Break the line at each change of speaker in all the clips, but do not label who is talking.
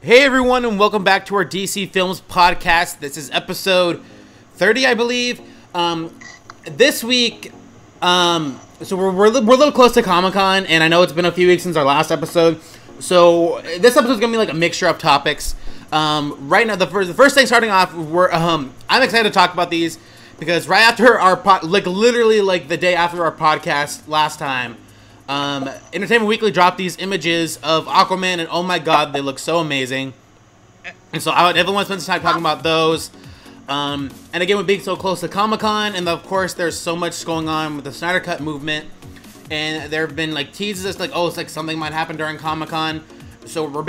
Hey everyone, and welcome back to our DC Films podcast. This is episode 30, I believe. This week, so we're a little close to Comic-Con, and I know it's been a few weeks since our last episode. So this episode's gonna be like a mixture of topics. Right now, the first thing starting off, I'm excited to talk about these because right after our literally the day after our podcast last time, Entertainment Weekly dropped these images of Aquaman, and oh my god, they look so amazing. And so I would definitely want to spend some time talking about those. And again, with being so close to Comic-Con, and of course there's so much going on with the Snyder Cut movement, and there have been teases oh, it's something might happen during Comic-Con. So we're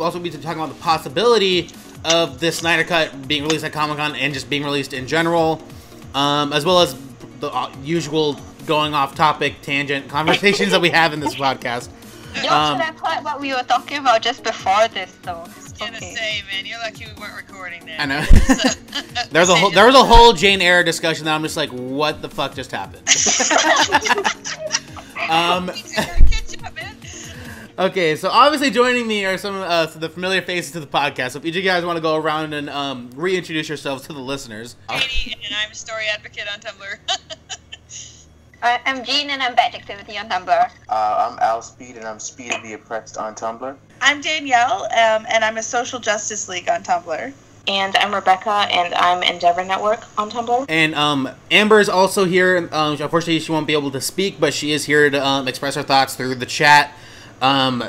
also be talking about the possibility of this Snyder Cut being released at Comic-Con and just being released in general, as well as the usual going off topic tangent conversations that we have in this podcast.
Yo, should I play what we were talking about just before this though?
I was gonna say, man, you're lucky we weren't recording that.
I know. there was a whole Jane Eyre discussion that I'm just like, what the fuck just happened? Okay, so obviously joining me are some of the familiar faces to the podcast. So if each of you guys want to go around and reintroduce yourselves to the listeners.
Katie, and I'm a story advocate on Tumblr.
I'm Jean and I'm Bad Activity on Tumblr.
I'm Al Speed and I'm Speed of the Oppressed on Tumblr.
I'm Danielle and I'm a Social Justice League on Tumblr.
And I'm Rebecca and I'm Endeavor Network on Tumblr.
And Amber is also here. Unfortunately, she won't be able to speak, but she is here to express her thoughts through the chat.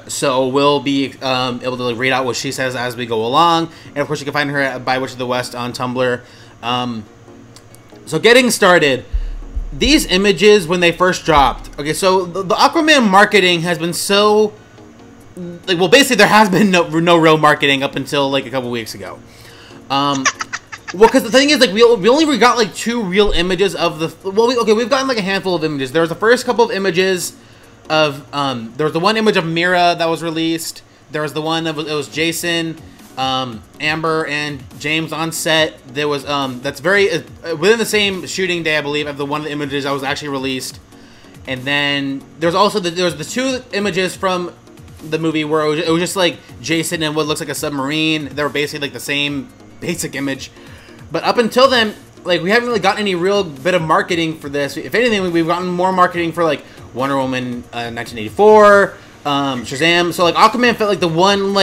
So we'll be able to read out what she says as we go along. And of course, you can find her at By Witch of the West on Tumblr. So getting started. These images, when they first dropped, okay, so the Aquaman marketing has been so, well, basically there has been no real marketing up until a couple weeks ago. Well, because the thing is, we only got two real images of the, we've gotten a handful of images. There was the first couple of images of, there was the one image of Mira that was released. There was the one that it was Jason, Amber and James on set. There was that's very within the same shooting day, I believe, of the one of the images that was actually released. And then there's also the two images from the movie where it was just Jason and what looks like a submarine. They were basically the same basic image. But up until then, we haven't really gotten any real bit of marketing for this. If anything, we've gotten more marketing for Wonder Woman 1984, Shazam. So Aquaman felt the one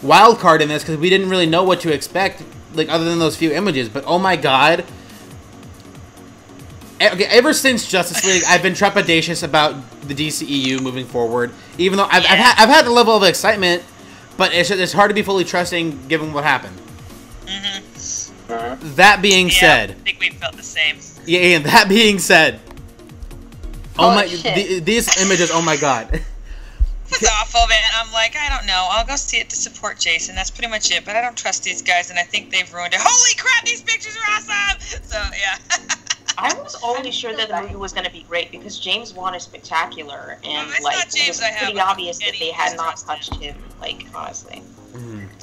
wild card in this because we didn't really know what to expect other than those few images. But oh my god, okay, ever since Justice League I've been trepidatious about the DCEU moving forward, even though I've had a level of excitement, but it's hard to be fully trusting given what happened. That being said,
I think we felt the same.
Yeah, that being said, these images, oh my god.
It's awful, man. I'm I don't know. I'll go see it to support Jason. That's pretty much it. But I don't trust these guys, and I think they've ruined it. Holy crap, these pictures are awesome! So, yeah.
I was always sure that the movie was going to be great because James Wan is spectacular, and it was pretty obvious that they had not touched him, honestly.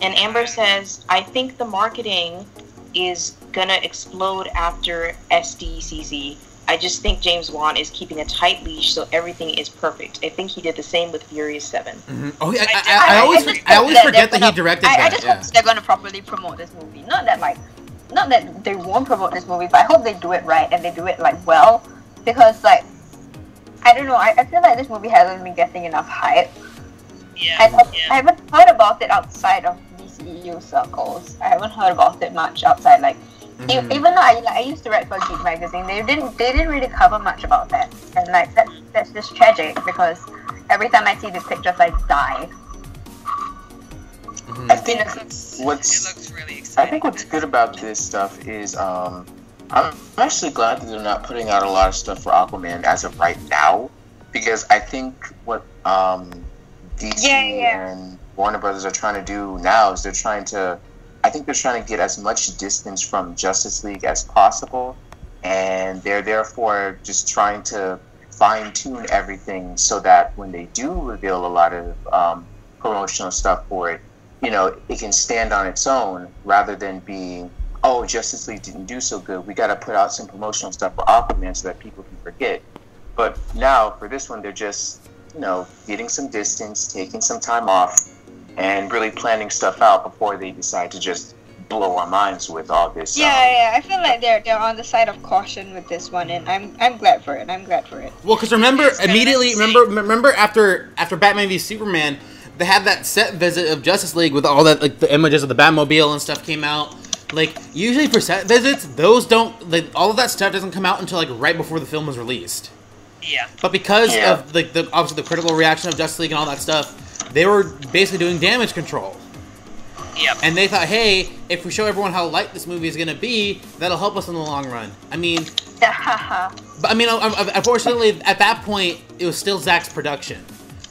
And Amber says, I think the marketing is going to explode after SDCC. I just think James Wan is keeping a tight leash so everything is perfect. I think he did the same with Furious 7.
Oh yeah, I always forget that he directed that.
I just hope they're going to properly promote this movie. Not that they won't promote this movie, but I hope they do it right and they do it well. Because I don't know, I feel like this movie hasn't been getting enough hype.
Yeah.
I haven't heard about it outside of DCEU circles. I haven't heard about it much outside even though I used to write for Geek magazine, they didn't really cover much about that, and that's just tragic because every time I see these pictures, I die.
I think
it looks really exciting.
I think what's good about this stuff is I'm actually glad that they're not putting out a lot of stuff for Aquaman as of right now, because I think what DC and Warner Brothers are trying to do now is they're trying to get as much distance from Justice League as possible, and they're therefore just trying to fine-tune everything so that when they do reveal a lot of promotional stuff for it, it can stand on its own rather than being, oh, Justice League didn't do so good, we got to put out some promotional stuff for Aquaman so that people can forget. But now, for this one, they're just, getting some distance, taking some time off, and really planning stuff out before they decide to just blow our minds with all this.
Yeah, I feel like they're on the side of caution with this one, and I'm glad for it.
Well, because remember after Batman v Superman, they had that set visit of Justice League with all that, like, the images of the Batmobile and stuff came out. Like, usually for set visits, those don't, like, all of that stuff doesn't come out until, like, right before the film was released.
Yeah.
But because of, like, obviously the critical reaction of Justice League and all that stuff, they were basically doing damage control.
Yep.
And they thought, hey, if we show everyone how light this movie is going to be, that'll help us in the long run. I mean, but I mean, unfortunately, at that point, it was still Zack's production.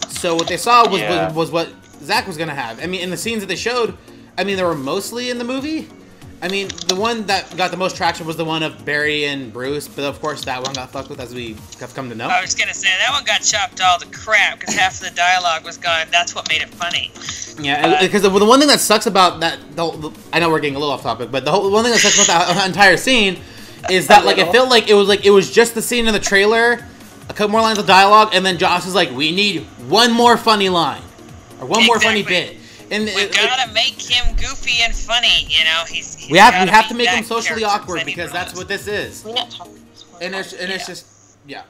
So what they saw was what Zack was going to have. I mean, in the scenes that they showed, I mean, they were mostly in the movie. I mean, the one that got the most traction was the one of Barry and Bruce, but of course that one got fucked with, as we have come to know.
I was gonna say, that one got chopped all to crap, because half of the dialogue was gone. That's what made it funny.
Yeah, because the one thing that sucks about that, I know we're getting a little off topic, but the one thing that sucks about that entire scene is that, like, it felt like it was just the scene in the trailer, a couple more lines of dialogue, and then Joss is like, we need one more funny line, or one more funny bit. And
we've got to make him goofy and funny, you know.
We have to make him socially awkward, because that's what this is.
We're not talking this one.
And it's just, yeah.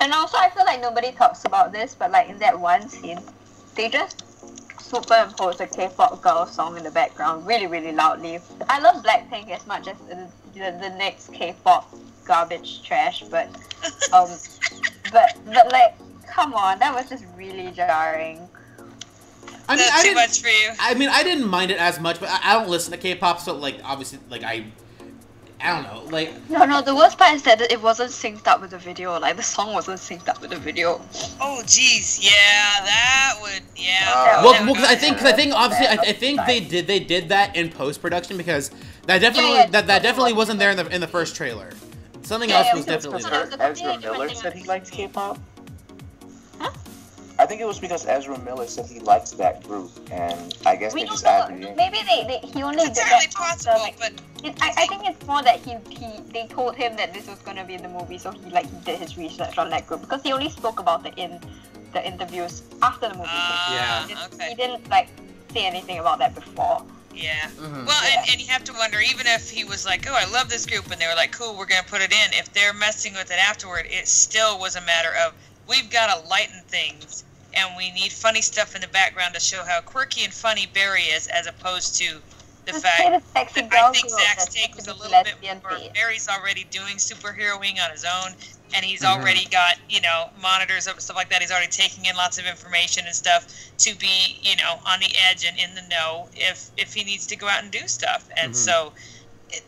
And also, I feel like nobody talks about this, but, like, in that one scene, they just superimposed a K-pop girl song in the background really, really loudly. I love Blackpink as much as the next K-pop garbage trash, but like, come on, that was just really jarring.
I mean,
That's too much for you.
I mean, I didn't mind it as much, but I don't listen to K-pop, so, like, obviously, like, I don't know, like...
No, the worst part is that it wasn't synced up with the video, like, the song wasn't synced up with the video.
Oh, jeez, yeah, that would,
well, because I think, obviously, I think they did that in post-production, because that definitely wasn't there in the first trailer. Something else was definitely there.
Ezra Miller said he liked K-pop?
Huh?
I think it was because Ezra Miller said he liked that group, and I guess they just added it in.
Maybe he only did
entirely
that
possible,
after, like, I think it's more that they told him that this was gonna be in the movie, so he did his research on that group, because he only spoke about it in the interviews after the movie. He didn't like say anything about that before.
Yeah. Mm-hmm. Well, and you have to wonder, even if he was like, oh, I love this group, and they were like, cool, we're gonna put it in, if they're messing with it afterward, it still was a matter of, we've got to lighten things, and we need funny stuff in the background to show how quirky and funny Barry is, as opposed to the fact that I think Zack's take was a little bit more. Barry's already doing superheroing on his own, and he's already got, monitors and stuff like that. He's already taking in lots of information and stuff to be, on the edge and in the know if he needs to go out and do stuff. And so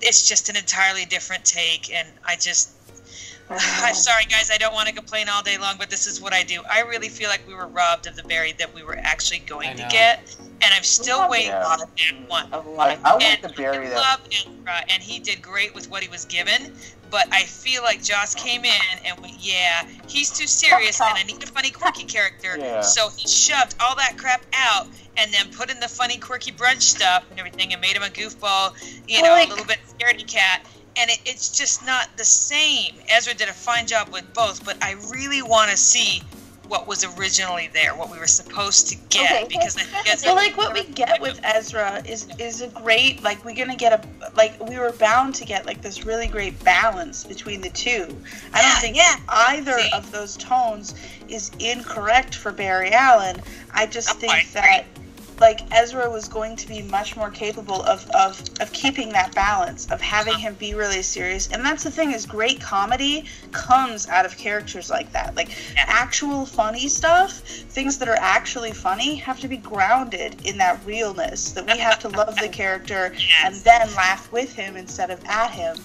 it's just an entirely different take, and I'm sorry, guys, I don't want to complain all day long, but this is what I do. I really feel like we were robbed of the Barry that we were actually going to get, and I'm still waiting on that one.
I want the Barry that...
love Ezra, and he did great with what he was given, but I feel like Joss came in and went, he's too serious, and I need a funny, quirky character, so he shoved all that crap out, and then put in the funny, quirky brunch stuff and everything, and made him a goofball, a little bit scaredy cat. And it's just not the same. Ezra did a fine job with both, but I really want to see what was originally there, what we were supposed to get, because I think Ezra...
So, like, what we get with Ezra is a great, like, we were bound to get, like, this really great balance between the two. I don't think either of those tones is incorrect for Barry Allen. I just think that... like, Ezra was going to be much more capable of keeping that balance, of having him be really serious. And that's the thing, is great comedy comes out of characters like that. Like, actual funny stuff, things that are actually funny, have to be grounded in that realness, that we have to love the character and then laugh with him instead of at him.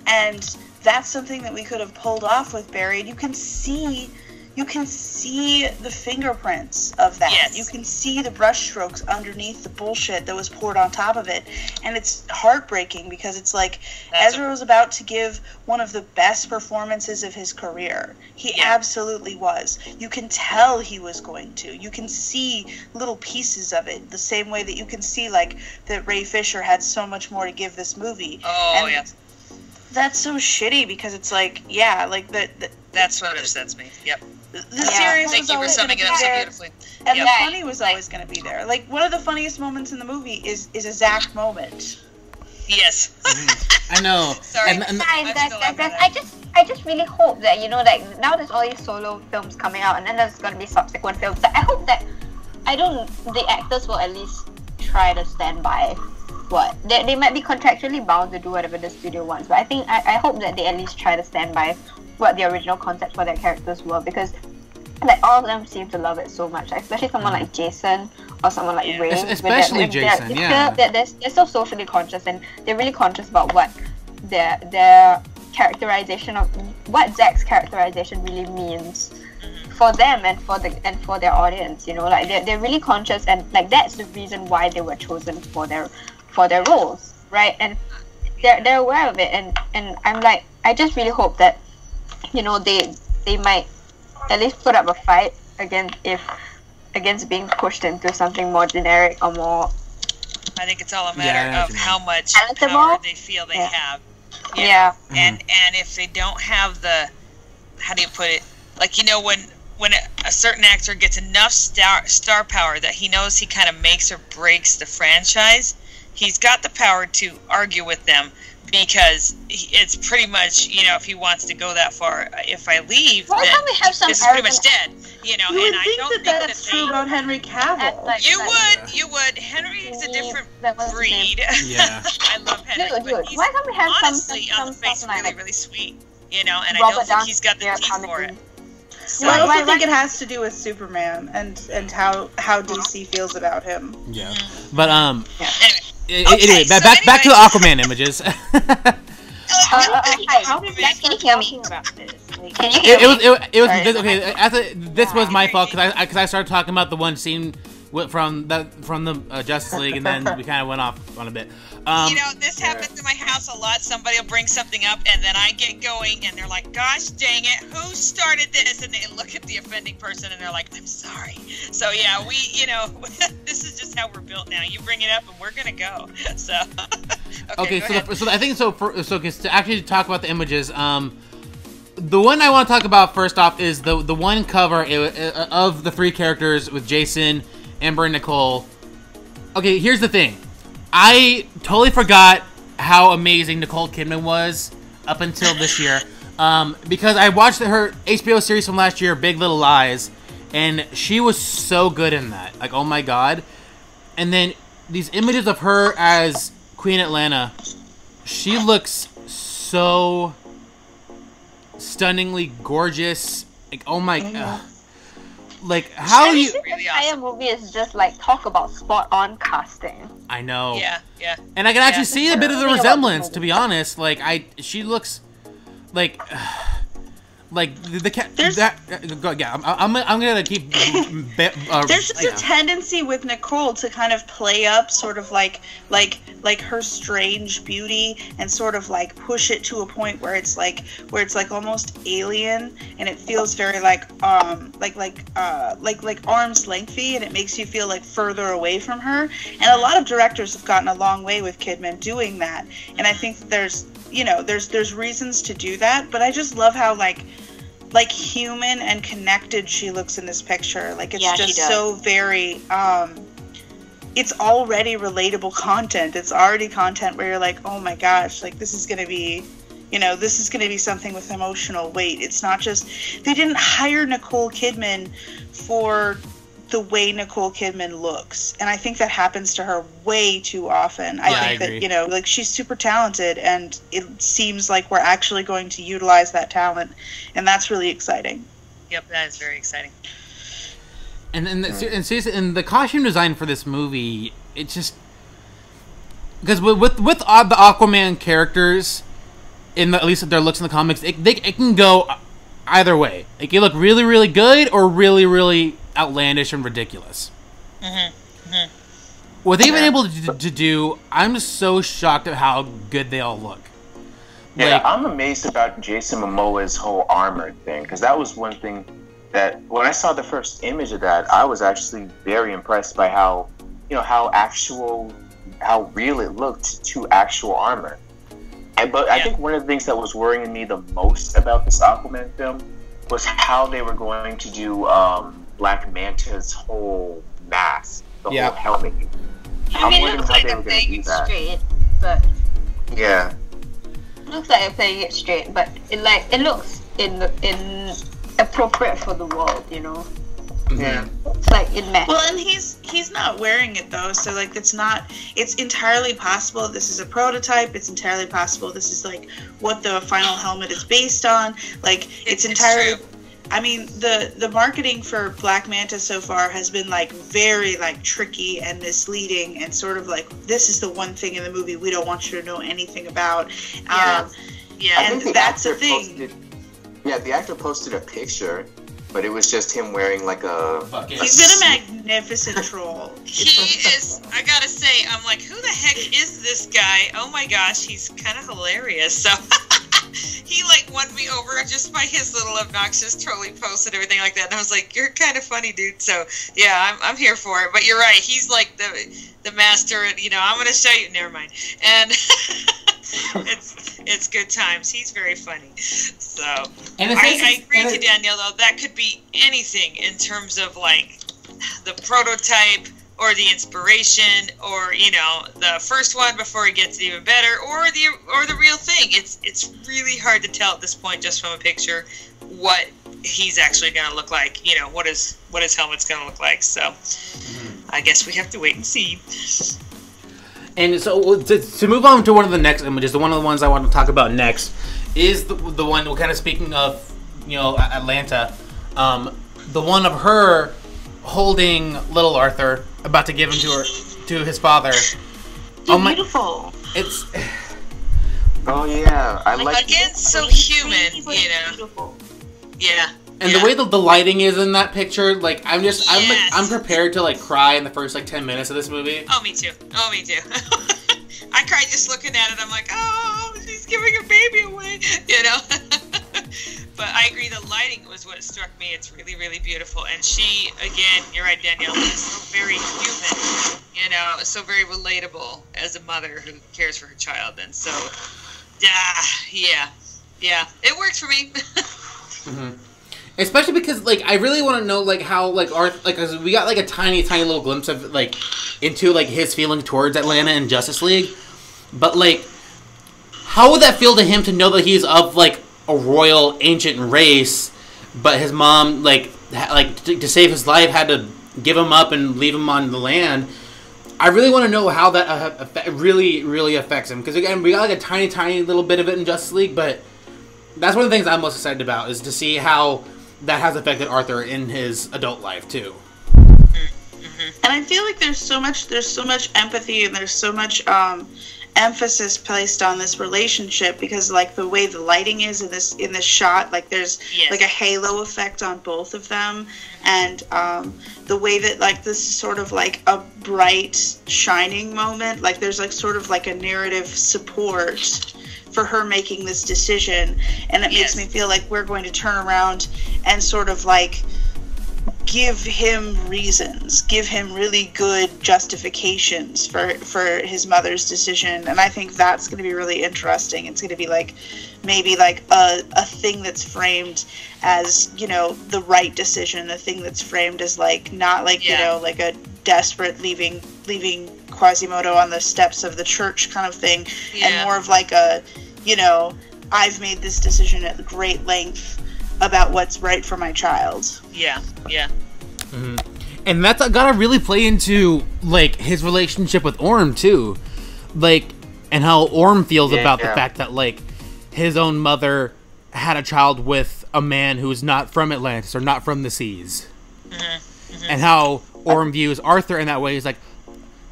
And that's something that we could have pulled off with Barry. And you can see the fingerprints of that.
Yes.
You can see the brushstrokes underneath the bullshit that was poured on top of it. And it's heartbreaking, because it's like Ezra was about to give one of the best performances of his career. He absolutely was. You can tell he was going to. You can see little pieces of it, the same way that you can see, like, that Ray Fisher had so much more to give this movie. That's so shitty, because it's like, that's
what upsets me. Yep.
The serious was always going to be there, and the funny was always going to be there. Like, one of the funniest moments in the movie is a Zach moment.
Yes.
I know.
Sorry.
I just really hope that, you know, like, now there's all these solo films coming out, and then there's going to be subsequent films. That I hope that the actors will at least try to stand by what they might be contractually bound to do whatever the studio wants, but I hope that they at least try to stand by what the original concept for their characters were, because like all of them seem to love it so much, especially someone like Jason or someone like Ray.
Especially Jason,
they're so socially conscious, and they're really conscious about what their characterization of what Zach's characterization really means for them and for their audience. You know, like they're really conscious, and like that's the reason why they were chosen for their roles, right? And they're aware of it, and I'm like, I just really hope that, you know, they might at least put up a fight against being pushed into something more generic or more.
I think it's all a matter of how much power they feel they have.
Yeah.
And if they don't have the, how do you put it? Like, you know, when a certain actor gets enough star power that he knows he kind of makes or breaks the franchise, he's got the power to argue with them, because it's pretty much, you know, if he wants to go that far, if I leave, then this is pretty much dead. You know,
you
and
would think that's true about Henry Cavill.
You would. Henry's a different breed.
Yeah.
I love Henry.
Dude, why can't we have
honestly
some
on the face
like
really, really sweet. You know, and
Robert
I don't think he's got the teeth for it. So,
I also think it has to do with Superman and how DC feels about him.
Yeah. But
anyway,
back to the Aquaman images.
How did we start talking about this? Like,
It was okay. This was my fault because I started talking about the one scene from the Justice League, and then we kind of went off on a bit.
You know, this happens in my house a lot. Somebody will bring something up, and then I get going, and they're like, gosh dang it, who started this? And they look at the offending person, and they're like, I'm sorry. So, yeah, you know, this is just how we're built now. You bring it up, and we're going to go. So, okay,
so I think to actually talk about the images, the one I want to talk about first off is the one cover of the three characters with Jason, Amber, and Nicole. Okay, here's the thing. I totally forgot how amazing Nicole Kidman was up until this year, because I watched her HBO series from last year, Big Little Lies, and she was so good in that. Like, oh my god. And then these images of her as Queen Atlanta, she looks so stunningly gorgeous. Like, oh my... like, how you...
This entire movie is just, like, talk about spot-on casting.
I know.
Yeah.
And I can actually see a bit of the resemblance, to be honest. Like, she looks... Like the cat. Yeah, I'm gonna keep.
There's just a tendency with Nicole to kind of play up, sort of like her strange beauty, and sort of like push it to a point where it's like almost alien, and it feels very like arm's lengthy, and it makes you feel like further away from her. And a lot of directors have gotten a long way with Kidman doing that, and I think that there's reasons to do that, but I just love how like human and connected she looks in this picture. Like, it's just so very it's already relatable content. It's already content where you're like, oh my gosh, like this is gonna be something with emotional weight. It's not just, they didn't hire Nicole Kidman for the way Nicole Kidman looks, and I think that happens to her way too often. I think that like she's super talented, and it seems like we're actually going to utilize that talent, and that's really exciting.
Yep, that is very exciting.
And the costume design for this movie, it's just because with the Aquaman characters, at least their looks in the comics, it can go either way. It can look really, really good or really, really outlandish and ridiculous. What they've been able to do, I'm just so shocked at how good they all look.
Yeah, I'm amazed about Jason Momoa's whole armor thing, because that was one thing that when I saw the first image of that, I was actually very impressed by how real it looked to actual armor. But I think one of the things that was worrying me the most about this Aquaman film was how they were going to do Black Manta's whole mask, the whole helmet.
I mean, it looks like they're playing it straight, but
yeah,
it looks like they're playing it straight, but it looks appropriate for the world, you know.
Yeah.
It's like in match.
Well, and he's not wearing it though, so like it's entirely possible this is a prototype. It's entirely possible this is like what the final helmet is based on. Like it's entirely.
True.
I mean, the marketing for Black Manta so far has been like very like tricky and misleading, and sort of like this is the one thing in the movie we don't want you to know anything about.
Yeah.
And that's the thing.
The actor posted a picture, but it was just him wearing like a.
He's been a magnificent troll.
He is. I gotta say, I'm like, who the heck is this guy? Oh my gosh, he's kind of hilarious. So he like won me over just by his little obnoxious trolling posts and everything like that. And I was like, you're kind of funny, dude. So yeah, I'm here for it. But you're right. He's like the master. And, you know, I'm gonna show you. Never mind. And it's good times. He's very funny. So
and
I agree with you, Danielle. Though that could be anything in terms of like the prototype or the inspiration, or you know, the first one before it gets even better, or the real thing. It's really hard to tell at this point just from a picture what he's actually going to look like. You know, what his helmet's going to look like. So I guess we have to wait and see.
And so to move on to one of the next images, one of the ones I want to talk about next is the one we're kind of speaking of, you know, Atlanta. The one of her holding little Arthur, about to give him to his father.
Beautiful.
It's.
Oh yeah, I like.
Again, so human, you know.
Beautiful.
Yeah.
And the way the lighting is in that picture, like I'm prepared to like cry in the first like 10 minutes of this movie.
Oh, me too. I cried just looking at it. I'm like, oh, she's giving her baby away, you know. But I agree, the lighting was what struck me. It's really, really beautiful. And she, again, you're right, Danielle, is so very human, you know, so very relatable as a mother who cares for her child. And so, yeah, it works for me.
Mm-hmm. Especially because, like, I really want to know, like, how, like, Arthur, like, cause we got, like, a tiny, tiny little glimpse of, like, into, like, his feelings towards Atlanta and Justice League. But, like, how would that feel to him to know that he's of, like, a royal ancient race, but his mom, like to save his life, had to give him up and leave him on the land? I really want to know how that really, really affects him. Because, again, we got, like, a tiny, tiny little bit of it in Justice League, but that's one of the things I'm most excited about, is to see how that has affected Arthur in his adult life too.
And I feel like there's so much empathy, and there's so much emphasis placed on this relationship, because like the way the lighting is in this shot, like there's like a halo effect on both of them, and the way that like this is sort of like a bright shining moment, like there's like sort of like a narrative support for her making this decision, and it makes me feel like we're going to turn around and sort of like give him reasons, give him really good justifications for his mother's decision. And I think that's going to be really interesting. It's going to be like maybe like a thing that's framed as, you know, the right decision, a thing that's framed as like not like you know, like a desperate leaving Quasimodo on the steps of the church kind of thing, and more of like a, you know, I've made this decision at great length about what's right for my child.
Yeah.
Mm-hmm. And that's gotta really play into like his relationship with Orm too, like, and how Orm feels about the fact that like his own mother had a child with a man who's not from Atlantis or not from the seas, and how Orm views Arthur in that way. He's like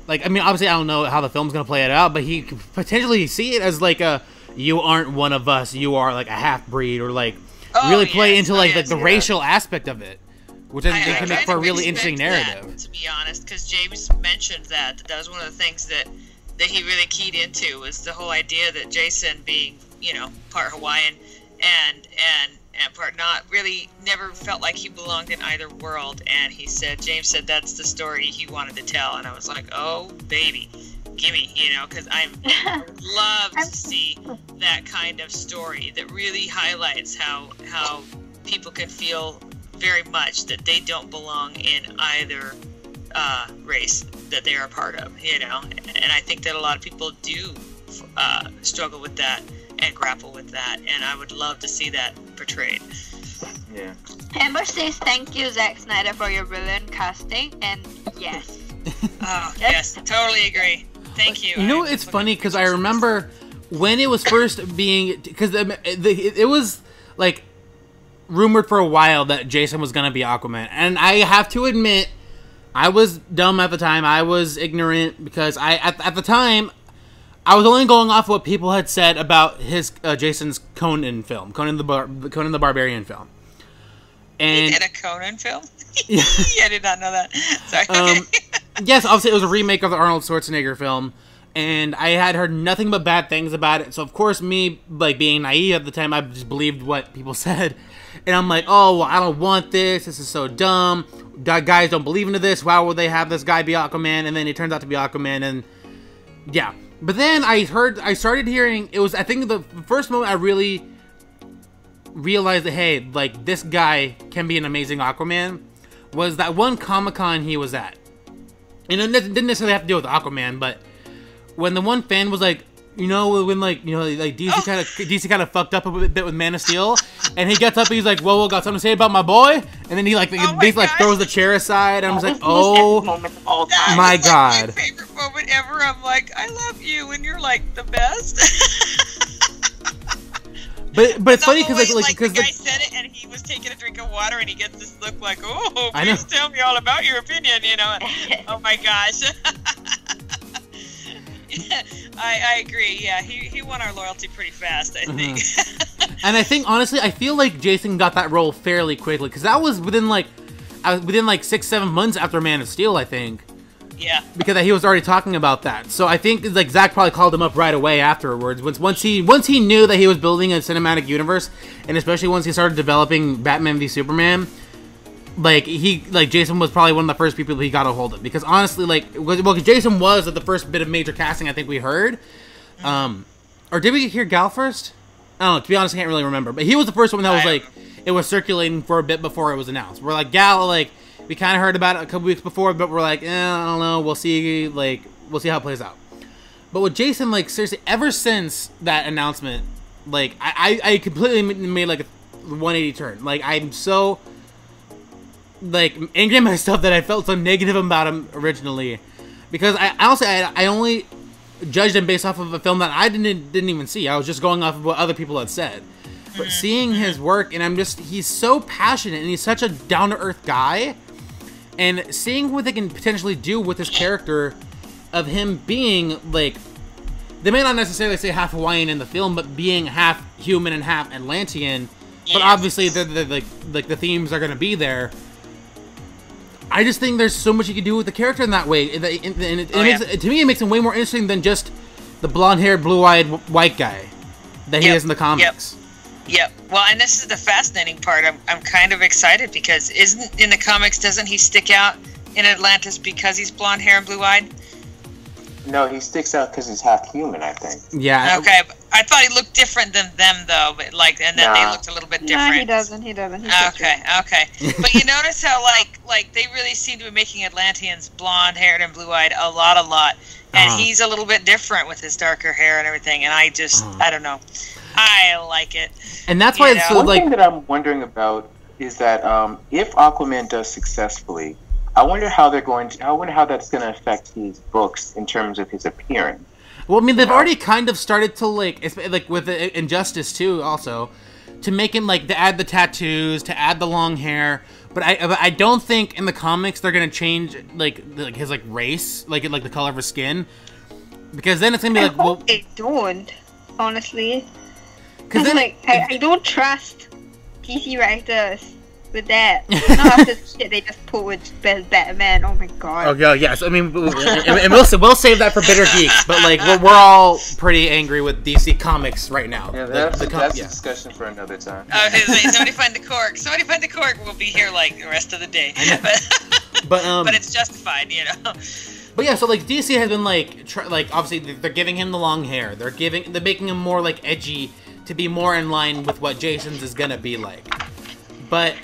I mean, obviously I don't know how the film's gonna play it out, but he could potentially see it as like a, you aren't one of us, you are like a half-breed, or like really play into like the racial aspect of it, which I think can make for a really interesting narrative.
That, to be honest, because James mentioned that was one of the things that he really keyed into, was the whole idea that Jason, being, you know, part Hawaiian and part not, really never felt like he belonged in either world. And James said that's the story he wanted to tell, and I was like, oh baby, gimme, you know, because I love to see that kind of story that really highlights how people can feel very much that they don't belong in either race that they are a part of, and I think that a lot of people do struggle with that and grapple with that, and I would love to see that portrayed.
Yeah.
Amber says thank you, Zack Snyder, for your brilliant casting, and yes.
Oh, yes, totally agree. Thank you.
You know, it's funny because I remember when it was first being, because it was like rumored for a while that Jason was gonna be Aquaman, and I have to admit, I was dumb at the time. I was ignorant because at the time I was only going off what people had said about his Jason's Conan film, Conan the Barbarian film. And
he did a Conan film? Yeah, I did not know that. Sorry. Okay.
Yes, obviously it was a remake of the Arnold Schwarzenegger film, and I had heard nothing but bad things about it. So of course, me like being naive at the time, I just believed what people said, and I'm like, oh, well, I don't want this. This is so dumb. Guys don't believe into this. Why would they have this guy be Aquaman? And then he turns out to be Aquaman, and yeah. But then I started hearing, it was, I think the first moment I really realized that, hey, like, this guy can be an amazing Aquaman, was that one Comic-Con he was at. And it didn't necessarily have to do with Aquaman, but when the one fan was like, when DC kind of fucked up a bit with Man of Steel, and he gets up and he's like, whoa, got something to say about my boy? And then he basically throws the chair aside, and I was like, oh my god.
My favorite moment ever. I'm like, I love you, and you're like the best.
But it's funny because
the guy said it, and he was taking a drink of water, and he gets this look like, oh, please tell me all about your opinion, Oh my gosh. Yeah, I agree. Yeah, he won our loyalty pretty fast, I think.
And I think, honestly, I feel like Jason got that role fairly quickly, because that was within 6-7 months after Man of Steel, I think.
Yeah.
Because he was already talking about that. So I think like Zack probably called him up right away afterwards. Once he knew that he was building a cinematic universe, and especially once he started developing Batman v Superman, Jason was probably one of the first people he got a hold of. Because honestly, because Jason was the first bit of major casting I think we heard. Or did we hear Gal first? I don't know. To be honest, I can't really remember. But he was the first one that was it was circulating for a bit before it was announced. We're like, Gal, we kind of heard about it a couple weeks before, but we're like, I don't know. We'll see. We'll see how it plays out. But with Jason, seriously, ever since that announcement, I completely made a 180 turn. I'm so angry at myself that I felt so negative about him originally, because I only judged him based off of a film that I didn't even see. I was just going off of what other people had said. But seeing his work, and he's so passionate, and he's such a down-to-earth guy. And seeing what they can potentially do with this character of him being, they may not necessarily say half Hawaiian in the film, but being half human and half Atlantean, but obviously the themes are going to be there. I just think there's so much you can do with the character in that way. To me, it makes him way more interesting than just the blonde-haired, blue-eyed white guy that he is in the comics.
Yep. Well, and this is the fascinating part. I'm kind of excited because in the comics, doesn't he stick out in Atlantis because he's blonde hair and blue eyed?
No, he sticks out because he's half human, I think.
Yeah.
Okay, I thought he looked different than them though, but and then they looked a little bit different.
No, he doesn't. He's
Okay. But you notice how they really seem to be making Atlanteans blonde haired and blue eyed a lot, and he's a little bit different with his darker hair and everything. And I don't know. I like it.
And that's why it's so
one thing that I'm wondering about is that if Aquaman does successfully, I wonder how that's going to affect his books in terms of his appearance.
Well, I mean, they've already kind of started to with Injustice too, also to make him to add the tattoos, to add the long hair. But I don't think in the comics they're gonna change his race, the color of his skin, because then it's gonna be
well, they don't, honestly. Because I don't trust DC writers with that. Not after the shit they just put with Batman. Oh my god.
Oh yeah, yes. I mean, and we'll save that for bitter geeks. But we're all pretty angry with DC Comics right now.
Yeah, that's a discussion for another time.
Somebody find the cork. Somebody find the cork. We'll be here the rest of the day. But it's justified,
But yeah, so DC has been obviously they're giving him the long hair. They're making him more edgy, to be more in line with what Jason's is gonna be like. but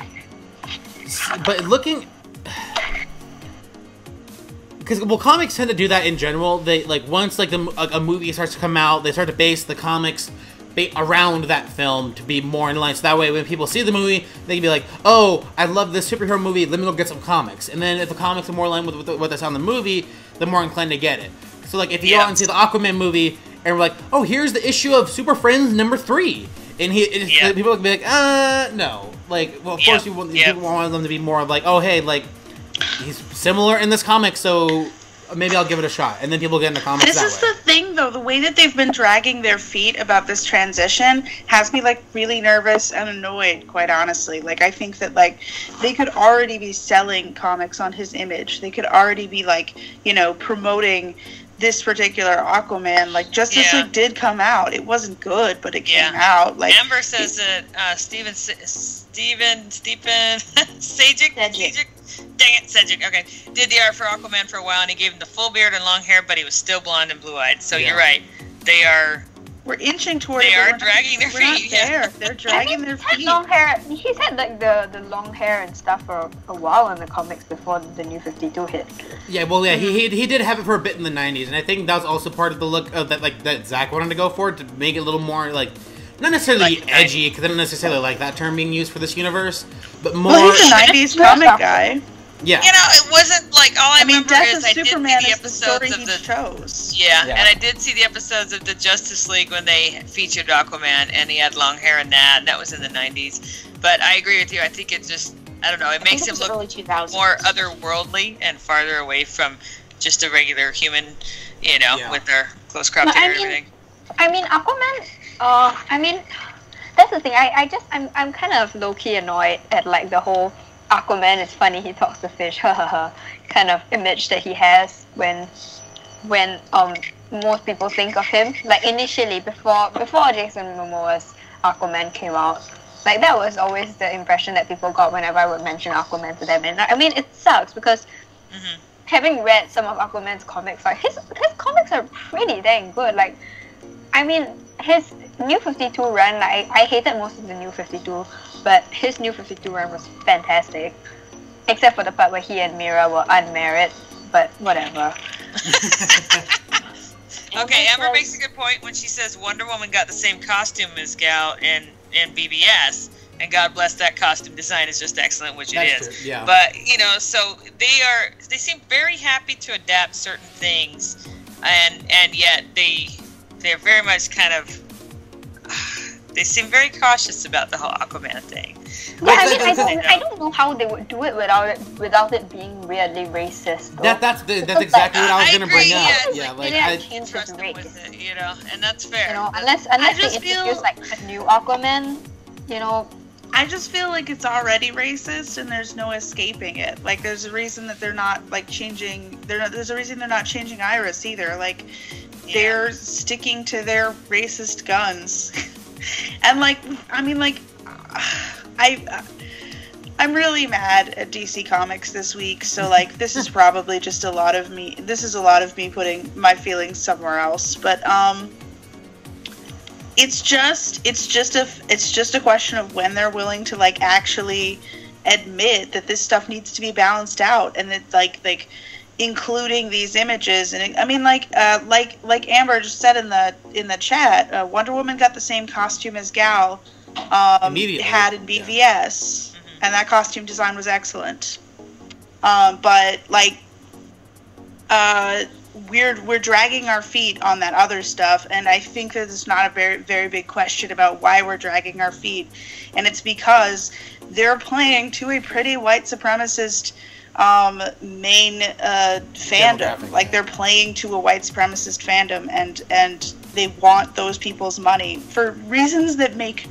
looking, because comics tend to do that in general. They like once like a movie starts to come out, they start to base the comics around that film to be more in line. So that way, when people see the movie, they can be like, "Oh, I love this superhero movie. Let me go get some comics." And then if the comics are more in line with what that's on the movie, they're more inclined to get it. So like if you go out and see the Aquaman movie, and we're like, "Oh, here's the issue of Super Friends #3," and people will be like, no." Like, well, of course people want them to be more of like, "Oh, hey, like he's similar in this comic, so maybe I'll give it a shot," and then people get into comics that way. This is
the thing, though. The way that they've been dragging their feet about this transition has me, like, really nervous and annoyed, quite honestly. Like, I think that, like, they could already be selling comics on his image. They could already be, like, you know, promoting this particular Aquaman. Like, Justice League did come out. It wasn't good, but it came out. Like,
Amber says that Steven Sajic. Dang it, Cedric. Okay, did the art for Aquaman for a while, and he gave him the full beard and long hair, but he was still blonde and blue-eyed. So you're right. They are.
We're inching toward.
They are dragging their feet.
Yeah, they're dragging their feet.
Long hair. He's had like the long hair and stuff for a while in the comics before the New 52 hit.
Yeah, well, yeah, he did have it for a bit in the '90s, and I think that was also part of the look of that Zach wanted to go for, to make it a little more like. Not necessarily like, edgy, because I don't necessarily like that term being used for this universe, but more...
Well, he's a 90s comic guy.
Yeah.
You know, it wasn't like, all I remember is I did see
Superman
the episodes of the...
chose.
Yeah, and I did see the episodes of the Justice League when they featured Aquaman, and he had long hair and that was in the 90s. But I agree with you, I think it just, I don't know, it makes him look more otherworldly and farther away from just a regular human, you know, with their close cropped hair and everything.
I mean, Aquaman... I mean, that's the thing. I'm kind of low key annoyed at like the whole Aquaman is funny, he talks to fish, kind of image that he has when most people think of him. Like initially, before Jason Momoa's Aquaman came out, like that was always the impression that people got whenever I would mention Aquaman to them. And I mean, it sucks because having read some of Aquaman's comics, like his comics are pretty dang good. Like, I mean, his New 52 run, I hated most of the New 52, but his New 52 run was fantastic. Except for the part where he and Mira were unmarried, but whatever.
Okay, Amber makes a good point when she says Wonder Woman got the same costume as Gal in BBS, and God bless that costume design is just excellent, which
That's
it is.
True, yeah.
But, you know, so they seem very happy to adapt certain things, and yet they're very much kind of, they seem very cautious about the whole Aquaman thing.
Yeah, I don't know how they would do it without it being weirdly racist.
That's exactly what I was gonna bring up.
Yeah,
like
I trust them with it, you know, and that's fair.
You know, unless they introduce like a new Aquaman, you know.
I just feel like it's already racist, and there's no escaping it. Like, there's a reason that they're not like changing. There's a reason they're not changing Iris either. Like, they're sticking to their racist guns. And like, I mean, like, I'm really mad at DC Comics this week. So like, this is probably just a lot of me. This is a lot of me putting my feelings somewhere else. But it's just a question of when they're willing to like actually admit that this stuff needs to be balanced out, and that like including these images. And I mean, like Amber just said in the chat, Wonder Woman got the same costume as Gal had in BVS, and that costume design was excellent. But like, we're dragging our feet on that other stuff, and I think that it's not a very, very big question about why we're dragging our feet, and it's because they're playing to a pretty white supremacist main fandom. Like, they're playing to a white supremacist fandom, and they want those people's money for reasons that make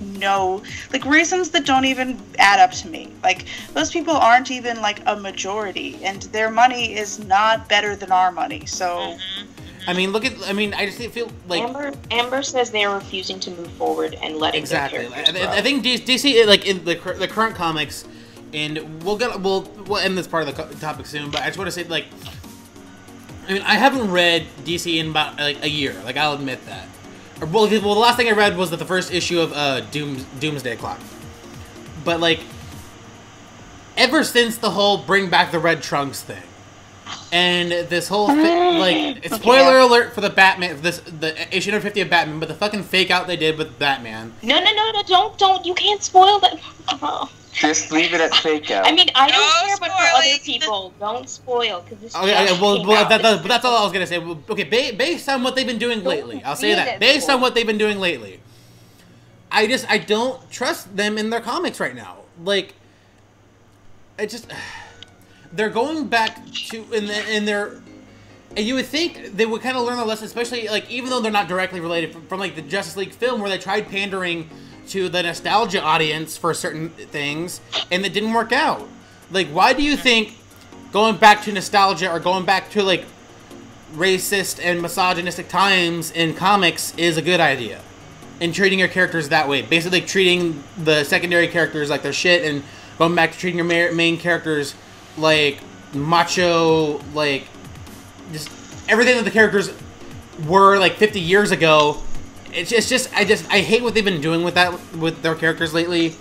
reasons that don't even add up to me. Like, those people aren't even like a majority, and their money is not better than our money. So
I mean, I just feel like
Amber says they are refusing to move forward and letting
exactly. I think DC, like in the current comics, and we'll end this part of the topic soon. But I just want to say, like, I mean, I haven't read DC in about like a year. Like, I'll admit that. Well, the last thing I read was the first issue of Doomsday Clock. But like, ever since the whole bring back the red trunks thing. And this whole spoiler alert for the Batman, the issue number 50 of Batman, but the fucking fake out they did with Batman.
No, don't, you can't spoil that. Oh.
Just leave it at fake out.
I mean, I don't care, but for other people, don't spoil, because this
that's all I was gonna say. Okay, based on what they've been doing lately, I'll say that. Based on what they've been doing lately, I don't trust them in their comics right now. Like, they're going back to in their. And you would think they would kind of learn the lesson, especially like even though they're not directly related from like the Justice League film, where they tried pandering to the nostalgia audience for certain things, and it didn't work out. Like, why do you think going back to nostalgia or going back to like racist and misogynistic times in comics is a good idea? And treating your characters that way, basically treating the secondary characters like they're shit, and going back to treating your main characters like macho, like just everything that the characters were like 50 years ago. I hate what they've been doing with their characters lately,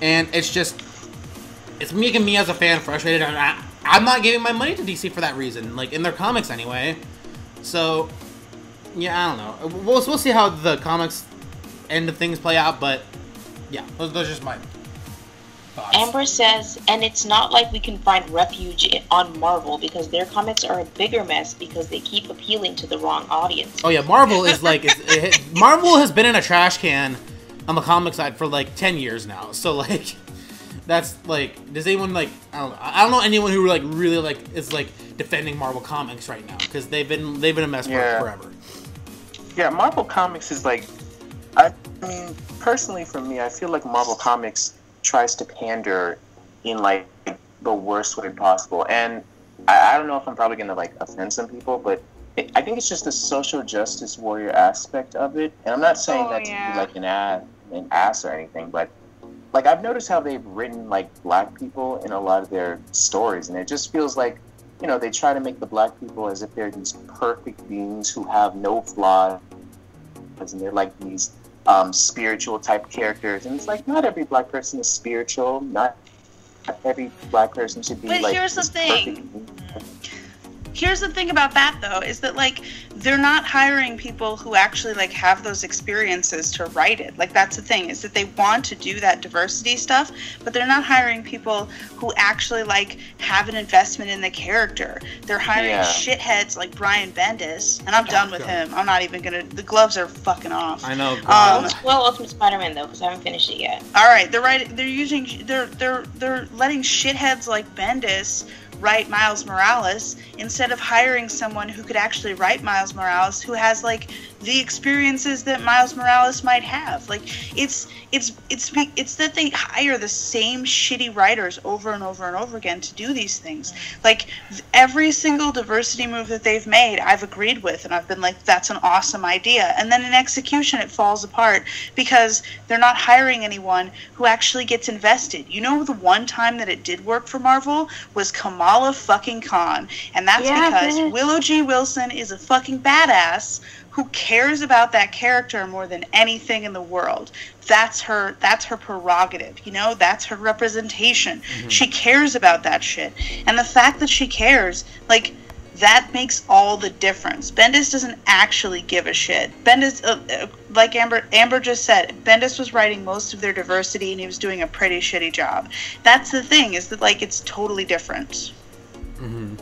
and it's making me as a fan frustrated. And I'm not giving my money to DC for that reason, like in their comics anyway. So yeah, I don't know. We'll see how the comics end of things play out, but yeah, those are just my thoughts.
Amber says, and it's not like we can find refuge on Marvel because their comics are a bigger mess because they keep appealing to the wrong audience.
Oh yeah, Marvel is like Marvel has been in a trash can on the comic side for like 10 years now. So like that's like, does anyone like I don't know anyone who like really like is like defending Marvel Comics right now, because they've been a mess for forever.
Yeah, Marvel Comics is like, I mean, personally for me, I feel like Marvel Comics tries to pander in like the worst way possible, and I don't know if I'm probably gonna like offend some people, but I think it's just the social justice warrior aspect of it, and I'm not saying that to be like an ass or anything, but like I've noticed how they've written like black people in a lot of their stories, and it just feels like, you know, they try to make the black people as if they're these perfect beings who have no flaws, and they're like these spiritual type characters, and it's like not every black person is spiritual. Not every black person should be. But like,
here's the thing. Here's the thing about that, though, is that, like, they're not hiring people who actually, like, have those experiences to write it. Like, that's the thing, is that they want to do that diversity stuff, but they're not hiring people who actually, like, have an investment in the character. They're hiring shitheads like Brian Bendis, and I'm done with him. I'm not even gonna... The gloves are fucking off.
I know.
Well, Ultimate Spider-Man, though, because I haven't finished it yet.
All right, they're letting shitheads like Bendis write Miles Morales instead of hiring someone who could actually write Miles Morales, who has like the experiences that Miles Morales might have. Like it's that they hire the same shitty writers over and over and over again to do these things. Like every single diversity move that they've made, I've agreed with, and I've been like, that's an awesome idea. And then in execution, it falls apart because they're not hiring anyone who actually gets invested. You know, the one time that it did work for Marvel was Kamala fucking Khan, and that's because Willow G. Wilson is a fucking badass who cares about that character more than anything in the world. That's her prerogative, you know? That's her representation. Mm-hmm. She cares about that shit. And the fact that she cares, like, that makes all the difference. Bendis doesn't actually give a shit. Bendis, like Amber just said, Bendis was writing most of their diversity, and he was doing a pretty shitty job. That's the thing, is that, like, it's totally different.
Mm-hmm.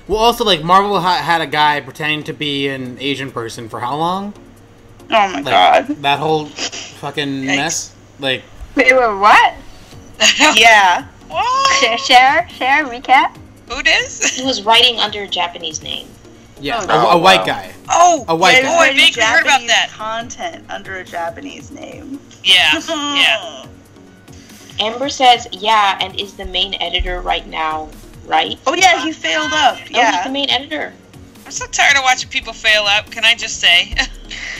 Well, also, like, Marvel had a guy pretending to be an Asian person for how long?
Oh my god.
That whole fucking mess? Like...
Wait, what?
Yeah.
Share recap?
Who does?
He was writing under a Japanese name.
Yeah, a white guy.
Oh!
A white guy.
Oh, I vaguely heard about that.
Content under a Japanese name.
Yeah, yeah.
Amber says, yeah, and is the main editor right now, right?
Oh yeah, he failed up. Yeah.
He's the main editor.
I'm so tired of watching people fail up, can I just say?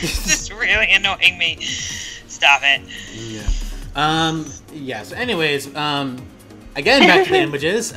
This is really annoying me. Stop it.
Yeah. Yes. Anyways, again, back to the images.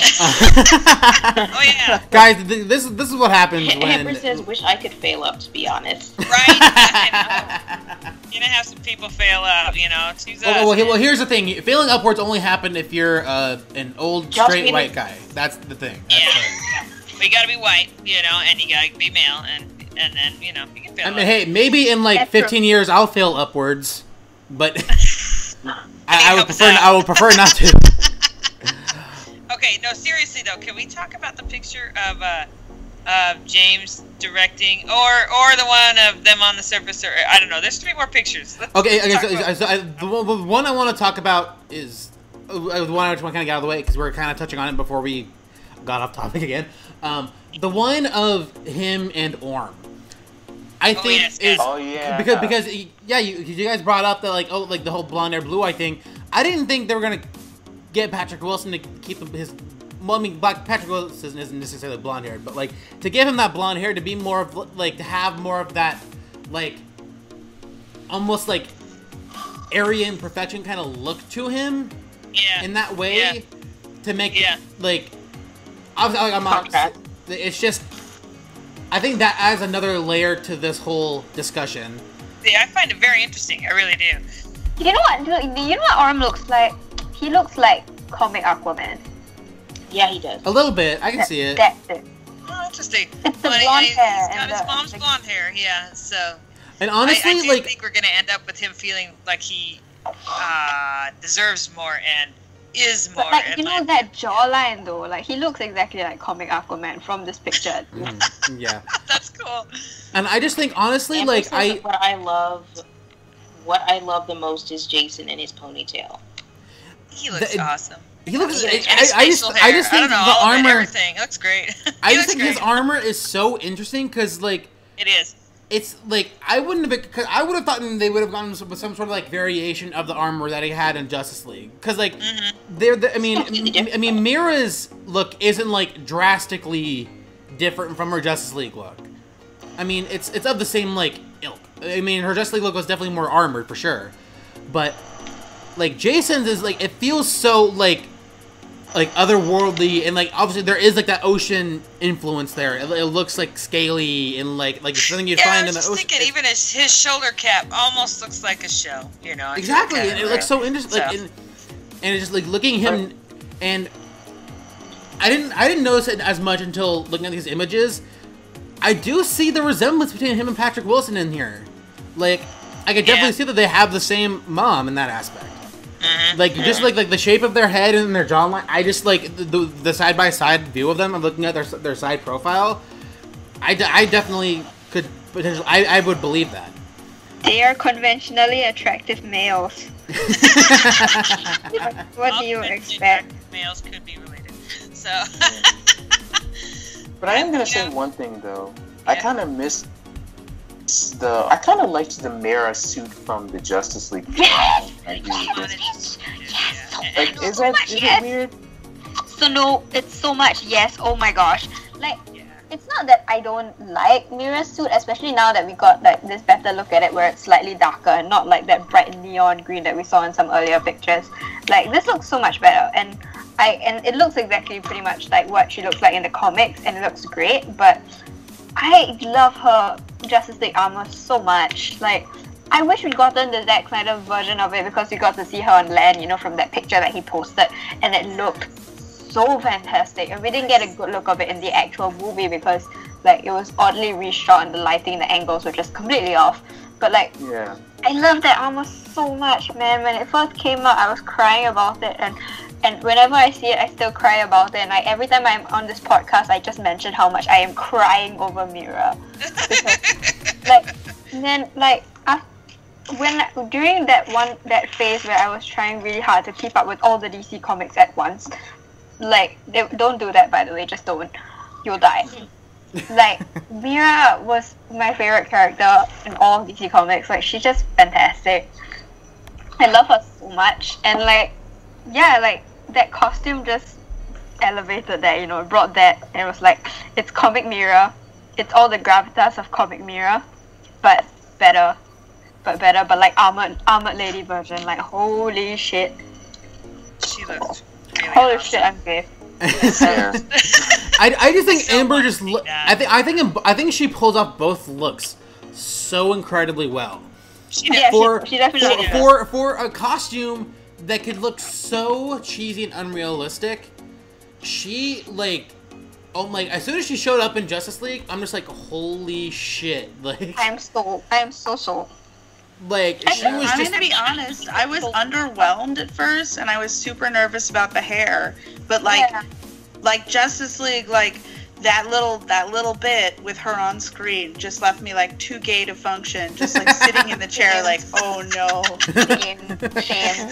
Oh yeah.
Guys, this is what happens when...
Amber says, wish I could fail up, to be honest.
Right? I know. You're gonna have some people fail out, you know.
Well, here's the thing: failing upwards only happen if you're an old straight white guy. That's the thing.
But you gotta be white, you know, and you gotta be male, and then you know you can fail.
I mean, hey, maybe in like 15 years I'll fail upwards, but I would prefer not to.
Okay, no, seriously though, can we talk about the picture of James directing, or the one of them on the surface, or I don't know. There's 3 more pictures.
So the one I want to talk about is the one I just want to kind of get out of the way because we're kind of touching on it before we got off topic again. The one of him and Orm, I think is because you guys brought up that like the whole blonde hair blue. I didn't think they were gonna get Patrick Wilson to keep his. Well, I mean, Patrick Wilson isn't necessarily blonde haired, but like to give him that blonde hair to be more of like to have more of that like almost like Aryan perfection kind of look to him.
Yeah.
In that way, to make it like I'm not. It's just I think that adds another layer to this whole discussion.
Yeah, I find it very interesting. I really do.
You know what? You know what Orm looks like? He looks like comic Aquaman.
Yeah, he does.
A little bit. I can see it.
That's it.
Oh, interesting.
It's the blonde hair.
He's got his mom's blonde hair, yeah, so...
And honestly,
I do think we're going to end up with him feeling like he deserves more and is more.
But like, you know that jawline though? Like, he looks exactly like comic Aquaman from this picture.
Yeah.
That's cool.
And I just think, honestly,
and
like,
what I love the most is Jason and his ponytail.
He looks awesome.
He looks.
I just think
the armor.
Everything it looks great.
I just think his armor is so interesting because, like,
it is.
It's like I wouldn't have. Because I would have thought they would have gone with some sort of like variation of the armor that he had in Justice League. Because like, I mean, Mira's look isn't like drastically different from her Justice League look. I mean, it's of the same like ilk. I mean, her Justice League look was definitely more armored for sure, but like Jason's is like it feels so like otherworldly, and like obviously there is like that ocean influence there. It looks like scaly and like something you'd find in the ocean.
Thinking even his shoulder cap almost looks like a shell, you know.
Exactly, and it looks so interesting. Like, and it's just like looking at him, and I didn't notice it as much until looking at these images. I do see the resemblance between him and Patrick Wilson in here. Like, I could definitely see that they have the same mom in that aspect. Like, just like the shape of their head and their jawline. I just like the side by side view of them. I'm looking at their side profile. I definitely could potentially. I would believe that.
They are conventionally attractive males. What do you expect?
Males could be related. So.
But I am gonna say one thing though. I kind of missed I kind of liked the Mera suit from the Justice League.
Yes!
Like, is
it
weird?
So no, it's so much yes. Oh my gosh! Like, it's not that I don't like Mira's suit, especially now that we got like this better look at it, where it's slightly darker and not like that bright neon green that we saw in some earlier pictures. Like, this looks so much better, and it looks exactly pretty much like what she looks like in the comics, and it looks great. But I love her Justice League armor so much. Like, I wish we'd gotten the Zack Snyder version of it because we got to see her on land, you know, from that picture that he posted, and it looked so fantastic. And we didn't get a good look of it in the actual movie because like it was oddly reshot and the lighting, the angles were just completely off. But like, I love that armor so much, man. When it first came out, I was crying about it, and whenever I see it, I still cry about it. And like every time I'm on this podcast, I just mention how much I am crying over Mira. Like, and then like during that phase where I was trying really hard to keep up with all the DC comics at once, like don't do that, by the way. Just don't. You'll die. Like, Mira was my favorite character in all of DC comics. Like, she's just fantastic. I love her so much, and like, yeah, like that costume just elevated that, you know, brought that, and it was like, it's comic Mira, it's all the gravitas of comic Mira, but like armored lady version. Like, holy shit.
She looked really
holy
awesome.
shit, I'm gay.
I just think Amber just I think she pulls off both looks so incredibly well.
She definitely
for a costume that could look so cheesy and unrealistic, she as soon as she showed up in Justice League, I'm just like, holy shit! Like,
I am so sold.
Like, she was
I'm
just.
gonna be honest. I was underwhelmed at first, and I was super nervous about the hair. But like Justice League, like that little bit with her on screen just left me like too gay to function. Just like sitting in the chair, like, oh no.
Shame.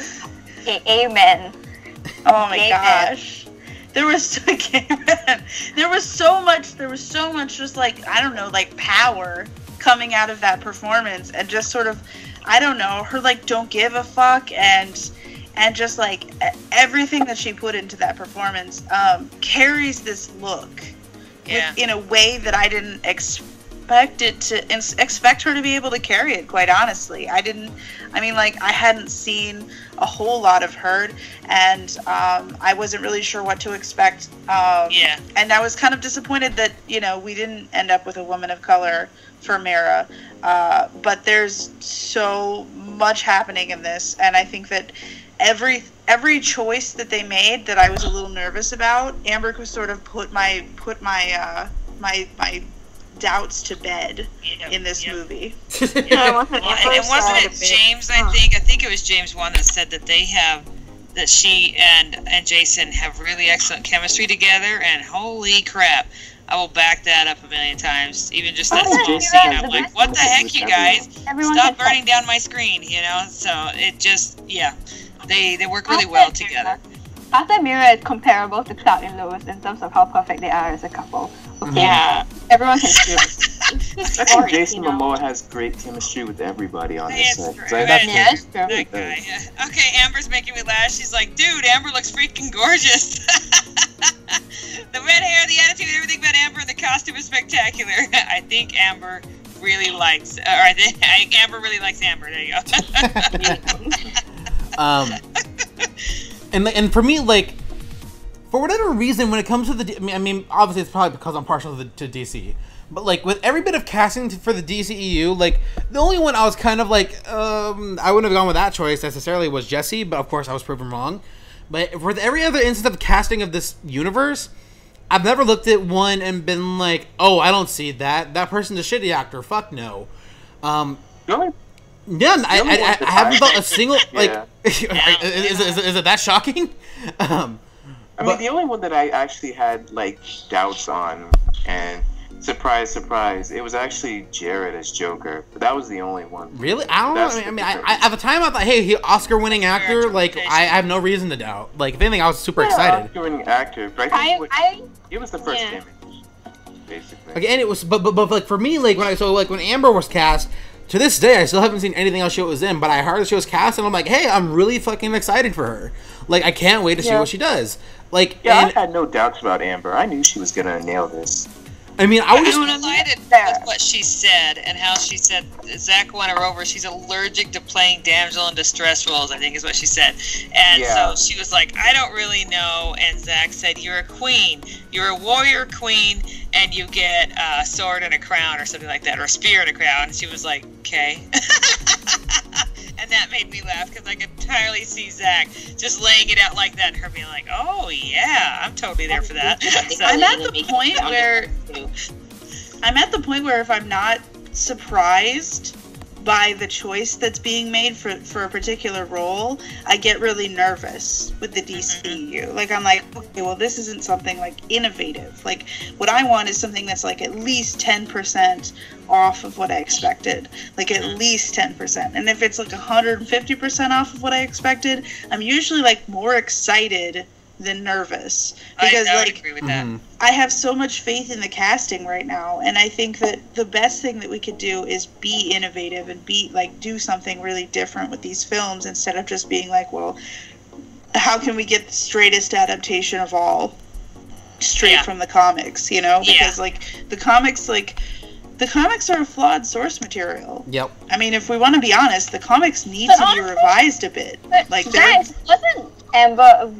Amen.
Oh my gosh. There was so much just like, I don't know, like power coming out of that performance, and just sort of, I don't know, her like don't give a fuck, and just like everything that she put into that performance carries this look in a way that I didn't expect her to be able to carry it, quite honestly. I hadn't seen a whole lot of her, and I wasn't really sure what to expect. And I was kind of disappointed that, we didn't end up with a woman of color for Mera. But there's so much happening in this, and I think that every choice that they made that I was a little nervous about, Amber could sort of put my doubts to bed in this movie.
Wasn't it James? I think it was James one that said that she and Jason have really excellent chemistry together, and holy crap, I will back that up a million times. Even just that small scene, I'm like, what the heck, you guys? Stop burning down my screen, So it just, they work really well together.
Arthur and Mera is comparable to Clark and Lois in terms of how perfect they are as a couple. Okay.
Yeah.
Everyone can see
it. I think Jason Momoa has great chemistry with everybody on this set.
That's true.
That guy. Okay, Amber's making me laugh. She's like, dude, Amber looks freaking gorgeous. The red hair, the attitude, everything about Amber and the costume is spectacular. I think Amber really likes, Amber really likes Amber. There you go.
And for me, like, for whatever reason, when it comes to obviously it's probably because I'm partial to DC, but like with every bit of casting for the DCEU, like the only one I was kind of like, I wouldn't have gone with that choice necessarily was Jesse, but of course I was proven wrong. But for every other instance of casting of this universe, I've never looked at one and been like, oh, I don't see that. That person's a shitty actor. Fuck no.
Really?
Yeah, I haven't felt a single like. Is it that shocking?
The only one that I actually had like doubts on, and surprise, it was actually Jared as Joker. But that was the only one.
Really? I don't know. I at the time I thought, hey, he Oscar-winning actor. Like, I have no reason to doubt. Like, if anything, I was super excited.
Oscar-winning actor, but I think it was the first image, basically.
Again, it was, but like for me, like when Amber was cast. To this day, I still haven't seen anything else she was in, but I heard she was cast, and I'm like, hey, I'm really fucking excited for her. Like, I can't wait to see what she does. Like,
I had no doubts about Amber. I knew she was gonna nail this.
I mean, I was
delighted with what she said, and how she said Zach won her over. She's allergic to playing damsel in distress roles, I think is what she said. And so she was like, I don't really know. And Zach said, you're a queen. You're a warrior queen, and you get a sword and a crown or something like that, or a spear and a crown. And she was like, okay. And that made me laugh, because I could entirely see Zach just laying it out like that, and her being like, oh yeah, I'm totally there for that. So,
I'm at the point where if I'm not surprised by the choice that's being made for a particular role, I get really nervous with the DCEU. Like, I'm like, okay, well, this isn't something like innovative. Like, what I want is something that's like at least 10% off of what I expected. Like, at least 10%. And if it's like 150% off of what I expected, I'm usually like more excited than nervous, because
I would agree with that.
I have so much faith in the casting right now, and I think that the best thing that we could do is be innovative and do something really different with these films, instead of just being like, well, how can we get the straightest adaptation of all straight from the comics, because the comics are a flawed source material.
Yep.
I mean, if we want to be honest, the comics need to be revised a bit.
But
Like,
guys, doesn't Amber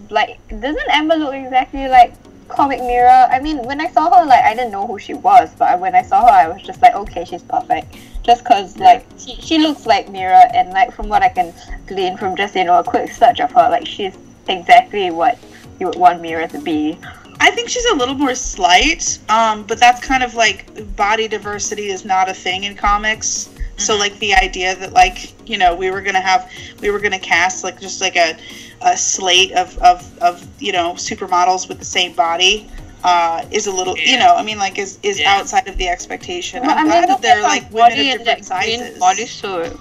look exactly like comic Mira. I mean, when I saw her, like, I didn't know who she was, but when I saw her, I was just like, okay, she's perfect. Just because, like, she looks like Mira, and, like, from what I can glean from just, you know, a quick search of her, like, she's exactly what you would want Mira to be.
I think she's a little more slight, but that's kind of like body diversity is not a thing in comics. So like the idea that like, you know, we were gonna cast like just like a slate of you know, supermodels with the same body is a little, you know, I mean like is outside of the expectation.
Well,
I'm glad that they're like women of different sizes.
Bodysuit.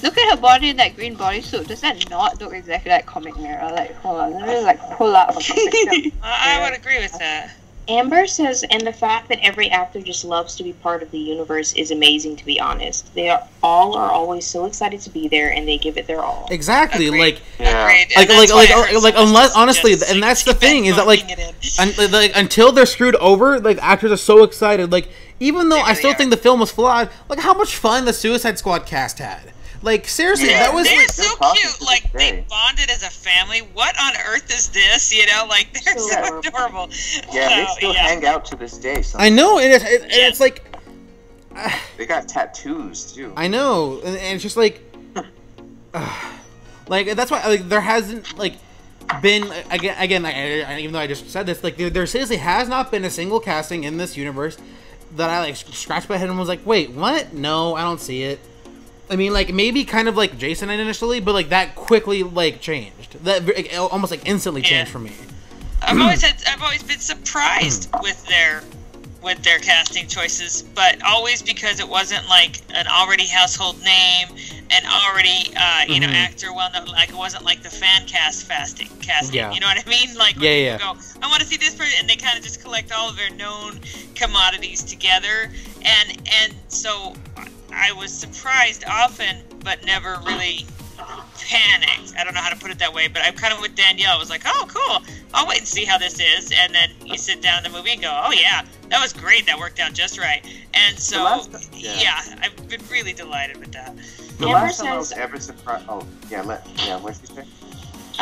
Look at her body in that green bodysuit. Does that not look exactly like comic Mira? Like, hold on, let me like pull up a picture.
I would agree with that.
Amber says, and the fact that every actor just loves to be part of the universe is amazing, to be honest. They are always so excited to be there, and they give it their all.
Exactly,
Agreed.
like,
Agreed.
like unless honestly, and that's the thing is that like, like until they're screwed over, like actors are so excited. Like, even though I still think the film was flawed, like how much fun the Suicide Squad cast had. Like, seriously, that was...
They're so cute. Like, they bonded as a family. What on earth is this? You know, like, they're so adorable.
Yeah, they still hang out to this day.
I know, and it's like...
they got tattoos, too.
I know, and it's just like... like, that's why, like, there hasn't, like, been... Again, even though I just said this, like, there seriously has not been a single casting in this universe that I, like, scratched my head and was like, wait, what? No, I don't see it. I mean, like, maybe kind of like Jason initially, but like that quickly like changed. That almost like instantly changed for me.
I've always been surprised with their casting choices, but always because it wasn't like an already household name, an already you know, actor well known. Like it wasn't like the fan casting.
Yeah.
You know what I mean? Like when people go, I want to see this person, and they kind of just collect all of their known commodities together, and so I was surprised often, but never really panicked. I don't know how to put it that way, but I'm kind of with Danielle. I was like, oh, cool. I'll wait and see how this is. And then you sit down in the movie and go, oh, yeah, that was great. That worked out just right. And so, I've been really delighted with that.
The last time I was ever surprised... Oh, what'd she say?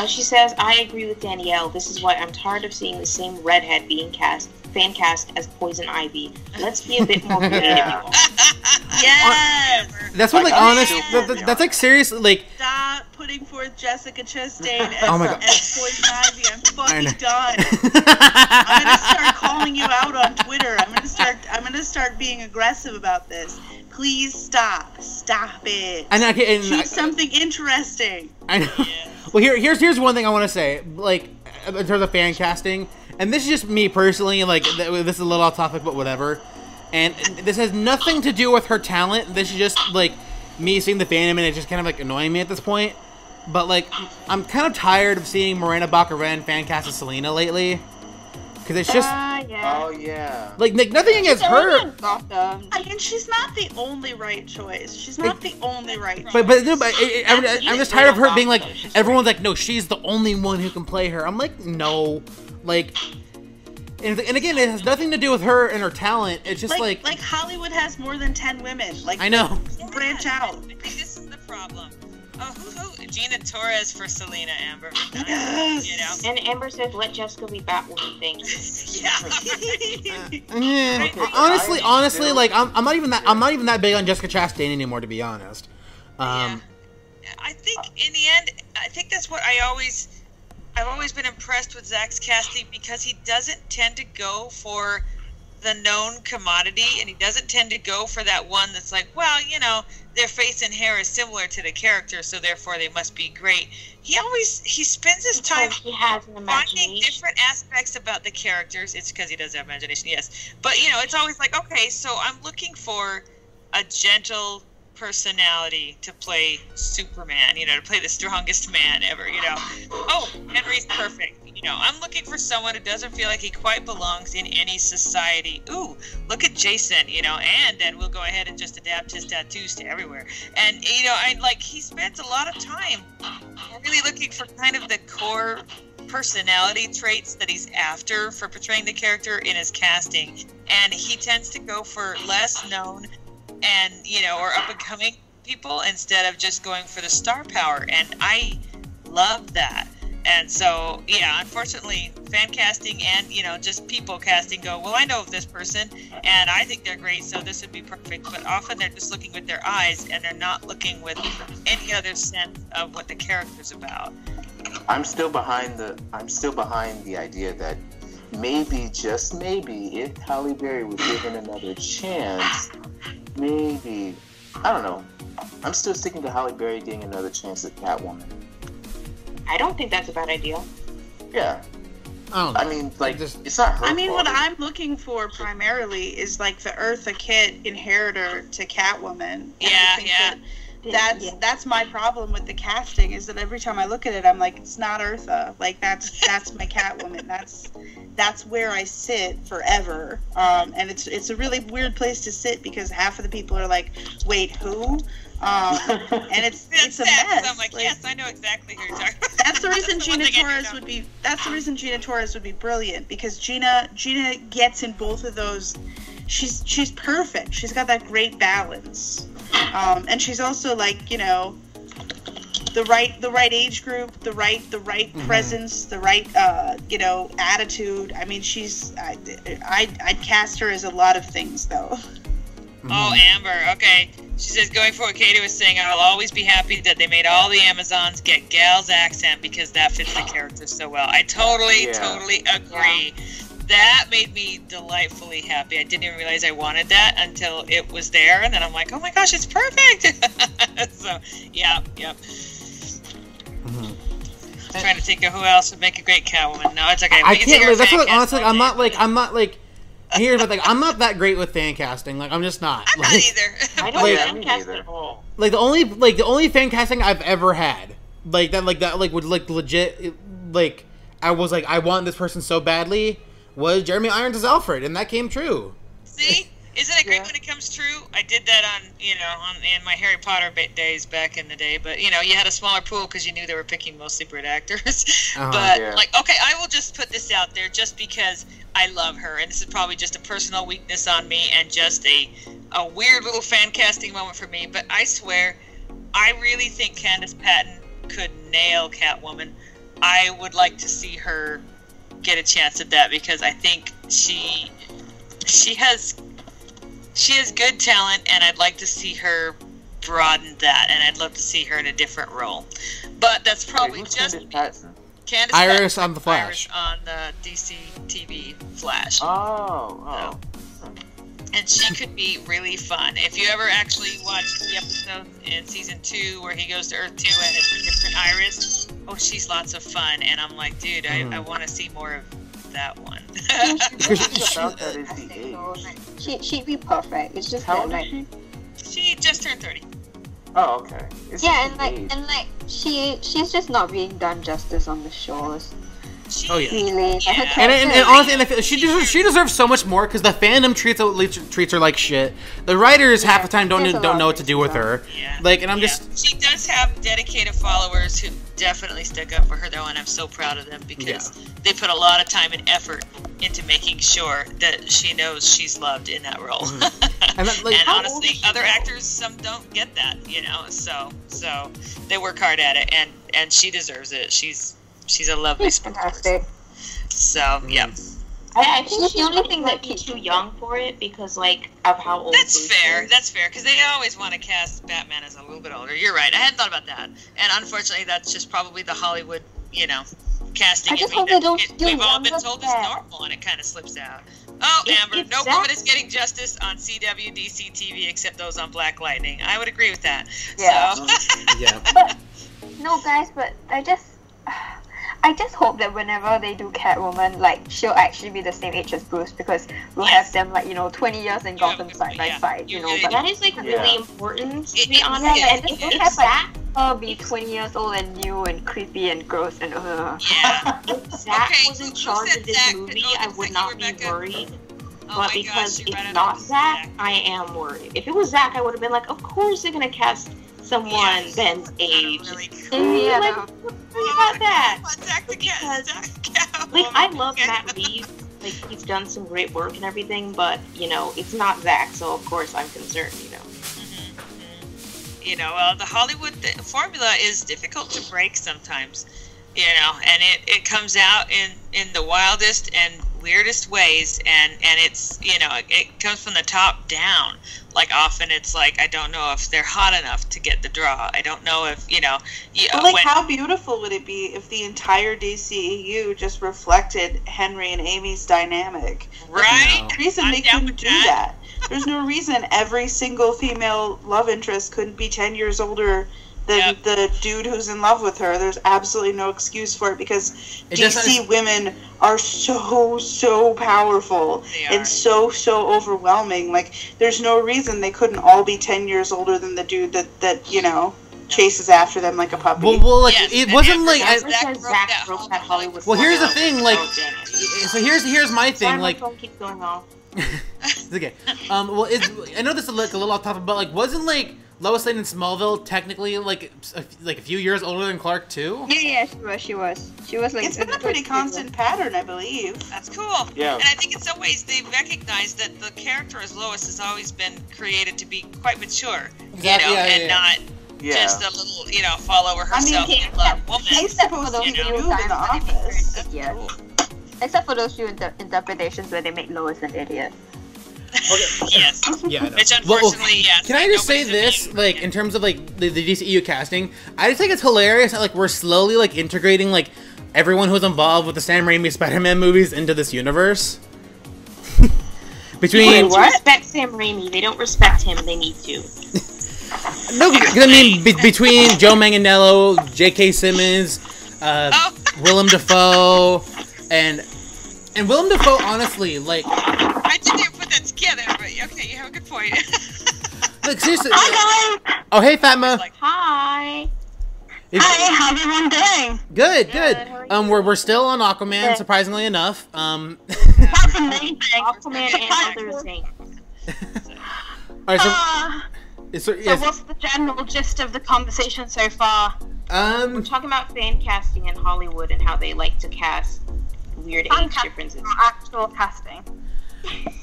She says, I agree with Danielle. This is why I'm tired of seeing the same redhead being fan cast as Poison Ivy. Let's be a bit more creative.
Yes!
That's what, like, honest... That's, like, seriously, like...
Stop putting forth Jessica Chastain as Poison Ivy. I'm fucking done. I'm gonna start calling you out on Twitter. I'm gonna start being aggressive about this. Please stop. Stop it. Choose something interesting.
I know. Yeah. Well, here's one thing I want to say. Like, in terms of fan casting, and this is just me personally. Like, this is a little off topic, but whatever. And this has nothing to do with her talent. This is just like me seeing the fandom, and it's just kind of like annoying me at this point. But like, I'm kind of tired of seeing Miranda Baccarin fan cast as Selena lately. Because it's just...
Oh, yeah.
Like, nothing against her.
I mean, she's not the only right choice. She's not the only right choice.
But I'm just tired of her being like... Everyone's like, no, she's the only one who can play her. I'm like, no. Like... And again, it has nothing to do with her and her talent. It's just like...
Like, Hollywood has more than 10 women. Like,
I know.
Branch out.
I think this is the problem. Oh, who? Gina Torres for Selena, Amber.
Yes.
You know?
And Amber says, let Jessica be Batwoman. Thanks.
Honestly, like I'm not even that big on Jessica Chastain anymore, to be honest.
I think in the end, I think that's what I've always been impressed with Zach's casting, because he doesn't tend to go for the known commodity, and he doesn't tend to go for that one that's like, well, you know, their face and hair is similar to the character, so therefore they must be great. He spends his time finding different aspects about the characters. It's because he does have imagination, yes. But, you know, it's always like, okay, so I'm looking for a gentle personality to play Superman, you know, to play the strongest man ever, you know. Oh, Henry's perfect. You know, I'm looking for someone who doesn't feel like he quite belongs in any society. Ooh, look at Jason, you know, and then we'll go ahead and just adapt his tattoos to everywhere. And, you know, he spends a lot of time really looking for kind of the core personality traits that he's after for portraying the character in his casting. And he tends to go for less known and, you know, or up-and-coming people instead of just going for the star power. And I love that. And so, yeah, unfortunately, fan casting and, just people casting go, well, I know of this person, and I think they're great, so this would be perfect. But often they're just looking with their eyes, and they're not looking with any other sense of what the character's about.
I'm still behind the idea that maybe, just maybe, if Halle Berry was given another chance, maybe, I don't know. I'm still sticking to Halle Berry getting another chance at Catwoman.
I don't think that's a bad idea.
Yeah. I mean, like, it's not her fault.
What I'm looking for primarily is, like, the Eartha Kitt inheritor to Catwoman. That's my problem with the casting, is that every time I look at it, I'm like, it's not Eartha. Like, that's my Catwoman. That's where I sit forever. And it's a really weird place to sit, because half of the people are like, wait, who? And it's a mess.
I'm like, yes, I know exactly who you're talking about.
That's the reason Gina Torres would be. That's the reason Gina Torres would be brilliant, because Gina gets in both of those. She's perfect. She's got that great balance, and she's also, like, the right age group, the right presence, the right attitude. I mean, I'd cast her as a lot of things, though.
Oh, Amber, okay. She says, going for what Katie was saying, I'll always be happy that they made all the Amazons get Gal's accent, because that fits the character so well. I totally agree. Yeah. That made me delightfully happy. I didn't even realize I wanted that until it was there, and then I'm like, oh my gosh, it's perfect! So, yeah. I'm trying to think of who else would make a great Catwoman. No, it's okay.
I can't. That's what, honestly, I'm not like. Here's the thing, I'm not that great with fan casting. Like, I'm just not.
I'm not either.
I don't fan cast at all.
Like, the only fan casting I've ever had, like that would, like, legit, like, I was like, I want this person so badly, was Jeremy Irons as Alfred, and that came true.
See? Isn't it great when it comes true? I did that in my Harry Potter days back in the day, but, you had a smaller pool because you knew they were picking mostly Brit actors. Like, okay, I will just put this out there just because I love her, and this is probably just a personal weakness on me and just a weird little fan casting moment for me, but I swear, I really think Candice Patton could nail Catwoman. I would like to see her get a chance at that, because I think she has good talent, and I'd like to see her broaden that, and I'd love to see her in a different role. But that's probably just Candice
Iris
Patton,
on the Flash.
Iris on the DC TV Flash.
Oh.
And she could be really fun. If you ever actually watch the episode in season 2 where he goes to Earth 2 and it's a different Iris, she's lots of fun. And I'm like, dude, I want to see more of that one.
She'd be perfect. It's just
how
that,
old is she?
She just turned 30.
Oh, okay.
She's just not being done justice on the shows.
Really. Yeah. And honestly, she deserves so much more, because the fandom treats her like shit. The writers half the time don't know what to do with her.
Yeah.
Like, and I'm
She does have dedicated followers who definitely stick up for her, though, and I'm so proud of them, because they put a lot of time and effort into making sure that she knows she's loved in that role. And honestly, other actors, some don't get that, so they work hard at it, and she deserves it. She's a lovely
fantastic.
So, yeah.
I think she's the only thing that keeps too young for it, because, like, of how old
That's fair, because they always want to cast Batman as a little bit older. You're right, I hadn't thought about that. And unfortunately, that's just probably the Hollywood, casting.
I just hope they don't do
we've all been told it's normal, and it kind of slips out. Oh, Amber, no woman is getting justice on CW, DC TV, except those on Black Lightning. I would agree with that.
Yeah.
So.
But, no, guys, but I just hope that whenever they do Catwoman, like, she'll actually be the same age as Bruce, because we'll have them, like, 20 years in Gotham side by side,
But that is, like, really important, to be honest.
And if have, like, her be 20 years old and new and creepy and gross and
Yeah.
If Zach was in charge of this movie, I would not be worried. But because it's not Zach, I am worried. If it was Zach, I would have been like, of course they're gonna cast someone Ben's age.
Yeah.
Like, about that.
Because,
I love Matt Reeves. Like, he's done some great work and everything, but, it's not Zach, so of course I'm concerned,
the Hollywood formula is difficult to break sometimes. you know, and it comes out in the wildest and weirdest ways, and it's, you know, it comes from the top down. Like, often it's like, I don't know if they're hot enough to get the draw. I don't know if, you know...
Well, like, how beautiful would it be if the entire DCEU just reflected Henry and Amy's dynamic?
Right?
There's no reason they couldn't do that. There's no reason every single female love interest couldn't be 10 years older than the dude who's in love with her. There's absolutely no excuse for it, because DC women are so powerful and so overwhelming. Like, there's no reason they couldn't all be 10 years older than the dude that you know, chases after them like a puppy.
Well, like, it wasn't like...
Zach broke that Hollywood.
Well, here's the thing, like... So here's my thing, like...
My phone keeps going off.
It's okay. Well, I know this is like a little off topic, but like, wasn't like Lois Lane in Smallville technically like a few years older than Clark too?
Yeah, she was. She was like.
It's been a pretty constant pattern, I believe.
That's cool.
Yeah.
And I think in some ways they recognize that the character as Lois has always been created to be quite mature, you know, and not just a little, you know, follower herself in love woman.
Except for those
few in the office.
Except for those few interpretations where they make Lois an idiot.
Okay.
Yes.
Yeah. I know.
Which unfortunately, yes.
Can I just say this, like, in terms of like the DCEU casting, I just think it's hilarious that like we're slowly like integrating like everyone who's involved with the Sam Raimi Spider-Man movies into this universe.
Between respect Sam Raimi, they don't respect him. They need to.
No, I mean between Joe Manganiello, J.K. Simmons, Willem Dafoe, and Willem Dafoe, honestly, like...
I didn't put that together, but okay, you have a good point.
Look, seriously...
Hi, guys!
Oh, hey, Fatma!
Hi!
Hi, how's everyone doing?
Good. We're still on Aquaman, surprisingly enough.
That's amazing.
Aquaman and other things.
Alright, so
what's the general gist of the conversation so far?
We're talking about fan casting in Hollywood and how they like to cast weird age differences.
Actual casting.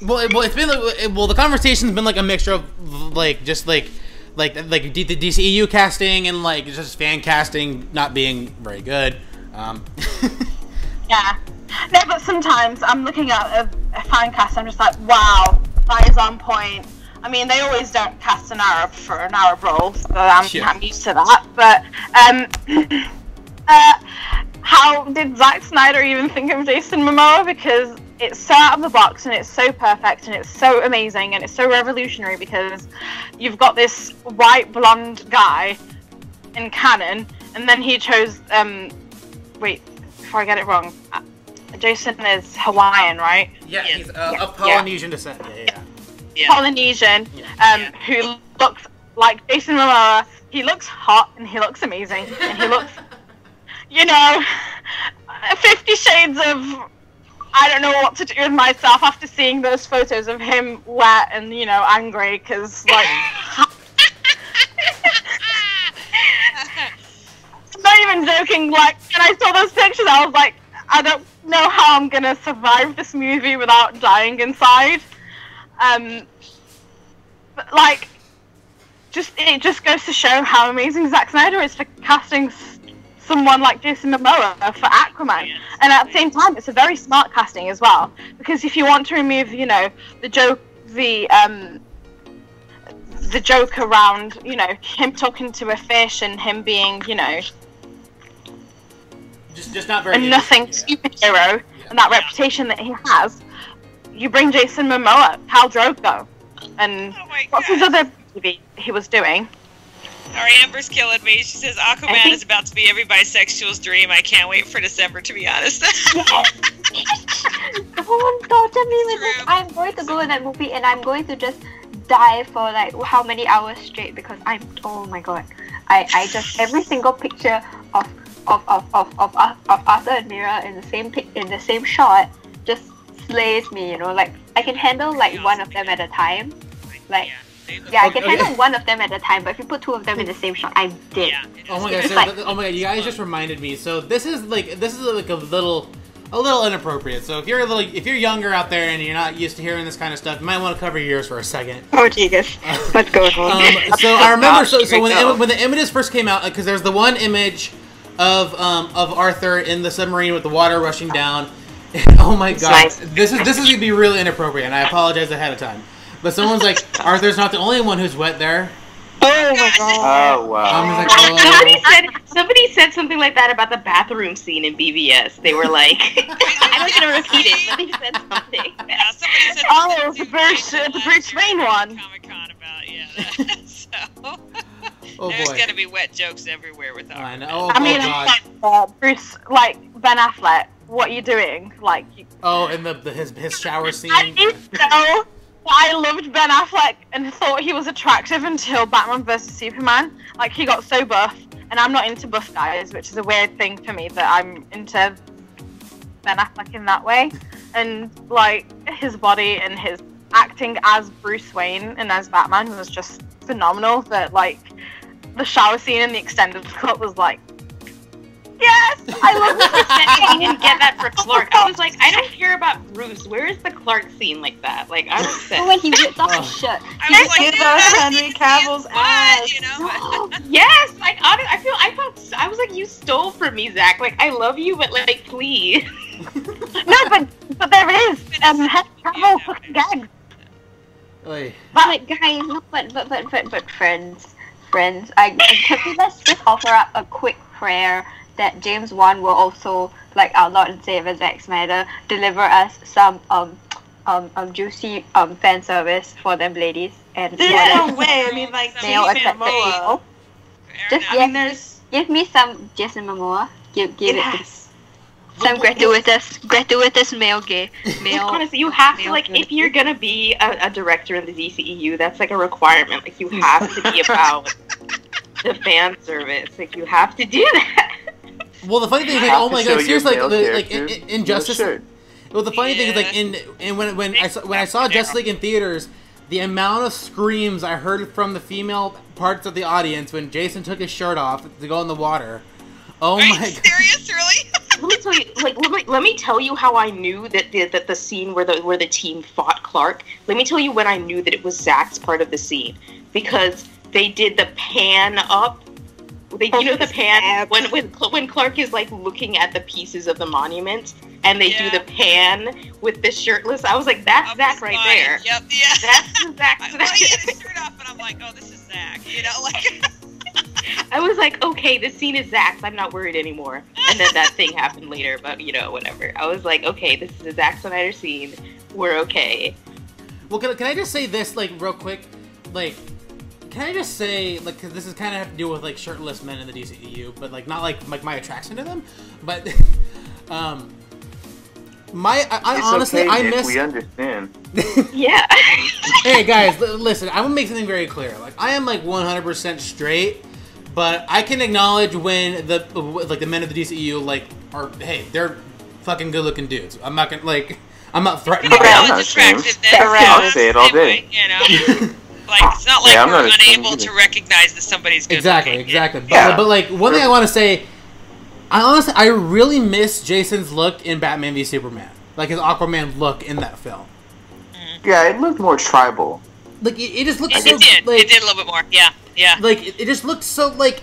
Well, it's been the conversation's been like a mixture of like just like the DCEU casting and like just fan casting not being very good.
Yeah. No, but sometimes I'm looking at a fan cast. I'm just like, wow, that is on point. I mean, they always don't cast an Arab for an Arab role, so I'm used to that. But how did Zack Snyder even think of Jason Momoa? Because it's so out of the box and it's so perfect and it's so amazing and it's so revolutionary, because you've got this white blonde guy in canon, and then he chose wait, before I get it wrong, Jason is Hawaiian, right?
Yeah, he's of Polynesian descent. Yeah.
Polynesian, who looks like Jason Momoa. He looks hot and he looks amazing and he looks, you know, 50 Shades of I don't know what to do with myself after seeing those photos of him wet and, you know, angry, because, like, I'm not even joking, like, when I saw those pictures, I was like, I don't know how I'm gonna survive this movie without dying inside. But, like, it just goes to show how amazing Zack Snyder is for casting someone like Jason Momoa for Aquaman, and at the same time, it's a very smart casting as well. Because if you want to remove, you know, the joke around, you know, him talking to a fish and him being, you know,
just not very
a nothing superhero, and that reputation that he has, you bring Jason Momoa, Khal Drogo, and what's his other movie he was doing?
Sorry, Amber's killing me. She says Aquaman is about to be every bisexual's dream. I can't wait for December, to be honest.
Oh, don't me with this. I'm going to go in that movie and I'm going to just die for like how many hours straight, because oh my god. I just, every single picture of Arthur and Mira in the same shot just slays me, you know, like I can handle like one of them at a time. Like I can handle one of them at a time, but if you put two of them in the same shot, I'm dead.
Oh my god! Oh my god! You guys just reminded me. So this is like a little inappropriate. So if you're younger out there and you're not used to hearing this kind of stuff, you might want to cover your ears for a second.
Oh Jesus! What's going on?
So I remember. So when the images first came out, because there's the one image of Arthur in the submarine with the water rushing down. Oh my god,
nice.
this is gonna be really inappropriate, and I apologize ahead of time. But someone's like, Arthur's not the only one who's wet there.
Oh my god.
Oh wow.
Like, oh.
Somebody said something like that about the bathroom scene in BVS. They were like, I'm not gonna repeat it, but they said something.
Yeah, somebody said
Oh, the Bruce Wayne one.
Comic-Con about, yeah. So,
Oh
there's
boy.
gonna be wet jokes everywhere with
I
Aquaman.
know. Oh,
I mean,
god.
Bruce, like Ben Affleck, what are you doing? Like,
Oh, and his shower scene.
I used to know I loved Ben Affleck and thought he was attractive until Batman vs Superman. Like, he got so buff, and I'm not into buff guys, which is a weird thing for me that I'm into Ben Affleck in that way. And like his body and his acting as Bruce Wayne and as Batman was just phenomenal. That like the shower scene in the extended cut was like, yes, I love
I didn't get that for Clark. I was like, I don't care about Bruce. Where is the Clark scene like that? Like, I'm upset.
When he ripped off his shirt.
I was like,
Give
dude,
us
that
Henry
seems
Cavill's
fun,
ass.
you know?
Yes, like I was like, you stole from me, Zach. Like, I love you, but like, please.
No, but there is Henry Cavill fucking gags.
Oy.
But guys, no, but friends, can we just offer up a quick prayer that James Wan will also, like our Lord and Savior Zack Snyder, deliver us some juicy fan service for them ladies and
There's no way. I mean, like
male
Jason
attracted
Momoa.
people.
Fair
Just
enough.
I mean, there's
Give me some Jason Momoa. Give it to
yes.
some gratuitous male.
Honestly, you have to, like, if you're gonna be a director in the DCEU, that's like a requirement. Like, you have to be about the fan service. Like, you have to do that.
Well, the funny thing is, like,
Have
oh
to
my
show
god,
your
seriously,
male
like
character
Injustice.
no shirt.
Well, the funny thing is, like, when I saw Justice League in theaters, the amount of screams I heard from the female parts of the audience when Jason took his shirt off to go in the water. Oh
Are you
my god.
serious, really?
Let me tell you, like, let me tell you how I knew that the scene where the team fought Clark. Let me tell you when I knew that it was Zach's part of the scene, because they did the pan up. You know the pan when Clark is like looking at the pieces of the monument, and they do the pan with the shirtless. I was like, that's Zach right there.
Yep, yeah.
That's Zach.
Well, he had his shirt off, and I'm like, oh, this is Zach. You know, like.
I was like, okay, this scene is Zach's. I'm not worried anymore. And then that thing happened later, but you know, whatever. I was like, okay, this is a Zack Snyder scene. We're okay.
Well, can I just say this, like, real quick? Like, can I just say, like, because this is kind of have to do with, like, shirtless men in the DCEU, but, like, not, like my attraction to them, but, I honestly,
okay,
I
Nick,
miss...
we understand.
Yeah.
Hey, guys, listen, I'm gonna make something very clear. Like, I am, like, 100% straight, but I can acknowledge when the men of the DCEU, like, are, hey, they're fucking good-looking dudes. I'm not gonna, like, I'm not threatened by
I'm
them.
not ashamed.
I'll
say it all day.
You know? Like, it's not like
I'm
we're
not ashamed
unable
either.
to recognize that somebody's good
Exactly.
looking.
Yeah.
But like, one thing I want to say, I really miss Jason's look in Batman v Superman. Like, his Aquaman look in that film.
Yeah, it looked more tribal.
Like, it just looked
It
so...
did.
Like,
It did a little bit more. Yeah. Yeah.
like, it just looked so, like...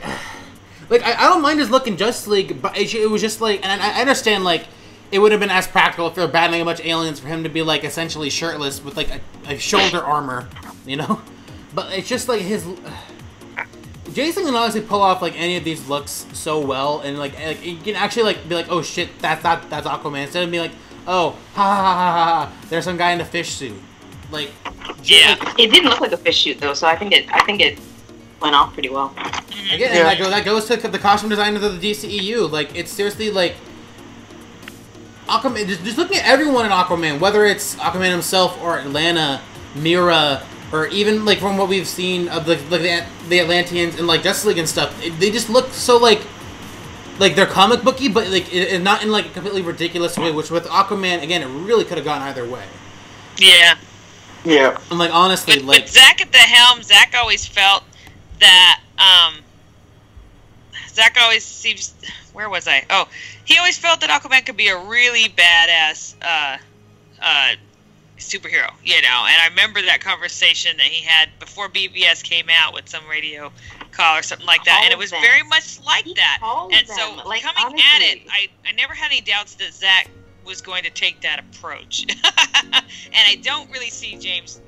Like, I don't mind his look in Justice League, but it was just, like... And I understand, like, it would have been as practical if they were battling a bunch of aliens for him to be, like, essentially shirtless with, like, a shoulder armor, you know? But it's just, like, his... Jason can honestly pull off, like, any of these looks so well, and, like you can actually, like, be like, oh, shit, that's Aquaman, instead of being like, oh, ha ha ha ha ha, there's some guy in a fish suit. Like,
Yeah.
like,
It didn't look like a fish shoot though, so I think it went off pretty well.
again,
Yeah.
that goes to the costume designers of the DCEU. Like, it's seriously, like, Aquaman, just looking at everyone in Aquaman, whether it's Aquaman himself or Atlanta, Mira, or even, like, from what we've seen of the Atlanteans and, like, Justice League and stuff, they just look so, like they're comic booky, but, like, not in, like, a completely ridiculous way, which with Aquaman, again, it really could have gone either way.
Yeah.
Yeah.
And, like, honestly,
With
like...
Zach at the helm, Zach always felt that, Zach always seems... Where was I? Oh, he always felt that Aquaman could be a really badass, superhero, you know, and I remember that conversation that he had before BBS came out with some radio call or something like that, and it was very much like that. And so
like,
coming
honestly,
at it, I never had any doubts that Zach was going to take that approach. And I don't really see James,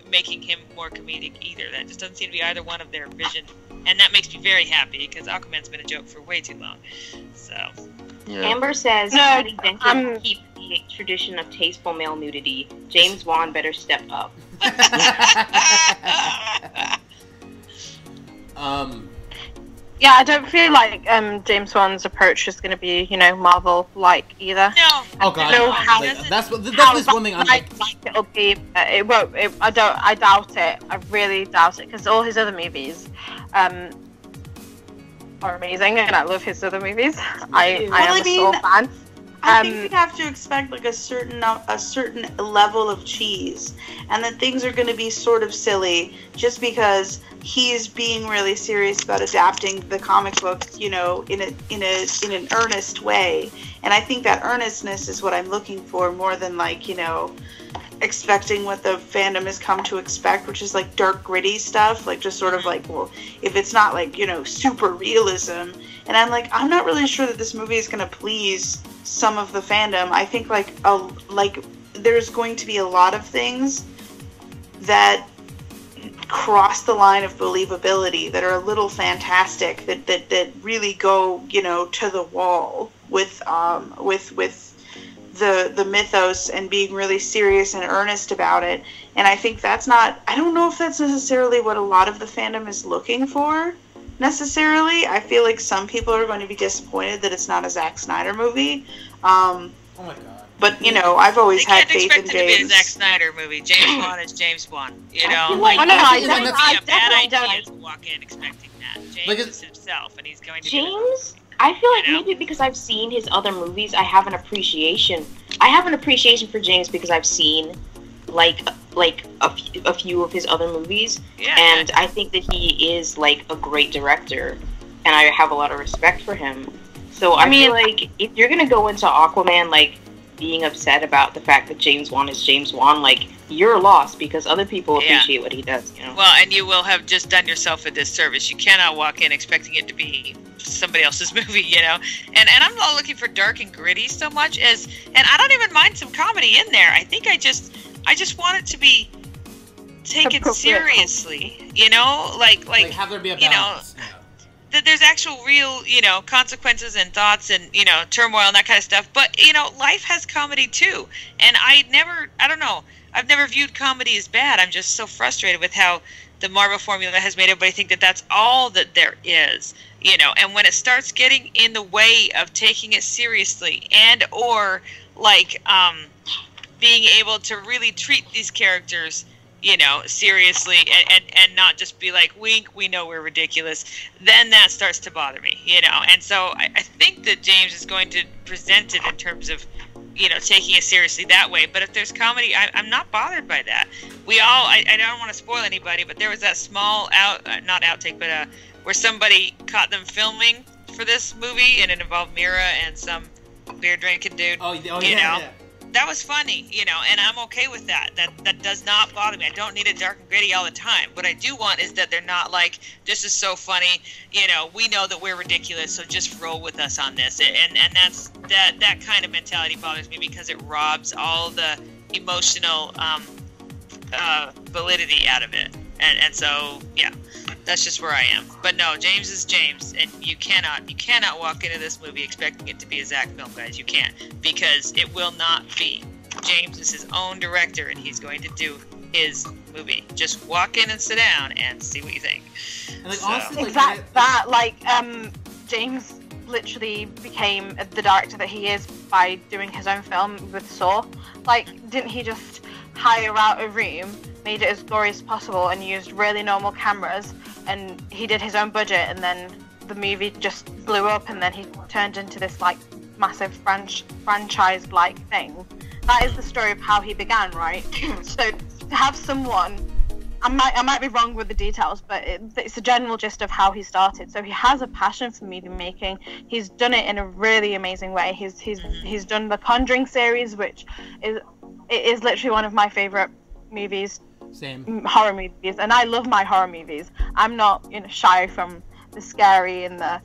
making him more comedic either. That just doesn't seem to be either one of their vision, and that makes me very happy because Aquaman's been a joke for way too long. So
Yeah.
Amber says,
No,
keep the tradition of tasteful male nudity. James Wan better step up.
Yeah, I don't feel like James Wan's approach is going to be, Marvel-like either.
no.
Oh god,
know how-
that's one thing I'm
like it'll be. It won't. I doubt it. I really doubt it because all his other movies, are amazing, and I love his other movies. I am a Saw fan. I think we have to expect like a certain level of cheese, and that things are going to be sort of silly just because he's being really serious about adapting the comic books, in an earnest way. And I think that earnestness is what I'm looking for more than expecting what the fandom has come to expect, which is like dark, gritty stuff, like just sort of like, well, if it's not super realism. And I'm not really sure that this movie is going to please some of the fandom. I think there's going to be a lot of things that cross the line of believability, that are a little fantastic, that really go to the wall with the mythos and being really serious and earnest about it. And I think I don't know if that's necessarily what a lot of the fandom is looking for necessarily. I feel like some people are going to be disappointed that it's not a Zack Snyder movie.
oh my god.
But I've always had faith in
They can't expect it to be a
James.
Zack Snyder movie. James Wan is James Wan.
I feel
Like,
like-
it's
I
a bad
definitely
idea
don't.
to walk in expecting that. James
Like,
is himself, and he's going to
James, I feel like maybe because I've seen his other movies, I have an appreciation for James because I've seen a few of his other movies, and I think that he is a great director, and I have a lot of respect for him. So I feel like if you're gonna go into Aquaman being upset about the fact that James Wan is James Wan, you're lost because other people appreciate what he does.
Well, and you will have just done yourself a disservice. You cannot walk in expecting it to be somebody else's movie, And I'm not looking for dark and gritty so much and I don't even mind some comedy in there. I think I just want it to be taken seriously, like
have there be a balance.
that there's actual real, consequences and thoughts and, turmoil and that kind of stuff. But, life has comedy too. And I don't know, I've never viewed comedy as bad. I'm just so frustrated with how the Marvel formula has made everybody think that that's all that there is, and when it starts getting in the way of taking it seriously and or being able to really treat these characters seriously and not just be like, wink, we know we're ridiculous, then that starts to bother me, And so I think that James is going to present it in terms of, taking it seriously that way. But if there's comedy, I'm not bothered by that. I don't want to spoil anybody, but there was that small not outtake, but where somebody caught them filming for this movie, and it involved Mira and some beer drinking dude. Yeah. That was funny, and I'm okay with that. That does not bother me. I don't need it dark and gritty all the time. What I do want is that they're not like, this is so funny, we know that we're ridiculous, so just roll with us on this. And that's that kind of mentality bothers me because it robs all the emotional validity out of it. And so, yeah, that's just where I am. But no, James is James, and you cannot walk into this movie expecting it to be a Zack film, guys. You can't, because it will not be. James is his own director, and he's going to do his movie. Just walk in and sit down and see what you think.
And honestly,
James literally became the director that he is by doing his own film with Saw. Didn't he just hire out a room, made it as glorious as possible, and used really normal cameras, and he did his own budget, and then the movie just blew up, and then he turned into this massive franchise-like thing. That is the story of how he began, right? So to have someone, I might be wrong with the details, but it's the general gist of how he started. So he has a passion for movie making. He's done it in a really amazing way. He's done the Conjuring series, which is literally one of my favorite movies
horror movies, and I love my horror movies. I'm not, shy from the scary and the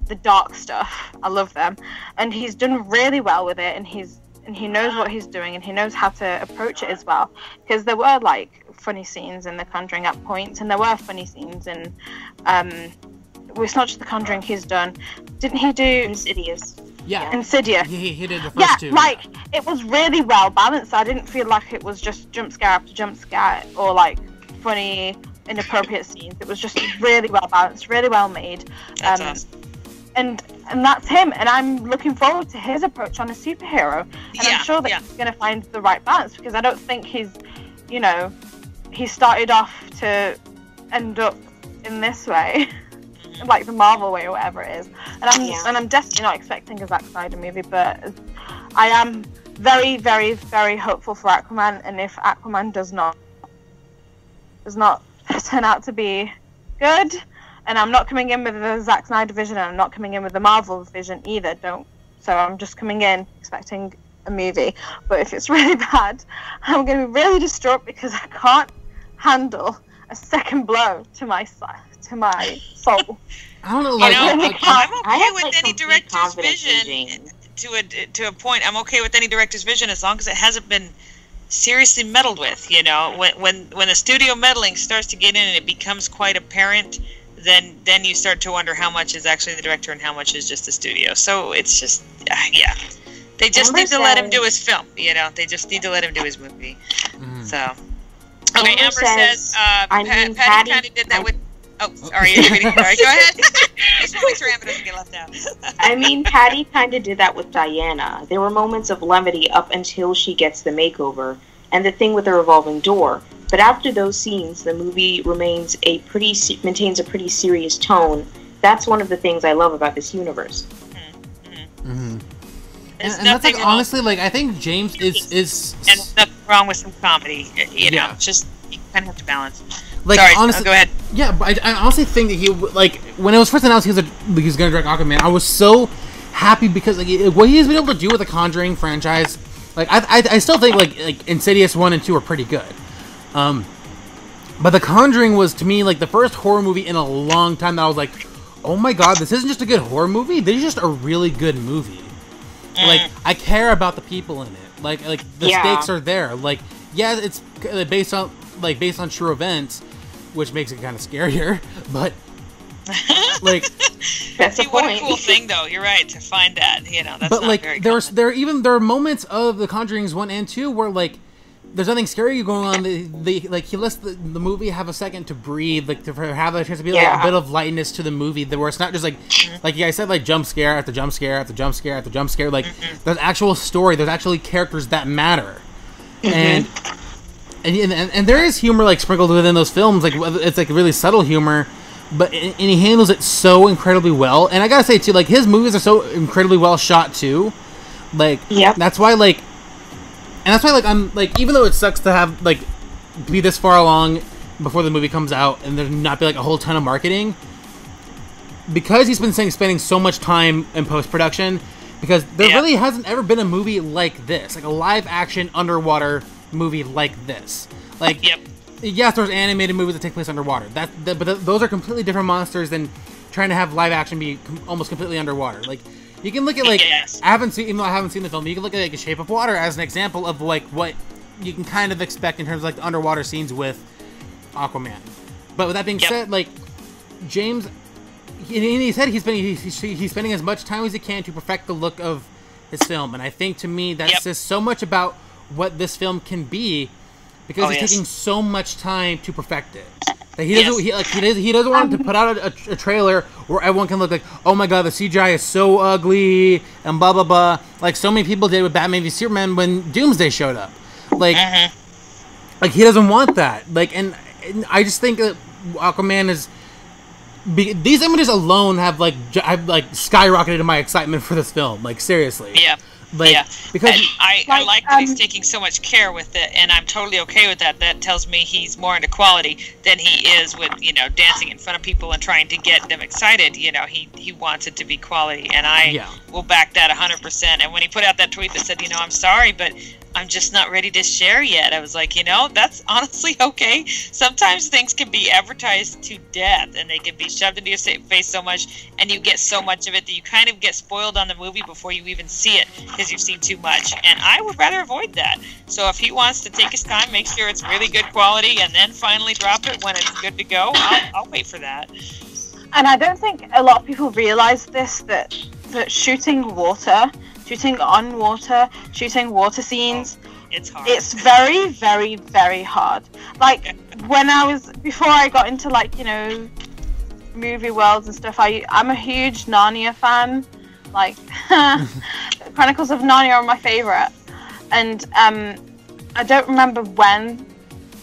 the dark stuff. I love them, and he's done really well with it, and he knows what he's doing, and he knows how to approach it as well. Because there were funny scenes in The Conjuring at points, and there were funny scenes in it's not just The Conjuring he's done. Didn't he do
Insidious?
Yeah,
Insidious.
He did the first two.
It was really well balanced. I didn't feel like it was just jump scare after jump scare or funny, inappropriate scenes. It was just really well balanced, really well made.
That's awesome.
And that's him. And I'm looking forward to his approach on a superhero. And I'm sure that he's going to find the right balance, because I don't think he started off to end up in this way. Like the Marvel way or whatever it is, and I'm definitely not expecting a Zack Snyder movie, but I am very, very, very hopeful for Aquaman. And if Aquaman does not turn out to be good, and I'm not coming in with the Zack Snyder vision, and I'm not coming in with the Marvel vision either. So I'm just coming in expecting a movie. But if it's really bad, I'm going to be really distraught, because I can't handle a second blow to my soul.
I don't know.
I'm okay with any director's vision to a point. I'm okay with any director's vision as long as it hasn't been seriously meddled with. When the studio meddling starts to get in and it becomes quite apparent, then you start to wonder how much is actually the director and how much is just the studio. So it's just they just need to let him do his film. They just need to let him do his movie. So okay, Amber says Patty kind of did that with. Oh, sorry, you're reading. Sorry, go ahead. Just want to make sure Amber doesn't get left out.
Patty kind of did that with Diana. There were moments of levity up until she gets the makeover, and the thing with the revolving door. But after those scenes, the movie maintains a pretty serious tone. That's one of the things I love about this universe.
And that's honestly, I think James is
and there's nothing wrong with some comedy. Just you kind of have to balance.
Sorry,
honestly, go ahead.
Yeah, but I honestly think that he when it was first announced he was going to direct Aquaman, I was so happy, because what he's been able to do with the Conjuring franchise, I still think Insidious 1 and 2 are pretty good. But the Conjuring was, to me, the first horror movie in a long time that I was like, oh my god, this isn't just a good horror movie, this is just a really good movie. I care about the people in it. The stakes are there. It's based on true events, which makes it kind of scarier, but
that's the point. What a cool thing, though. You're right to find that. That's
but
not very
common. There are moments of the Conjurings 1 and 2 where there's nothing scary going on. He lets the movie have a second to breathe, to have a chance to be a bit of lightness to the movie, where it's not just like you guys said, jump scare after jump scare after jump scare after jump scare. There's actual story. There's actually characters that matter, and there is humor sprinkled within those films. It's really subtle humor, but and he handles it so incredibly well. And I gotta say too, his movies are so incredibly well shot too. That's why I'm even though it sucks to have be this far along before the movie comes out and there not be a whole ton of marketing, because he's been spending so much time in post-production, because there really hasn't ever been a movie like this, a live action underwater movie like this. Yes, there's animated movies that take place underwater. But those are completely different monsters than trying to have live action be almost completely underwater. You can look at even though I haven't seen the film, you can look at Shape of Water as an example of what you can kind of expect in terms of the underwater scenes with Aquaman. But with that being said, James, he said he's spending as much time as he can to perfect the look of his film, and I think to me that says so much about what this film can be, because he's taking so much time to perfect it. He doesn't want to put out a trailer where everyone can look oh my god, the CGI is so ugly and blah blah blah, so many people did with Batman v Superman when Doomsday showed up. He doesn't want that. And I just think that Aquaman is. These images alone have skyrocketed my excitement for this film. Seriously.
Yeah. Because I like that he's taking so much care with it, and I'm totally okay with that. That tells me he's more into quality than he is with dancing in front of people and trying to get them excited. He wants it to be quality, and I will back that 100%. And when he put out that tweet that said, I'm sorry, but I'm just not ready to share yet. I was like, that's honestly okay. Sometimes things can be advertised to death, and they can be shoved into your face so much, and you get so much of it that you kind of get spoiled on the movie before you even see it, because you've seen too much. And I would rather avoid that. So if he wants to take his time, make sure it's really good quality, and then finally drop it when it's good to go, I'll wait for that.
And I don't think a lot of people realize this, that shooting on water, shooting water scenes,
it's hard.
It's very, very, very hard. Like, before I got into, like, movie worlds and stuff, I'm a huge Narnia fan. Like, Chronicles of Narnia are my favorite. And I don't remember when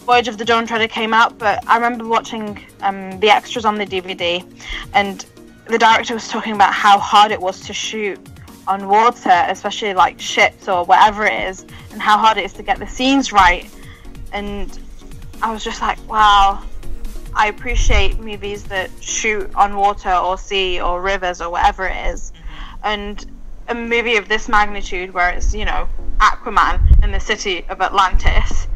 Voyage of the Dawn Treader came out, but I remember watching the extras on the DVD, and the director was talking about how hard it was to shoot on water, especially like ships or whatever it is, and how hard it is to get the scenes right. And I was just like, wow, I appreciate movies that shoot on water or sea or rivers or whatever it is. And a movie of this magnitude, where it's, Aquaman in the city of Atlantis,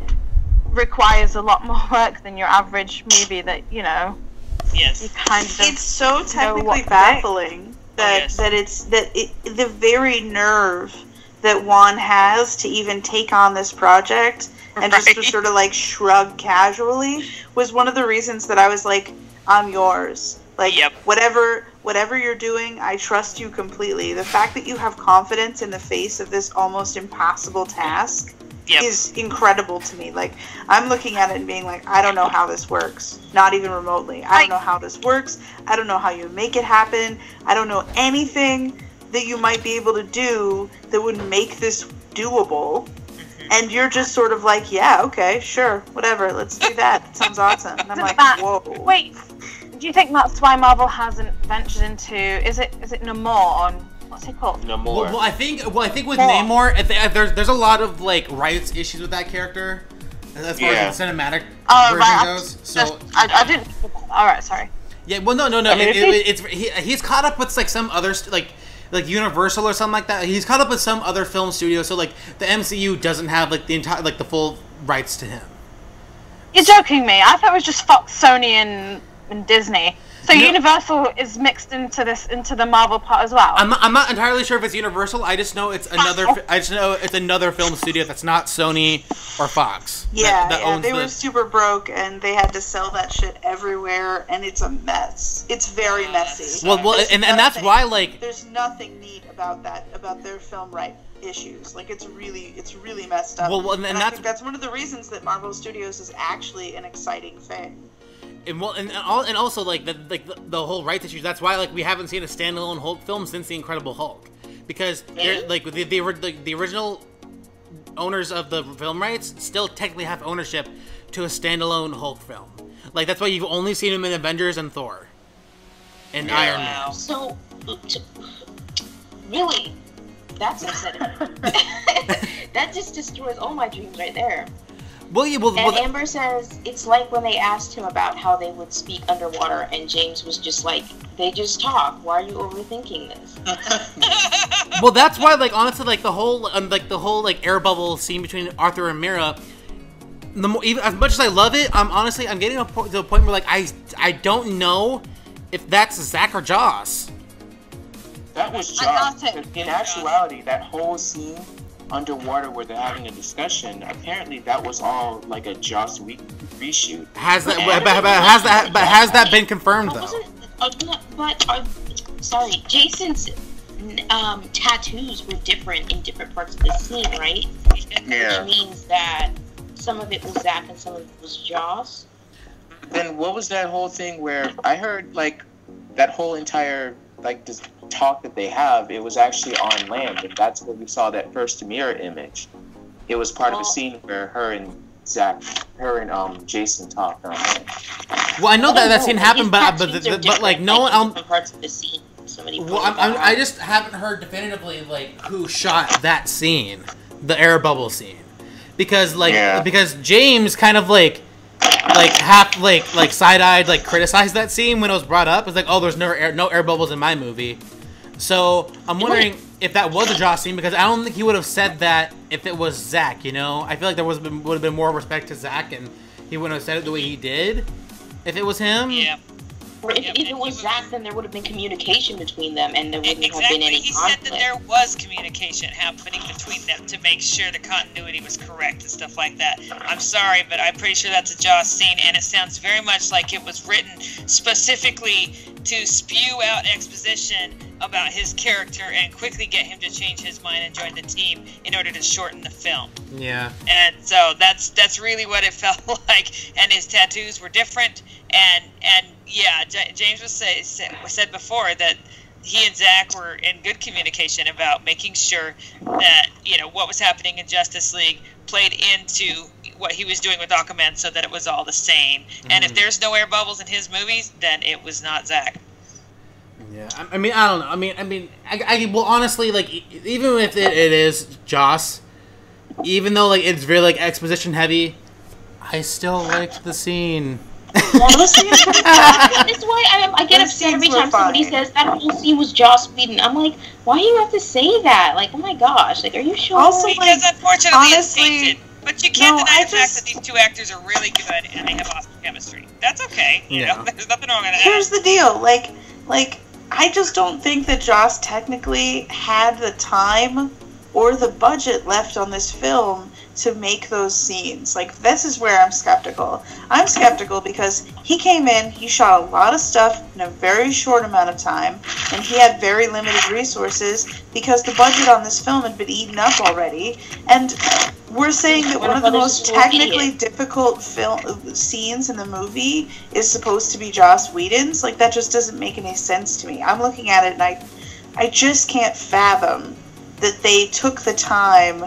requires a lot more work than your average movie that,
Yes.
you kind of
It's so technically baffling that the very nerve that Juan has to even take on this project and just to sort of like shrug casually was one of the reasons that I was like, I'm yours. Like, whatever you're doing, I trust you completely. The fact that you have confidence in the face of this almost impossible task is incredible to me. Like, I'm looking at it and being like, I don't know how this works. Not even remotely. I don't know how this works. I don't know how you make it happen. I don't know anything that you might be able to do that would make this doable. And you're just sort of like, yeah, okay, sure, whatever, let's do that. That sounds awesome. And I'm like, whoa.
Wait, do you think that's why Marvel hasn't ventured into, is it Namor on, what's it called?
Namor. Well, I think with Namor, there's a lot of like rights issues with that character as far as the cinematic version goes. So
I didn't. All right, sorry.
Yeah, well, no. He's caught up with like some other like Universal or something like that. He's caught up with some other film studio, so like the MCU doesn't have like the entire the full rights to him.
You're joking me. I thought it was just Fox, Sony, and Disney. So no. Universal is mixed into the Marvel part as well.
I'm not entirely sure if it's Universal. I just know it's another film studio that's not Sony or Fox.
Yeah, they were super broke and they had to sell that shit everywhere, and it's a mess. It's very messy.
Well, and that's why like
there's nothing neat about their film right issues. Like it's really messed up.
Well, and
I think that's one of the reasons that Marvel Studios is actually an exciting thing.
And also like the whole rights issues. That's why like we haven't seen a standalone Hulk film since The Incredible Hulk, because like the original owners of the film rights still technically have ownership to a standalone Hulk film. Like that's why you've only seen him in Avengers and Thor and Iron Man.
So really, that's upsetting. That just destroys all my dreams right there. And Amber says it's like when they asked him about how they would speak underwater, and James was just like, "They just talk. Why are you overthinking this?"
Well, that's why, like, honestly, like the whole air bubble scene between Arthur and Mira. Even as much as I love it, I'm getting to a point where like I don't know if that's Zach or Joss.
That was Joss. In actuality, that whole scene underwater where they're having a discussion, apparently that was all like a Joss reshoot.
Has that been confirmed though?
Sorry, Jason's tattoos were different in different parts of the scene, right?
Yeah.
Which means that some of it was Zach and some of it was Joss.
Then what was that whole thing where I heard like that whole entire like this talk that they have, it was actually on land, and that's where we saw that first mirror image. It was part of a scene where her and Jason talked on land.
Well, I know that scene happened, but like no one
parts of the scene.
I just haven't heard definitively like who shot that scene, the air bubble scene, because James kind of like half like side-eyed like criticized that scene when it was brought up. It's like, oh, there's no air bubbles in my movie. So I'm wondering if that was a Joss scene, because I don't think he would have said that if it was Zach, you know? I feel like there would have been more respect to Zach, and he wouldn't have said it the way he did if it was him.
Yeah. Or if it was Zach, then there would have been communication between them, and there wouldn't have been any conflict.
He said that there was communication happening between them to make sure the continuity was correct and stuff like that. I'm sorry, but I'm pretty sure that's a Joss scene, and it sounds very much like it was written specifically to spew out exposition about his character and quickly get him to change his mind and join the team in order to shorten the film.
Yeah.
And so that's really what it felt like. And his tattoos were different. And yeah, James said before that he and Zach were in good communication about making sure that, you know, what was happening in Justice League played into what he was doing with Aquaman so that it was all the same. And if there's no air bubbles in his movies, then it was not Zach.
Yeah, I mean, I don't know. I mean, well, honestly, like, even if it is Joss, even though, like, it's very, like, exposition heavy, I still liked the scene.
Honestly, that's why I get upset every time somebody says that whole scene was Joss Whedon. I'm like, why do you have to say that? Like, oh my gosh, like, are you sure?
Also, because unfortunately it's tainted. But you can't deny the fact that these two actors are really good and they have awesome chemistry. That's okay. You know, there's nothing wrong with that.
Here's the deal, like, I just don't think that Joss technically had the time or the budget left on this film to make those scenes. Like, this is where I'm skeptical. I'm skeptical because he came in, he shot a lot of stuff in a very short amount of time, and he had very limited resources because the budget on this film had been eaten up already. And we're saying that one of the most technically difficult scenes in the movie is supposed to be Joss Whedon's. Like, that just doesn't make any sense to me. I'm looking at it and I just can't fathom that they took the time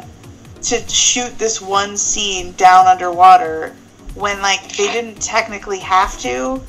to shoot this one scene down underwater when, like, they didn't technically have to.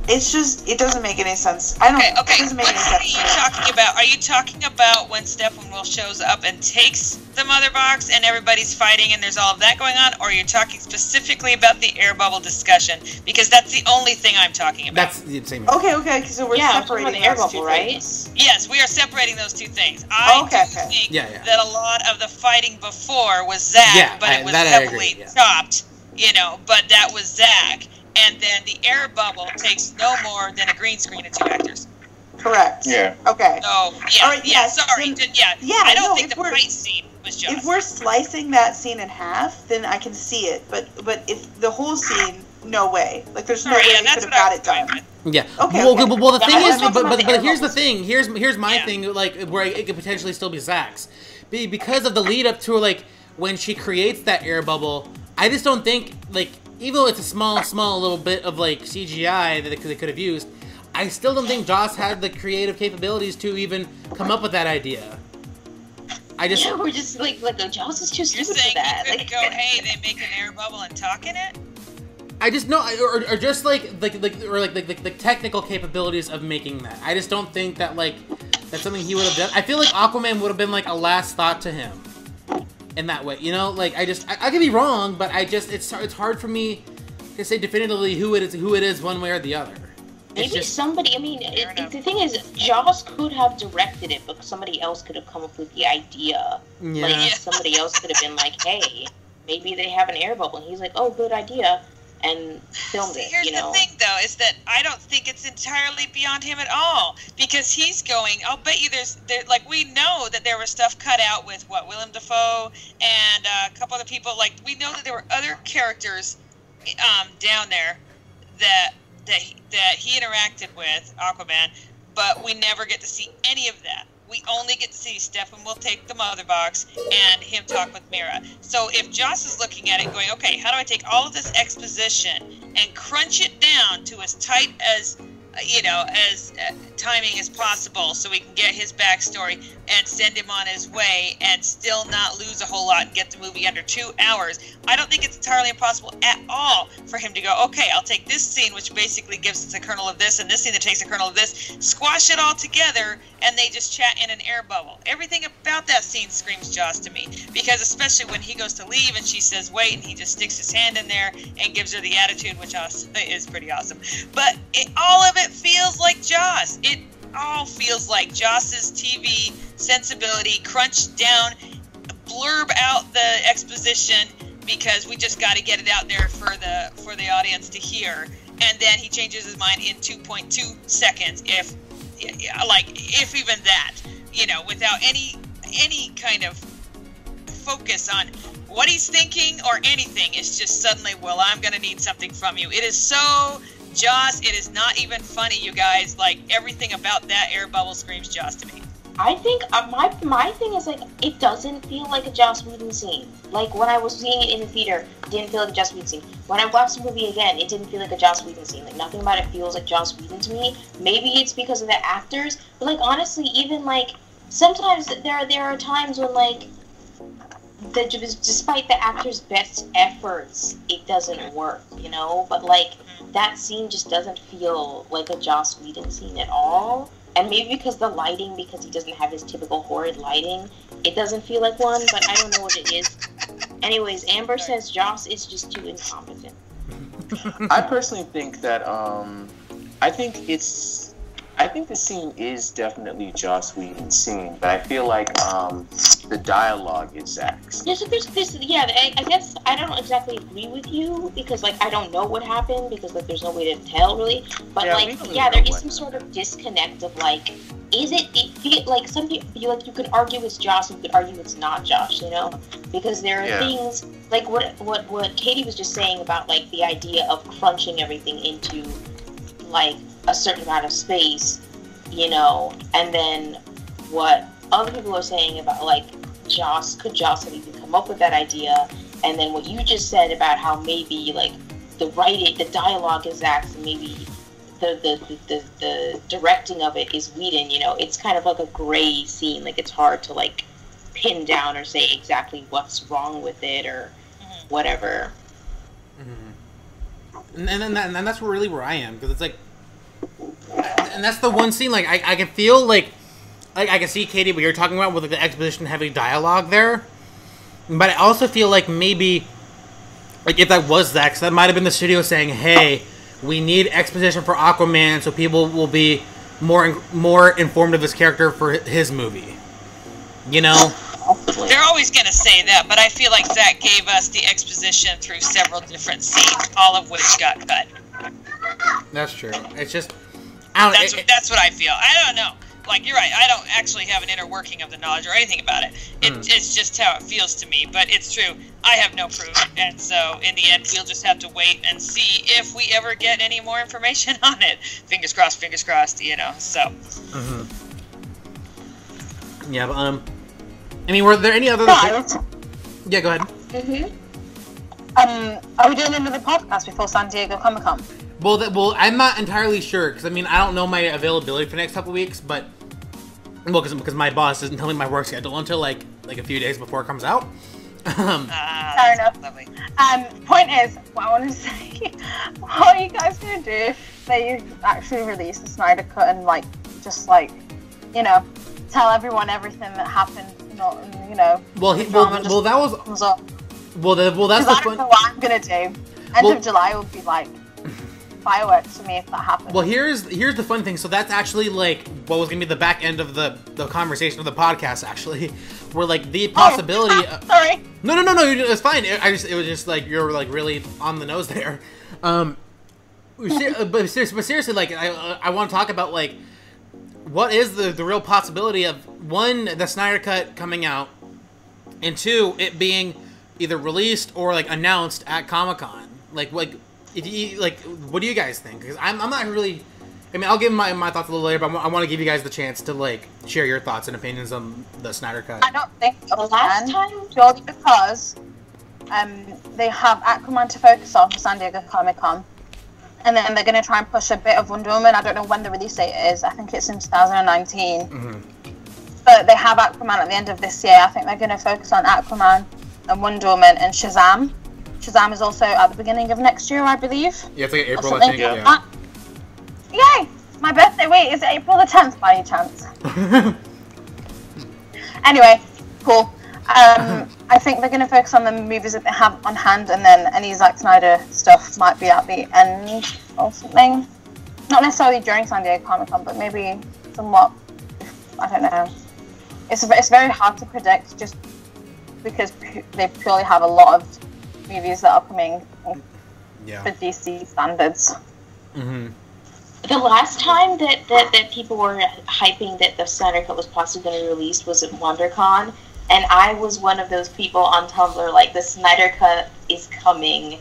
It's just, it doesn't make any sense. It doesn't make any sense.
What are you talking about? Are you talking about when Steppenwolf shows up and takes the mother box and everybody's fighting and there's all of that going on? Or are you talking specifically about the air bubble discussion? Because that's the only thing I'm talking about.
That's the same.
Okay, so we're separating the air bubble, right?
Yes, we are separating those two things. I think that a lot of the fighting before was Zach, but it was heavily chopped, you know, but that was Zach. And then the air bubble takes no more than a green screen and two actors.
Correct.
Yeah.
Okay.
So, yeah,
right,
sorry. I don't think the fight scene was just.
If we're slicing that scene in half, then I can see it. But if the whole scene, no way. Like, there's no way they could have got it done.
Yeah.
Okay.
Well, the thing is, but here's the thing. Here's my thing. Like, where it could potentially still be Zach's, because of the lead up to, like, when she creates that air bubble. I just don't think, like, even though it's a small little bit of, like, CGI that they could have used, I still don't think Joss had the creative capabilities to even come up with that idea.
We're just like Joss is too stupid for that.
You're saying he couldn't go, hey, they make an air bubble and talk in it?
I just know, or just like the technical capabilities of making that. I just don't think that, like, that's something he would have done. I feel like Aquaman would have been, like, a last thought to him. In that way, you know, like, I could be wrong, but it's hard for me to say definitively who it is one way or the other.
Maybe somebody. I mean, the thing is, Joss could have directed it, but somebody else could have come up with the idea.
Yeah.
Like, somebody else could have been like, "Hey, maybe they have an air bubble," and he's like, "Oh, good idea," and filmed it.
Here's the thing, though, is that I don't think it's entirely beyond him at all, because he's going. I'll bet you like, we know that there was stuff cut out with Willem Dafoe and a couple other people. Like, we know that there were other characters down there that he interacted with, Aquaman, but we never get to see any of that. We only get to see Stephen will take the mother box and him talk with Mira. So if Joss is looking at it going, okay, how do I take all of this exposition and crunch it down to as tight as, as timing as possible so we can get his backstory and send him on his way and still not lose a whole lot and get the movie under 2 hours. I don't think it's entirely impossible at all for him to go, okay, I'll take this scene, which basically gives us a kernel of this, and this scene that takes a kernel of this, squash it all together, and they just chat in an air bubble. Everything about that scene screams Joss to me, because especially when he goes to leave and she says wait, and he just sticks his hand in there and gives her the attitude, which is pretty awesome. But all of it feels like Joss. all feels like Joss's TV sensibility crunched down, blurb out the exposition because we just got to get it out there for the audience to hear, and then he changes his mind in 2.2 seconds, if even that, without any kind of focus on what he's thinking or anything. It's just suddenly, well, I'm gonna need something from you. It is so Joss. It is not even funny, you guys. Like, everything about that air bubble screams Joss to me.
I think my thing is, like, it doesn't feel like a Joss Whedon scene. Like, when I was seeing it in the theater, it didn't feel like a Joss Whedon scene. When I watched the movie again, it didn't feel like a Joss Whedon scene. Like, nothing about it feels like Joss Whedon to me. Maybe it's because of the actors, but, like, honestly, even, like, sometimes there are times when, like, despite the actors' best efforts, it doesn't work, But, like, that scene just doesn't feel like a Joss Whedon scene at all. And maybe because the lighting, because he doesn't have his typical horrid lighting, it doesn't feel like one, but I don't know what it is. Anyways, Amber says Joss is just too incompetent.
I personally think that, I think the scene is definitely Joss Whedon's scene, but I feel like the dialogue is Zach's.
Yeah, so I guess I don't exactly agree with you, because, like, I don't know what happened, because, like, there's no way to tell, really. But, there is some sort of disconnect of, like, like, some people, you could argue it's Joss, and you could argue it's not Josh, Because there are things, like, what Katie was just saying about, like, the idea of crunching everything into, like, a certain amount of space, and then what other people are saying about, like, could Joss have even come up with that idea, and then what you just said about how maybe, like, the dialogue is Zach's, and maybe the directing of it is Whedon, it's kind of like a gray scene, like, it's hard to, like, pin down or say exactly what's wrong with it, or whatever.
Mm-hmm. And that's really where I am, because it's like, and that's the one scene, like, I can feel, like I can see, Katie, what you're talking about with, like, the exposition-heavy dialogue there, but I also feel like maybe, like, if that was Zach, that might have been the studio saying, hey, we need exposition for Aquaman so people will be more informed of his character for his movie.
They're always going to say that, but I feel like Zach gave us the exposition through several different scenes, all of which got cut.
That's true. It's just...
That's what I feel. I don't know. Like, you're right. I don't actually have an inner working of the knowledge or anything about it. It's just how it feels to me. But it's true. I have no proof. And so, in the end, we'll just have to wait and see if we ever get any more information on it. Fingers crossed, so.
Mm-hmm. Yeah, but, I mean, were there any other... Yeah, go ahead.
Mm-hmm. Are we doing another podcast before San Diego Comic-Con?
Well, I'm not entirely sure, because, I mean, I don't know my availability for the next couple of weeks, but, because my boss doesn't tell me my work schedule until, like a few days before it comes out.
Fair enough.
Lovely.
Point is, what I want to say, what are you guys going to do if they actually release the Snyder Cut and, like, just, like, tell everyone everything that happened, that's
the
fun. I don't know what I'm going to do. End of July would be, like, fireworks for me if that happens.
Well, here's the fun thing. So that's actually, like, what was gonna be the back end of the conversation of the podcast, actually, where, like, the possibility.
Sorry.
No, it's fine. It was just like you're, like, really on the nose there. But seriously, like, I want to talk about, like, what is the real possibility of, one, the Snyder Cut coming out, and two, it being either released or, like, announced at Comic-Con. Like. If you, like, what do you guys think? Because I'm not really... I mean, I'll give my thoughts a little later, but I want to give you guys the chance to, like, share your thoughts and opinions on the Snyder Cut.
I don't think the last time, purely because they have Aquaman to focus on for San Diego Comic-Con, and then they're going to try and push a bit of Wonder Woman. I don't know when the release date is. I think it's in 2019. Mm-hmm. But they have Aquaman at the end of this year. I think they're going to focus on Aquaman and Wonder Woman and Shazam. Shazam is also at the beginning of next year, I believe.
Yeah, it's like April, I think.
Yeah. Yay! My birthday. Wait, is it April the 10th by any chance? Anyway, cool. I think they're going to focus on the movies that they have on hand, and then any Zack Snyder stuff might be at the end or something. Not necessarily during San Diego Comic-Con, but maybe somewhat, I don't know. It's very hard to predict just because they purely have a lot of movies that are coming for DC standards.
Mm-hmm.
The last time that people were hyping that the Snyder Cut was possibly going to be released was at WonderCon, and I was one of those people on Tumblr, like, the Snyder Cut is coming.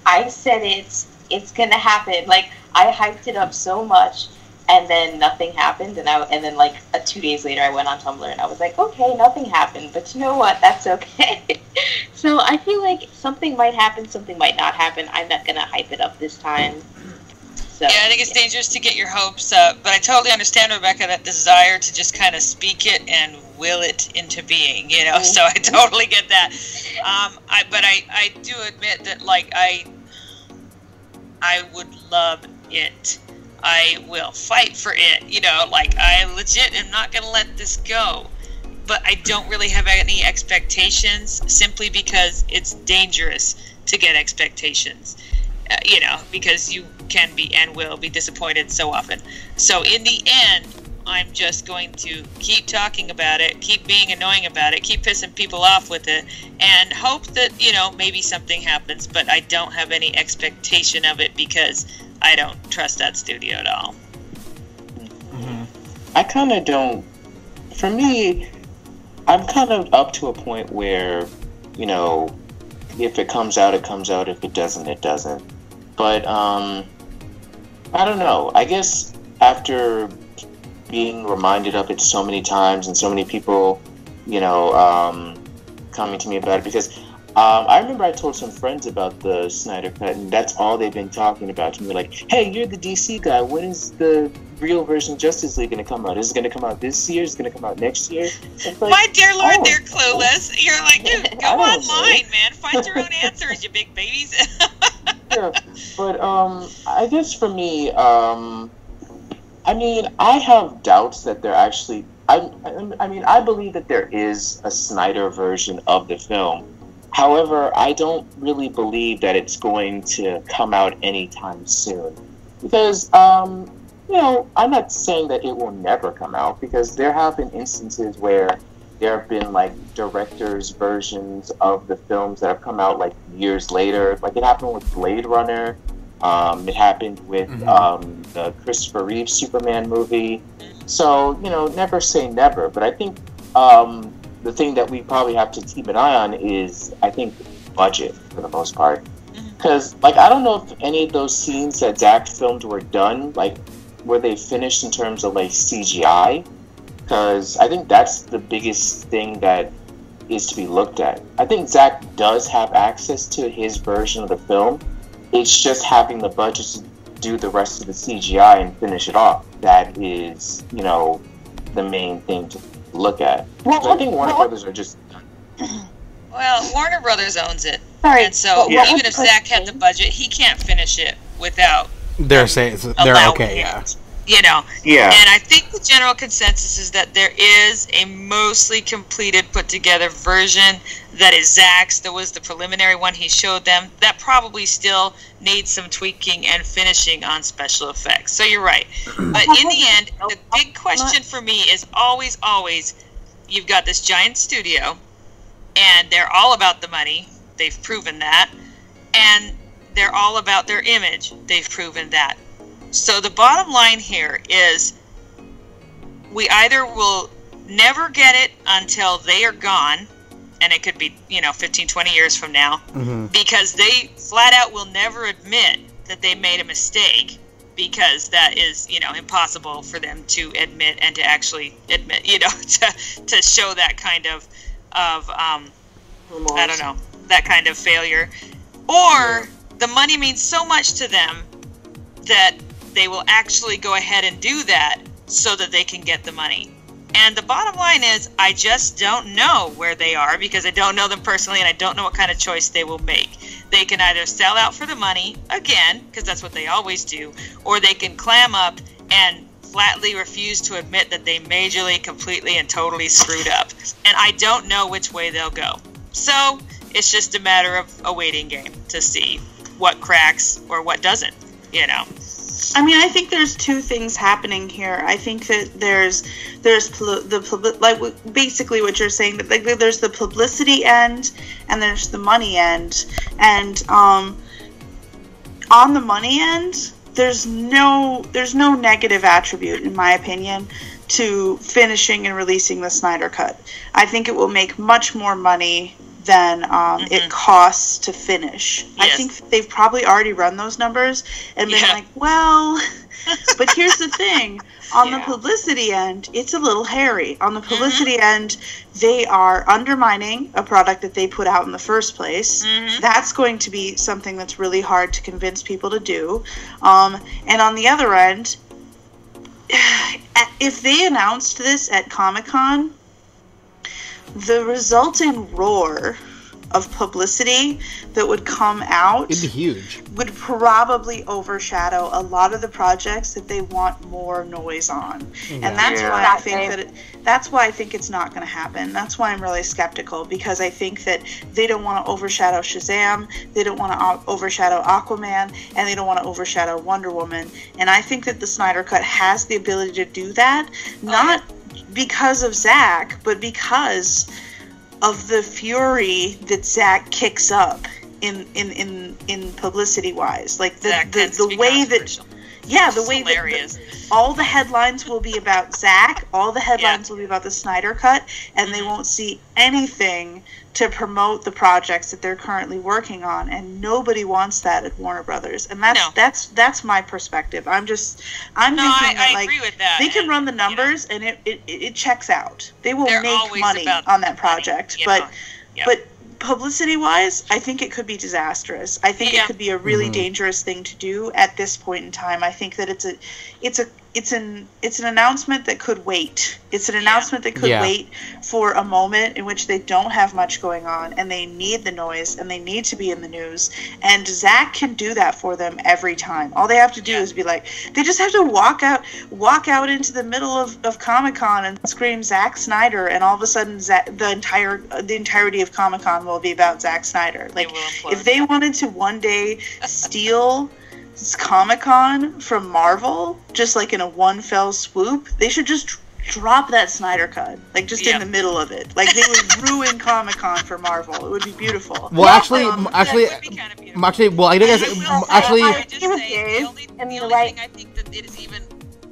I said it's going to happen. Like, I hyped it up so much, and then nothing happened, and then like 2 days later I went on Tumblr and I was like, okay, nothing happened, but you know what, that's okay. So I feel like something might happen, something might not happen. I'm not going to hype it up this time. So,
yeah, I think it's dangerous to get your hopes up, but I totally understand, Rebecca, that desire to just kind of speak it and will it into being, you know, so I totally get that. But I do admit that, like, I would love it. I will fight for it, you know, like, I legit am not going to let this go. But I don't really have any expectations, simply because it's dangerous to get expectations. You know, because you can be and will be disappointed so often. So in the end, I'm just going to keep talking about it, keep being annoying about it, keep pissing people off with it, and hope that, you know, maybe something happens, but I don't have any expectation of it because I don't trust that studio at all.
Mm-hmm. I kind of don't. For me, I'm kind of up to a point where, you know, if it comes out, it comes out. If it doesn't, it doesn't. But, I don't know. I guess after being reminded of it so many times and so many people, you know, coming to me about it, because I remember I told some friends about the Snyder Cut, and that's all they've been talking about to me. Like, hey, you're the DC guy. When is the real version of Justice League going to come out? Is it going to come out this year? Is it going to come out next year? Like,
my dear Lord, they're clueless. You're like, dude, go online, man. Find your own answers, you big babies.
Yeah, but I guess for me, I mean, I have doubts that they're actually. I mean, I believe that there is a Snyder version of the film. However, I don't really believe that it's going to come out anytime soon, because you know, I'm not saying that it will never come out, because there have been instances where there have been, like, directors' versions of the films that have come out, like, years later. Like, it happened with Blade Runner. It happened with the Christopher Reeve Superman movie. So, you know, never say never. But I think the thing that we probably have to keep an eye on is, I think, budget, for the most part. Because, like, I don't know if any of those scenes that Zach filmed were done, like, were they finished in terms of, like, CGI? Because I think that's the biggest thing that is to be looked at. I think Zach does have access to his version of the film. It's just having the budget to do the rest of the CGI and finish it off. That is, you know, the main thing to look at. So I think Warner Brothers are just...
Well, Warner Brothers owns it.
Sorry,
and so even if Zach had the budget, he can't finish it without...
They're saying they're okay, yeah.
You know,
yeah.
And I think the general consensus is that there is a mostly completed, put together version that is Zach's. That was the preliminary one he showed them. That probably still needs some tweaking and finishing on special effects. So you're right. But in the end, the big question for me is always, you've got this giant studio, and they're all about the money. They've proven that. And they're all about their image. They've proven that. So the bottom line here is we either will never get it until they are gone, and it could be, you know, 15, 20 years from now, because they flat out will never admit that they made a mistake, because that is, you know, impossible for them to admit and to actually admit, you know, to show that kind of I don't know, that kind of failure. Or the money means so much to them that they will actually go ahead and do that so that they can get the money. And the bottom line is, I just don't know where they are, because I don't know them personally, and I don't know what kind of choice they will make. They can either sell out for the money, again, because that's what they always do, or they can clam up and flatly refuse to admit that they majorly, completely, and totally screwed up. And I don't know which way they'll go. So it's just a matter of a waiting game to see what cracks or what doesn't, you know.
I mean, I think there's two things happening here. I think that there's basically what you're saying, that like there's the publicity end and there's the money end, and on the money end, there's no negative attribute, in my opinion, to finishing and releasing the Snyder Cut. I think it will make much more money than it costs to finish. Yes. I think they've probably already run those numbers and been like, well, but here's the thing. On the publicity end, it's a little hairy. On the publicity end, they are undermining a product that they put out in the first place. That's going to be something that's really hard to convince people to do. And on the other end, if they announced this at Comic-Con, the resulting roar of publicity that would come out,
it'd be huge,
would probably overshadow a lot of the projects that they want more noise on. And that's why I think that's why I think it's not going to happen. That's why I'm really skeptical, because I think that they don't want to overshadow Shazam, they don't want to overshadow Aquaman, and they don't want to overshadow Wonder Woman. And I think that the Snyder Cut has the ability to do that, not because of Zack, but because of the fury that Zack kicks up in publicity wise, like the way that the way that all the headlines will be about Zack, all the headlines will be about the Snyder Cut, and they won't see anything to promote the projects that they're currently working on, and nobody wants that at Warner Brothers. And that's my perspective. I'm thinking that, like, agree with that. They can run the numbers, and it checks out. They will make money on that project, but publicity wise, I think it could be disastrous. I think it could be a really dangerous thing to do at this point in time. I think that it's an announcement that could wait. It's an announcement that could wait for a moment in which they don't have much going on, and they need the noise, and they need to be in the news. And Zack can do that for them every time. All they have to do is be like, they just have to walk out into the middle of Comic-Con and scream Zack Snyder, and all of a sudden the entirety of Comic-Con will be about Zack Snyder. Like, if they wanted to one day steal Comic-Con from Marvel, just like in a one fell swoop, they should just drop that Snyder Cut, like just in the middle of it. Like, they would ruin Comic-Con for Marvel. It would be beautiful.
Well, actually, well, I guess
the only thing I think that it is even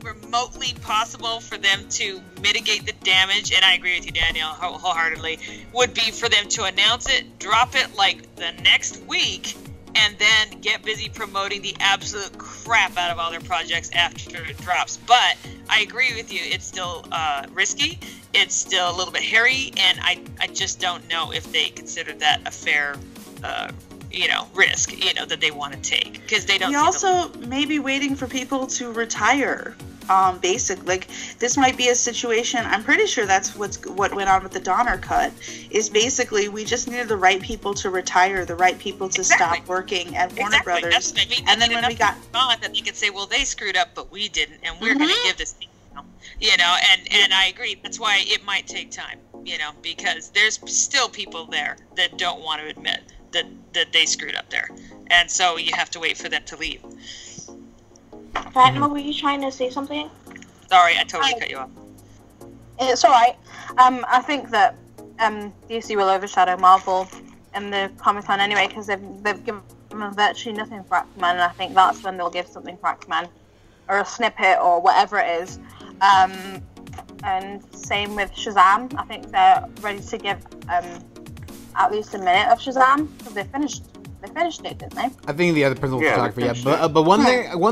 remotely possible for them to mitigate the damage, and I agree with you, Danielle, wholeheartedly, would be for them to announce it, drop it like the next week, and then get busy promoting the absolute crap out of all their projects after it drops. But I agree with you, it's still risky, it's still a little bit hairy, and I just don't know if they consider that a fair risk, that they want to take, because they don't.
We also may be waiting for people to retire. Like, this might be a situation, I'm pretty sure that's what went on with the Donner Cut, is basically we just needed the right people to retire, the right people to stop working at Warner Brothers. That's what I mean. And then when we got
on, that they could say, well, they screwed up, but we didn't, and we're going to give this thing, and I agree. That's why it might take time, because there's still people there that don't want to admit that they screwed up there, and so you have to wait for them to leave.
Fatima, were you trying to say something?
Sorry, I totally cut you off.
It's alright. I think that DC will overshadow Marvel in the Comic-Con anyway, because they've given virtually nothing for Aquaman, and I think that's when they'll give something for Aquaman, or a snippet, or whatever it is. And same with Shazam. I think they're ready to give at least a minute of Shazam, because they finished it, didn't they?
I think the other principal photographer, but one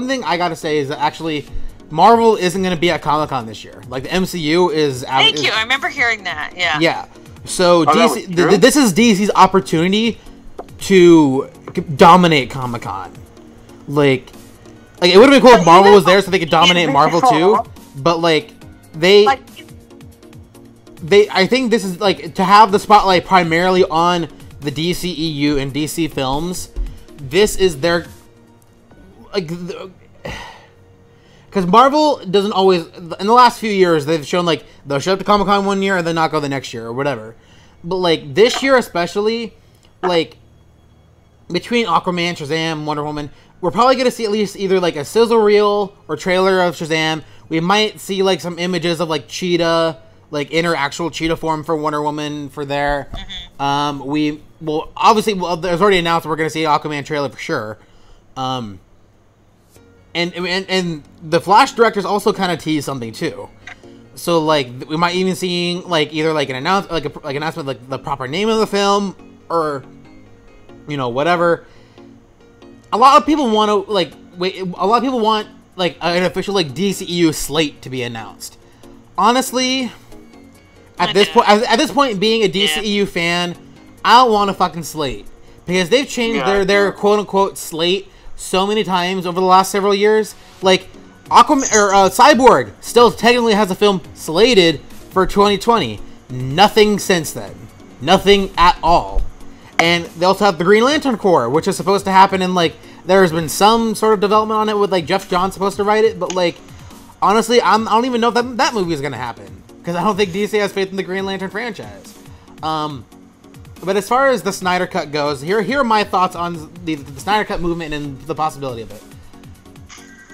thing I gotta say is that actually Marvel isn't gonna be at Comic-Con this year. Like, the MCU is out.
Thank you. I remember hearing that. Yeah.
Yeah. So this is DC's opportunity to dominate Comic-Con. Like it would have been cool if Marvel was there so they could dominate Marvel too. But like I think this is like to have the spotlight primarily on the DCEU and DC films. This is their because Marvel doesn't always, in the last few years they've shown like they'll show up to Comic-Con one year and then not go the next year or whatever. But like this year especially, like between Aquaman, Shazam, Wonder Woman, we're probably going to see at least either like a sizzle reel or trailer of Shazam. We might see like some images of like Cheetah, like in her actual Cheetah form for Wonder Woman for there. We will obviously, there's already announced we're going to see an Aquaman trailer for sure. And the Flash directors also kind of teased something too. So like we might even seeing like either like an announcement, like the proper name of the film or whatever. A lot of people want to like wait. A lot of people want like an official like DCEU slate to be announced. Honestly, at this point, being a DCEU fan, I don't want a fucking slate because they've changed their quote unquote slate so many times over the last several years. Like Aquaman or Cyborg still technically has a film slated for 2020. Nothing since then. Nothing at all. And they also have the Green Lantern Corps, which is supposed to happen in, like, there's been some sort of development on it with, like, Jeff Johns supposed to write it, but, like, honestly, I don't even know if that movie is going to happen, because I don't think DC has faith in the Green Lantern franchise. But as far as the Snyder Cut goes, here are my thoughts on the Snyder Cut movement and the possibility of it.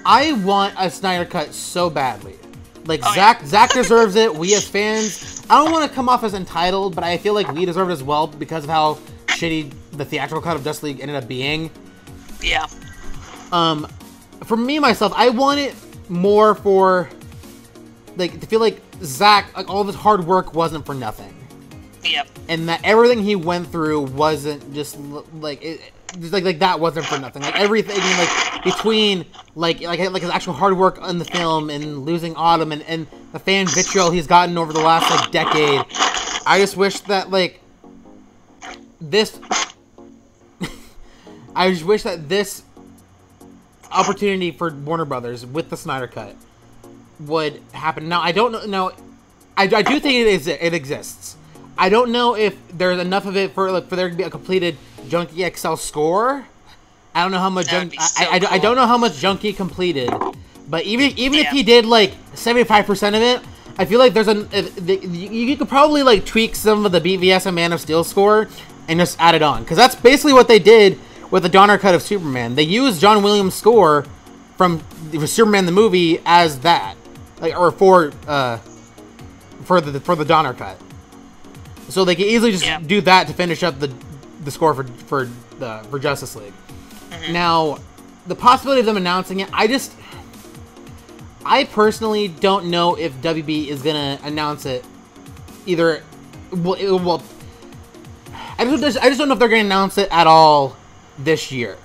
I want a Snyder Cut so badly. Like, Zack deserves it. We as fans, I don't want to come off as entitled, but I feel like we deserve it as well because of how shitty the theatrical cut of Justice League ended up being.
Yeah.
For me, myself, I want it more for, like, to feel like Zack, like, all of his hard work wasn't for nothing.
Yep.
And that everything he went through wasn't just, like, like that wasn't for nothing. Like, everything, like, between, like his actual hard work on the film and losing Autumn and the fan vitriol he's gotten over the last, like, decade. I just wish that, like, I just wish that this opportunity for Warner Brothers with the Snyder Cut would happen. Now, I don't know. No, I do think it exists. I don't know if there's enough of it for there to be a completed Junkie XL score. I don't know how much I don't know how much Junkie completed, but even if he did like 75% of it, I feel like there's you could probably like tweak some of the BVS and Man of Steel score and just add it on, because that's basically what they did with the Donner cut of Superman. They used John Williams' score from Superman the movie as that, like, or for the Donner cut. So they can easily just do that to finish up the score for Justice League. Mm-hmm. Now, the possibility of them announcing it, I personally don't know if WB is gonna announce it. Either, well, I just don't know if they're gonna announce it at all this year.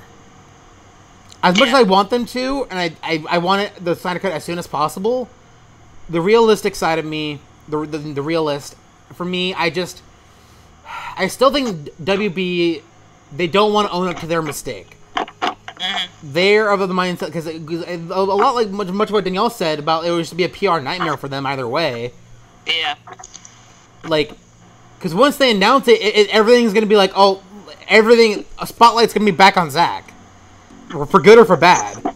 As much as I want them to, and I want it the Snyder Cut as soon as possible, the realistic side of me, the realist, for me, I still think WB, they don't want to own up to their mistake. They're of the mindset, because a lot like much what Danielle said about it would just be a PR nightmare for them either way.
Yeah.
Like, because once they announce it, everything's going to be like, oh, a spotlight's going to be back on Zack. For good or for bad.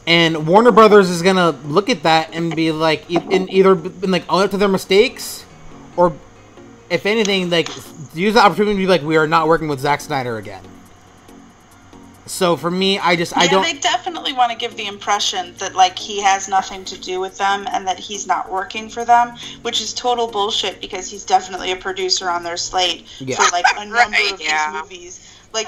And Warner Brothers is going to look at that and be like, either own up to their mistakes, or if anything, like, use the opportunity to be like, we are not working with Zack Snyder again. So for me, I don't.
They definitely want to give the impression that, like, he has nothing to do with them and that he's not working for them, which is total bullshit, because he's definitely a producer on their slate for like a number of these movies. Like,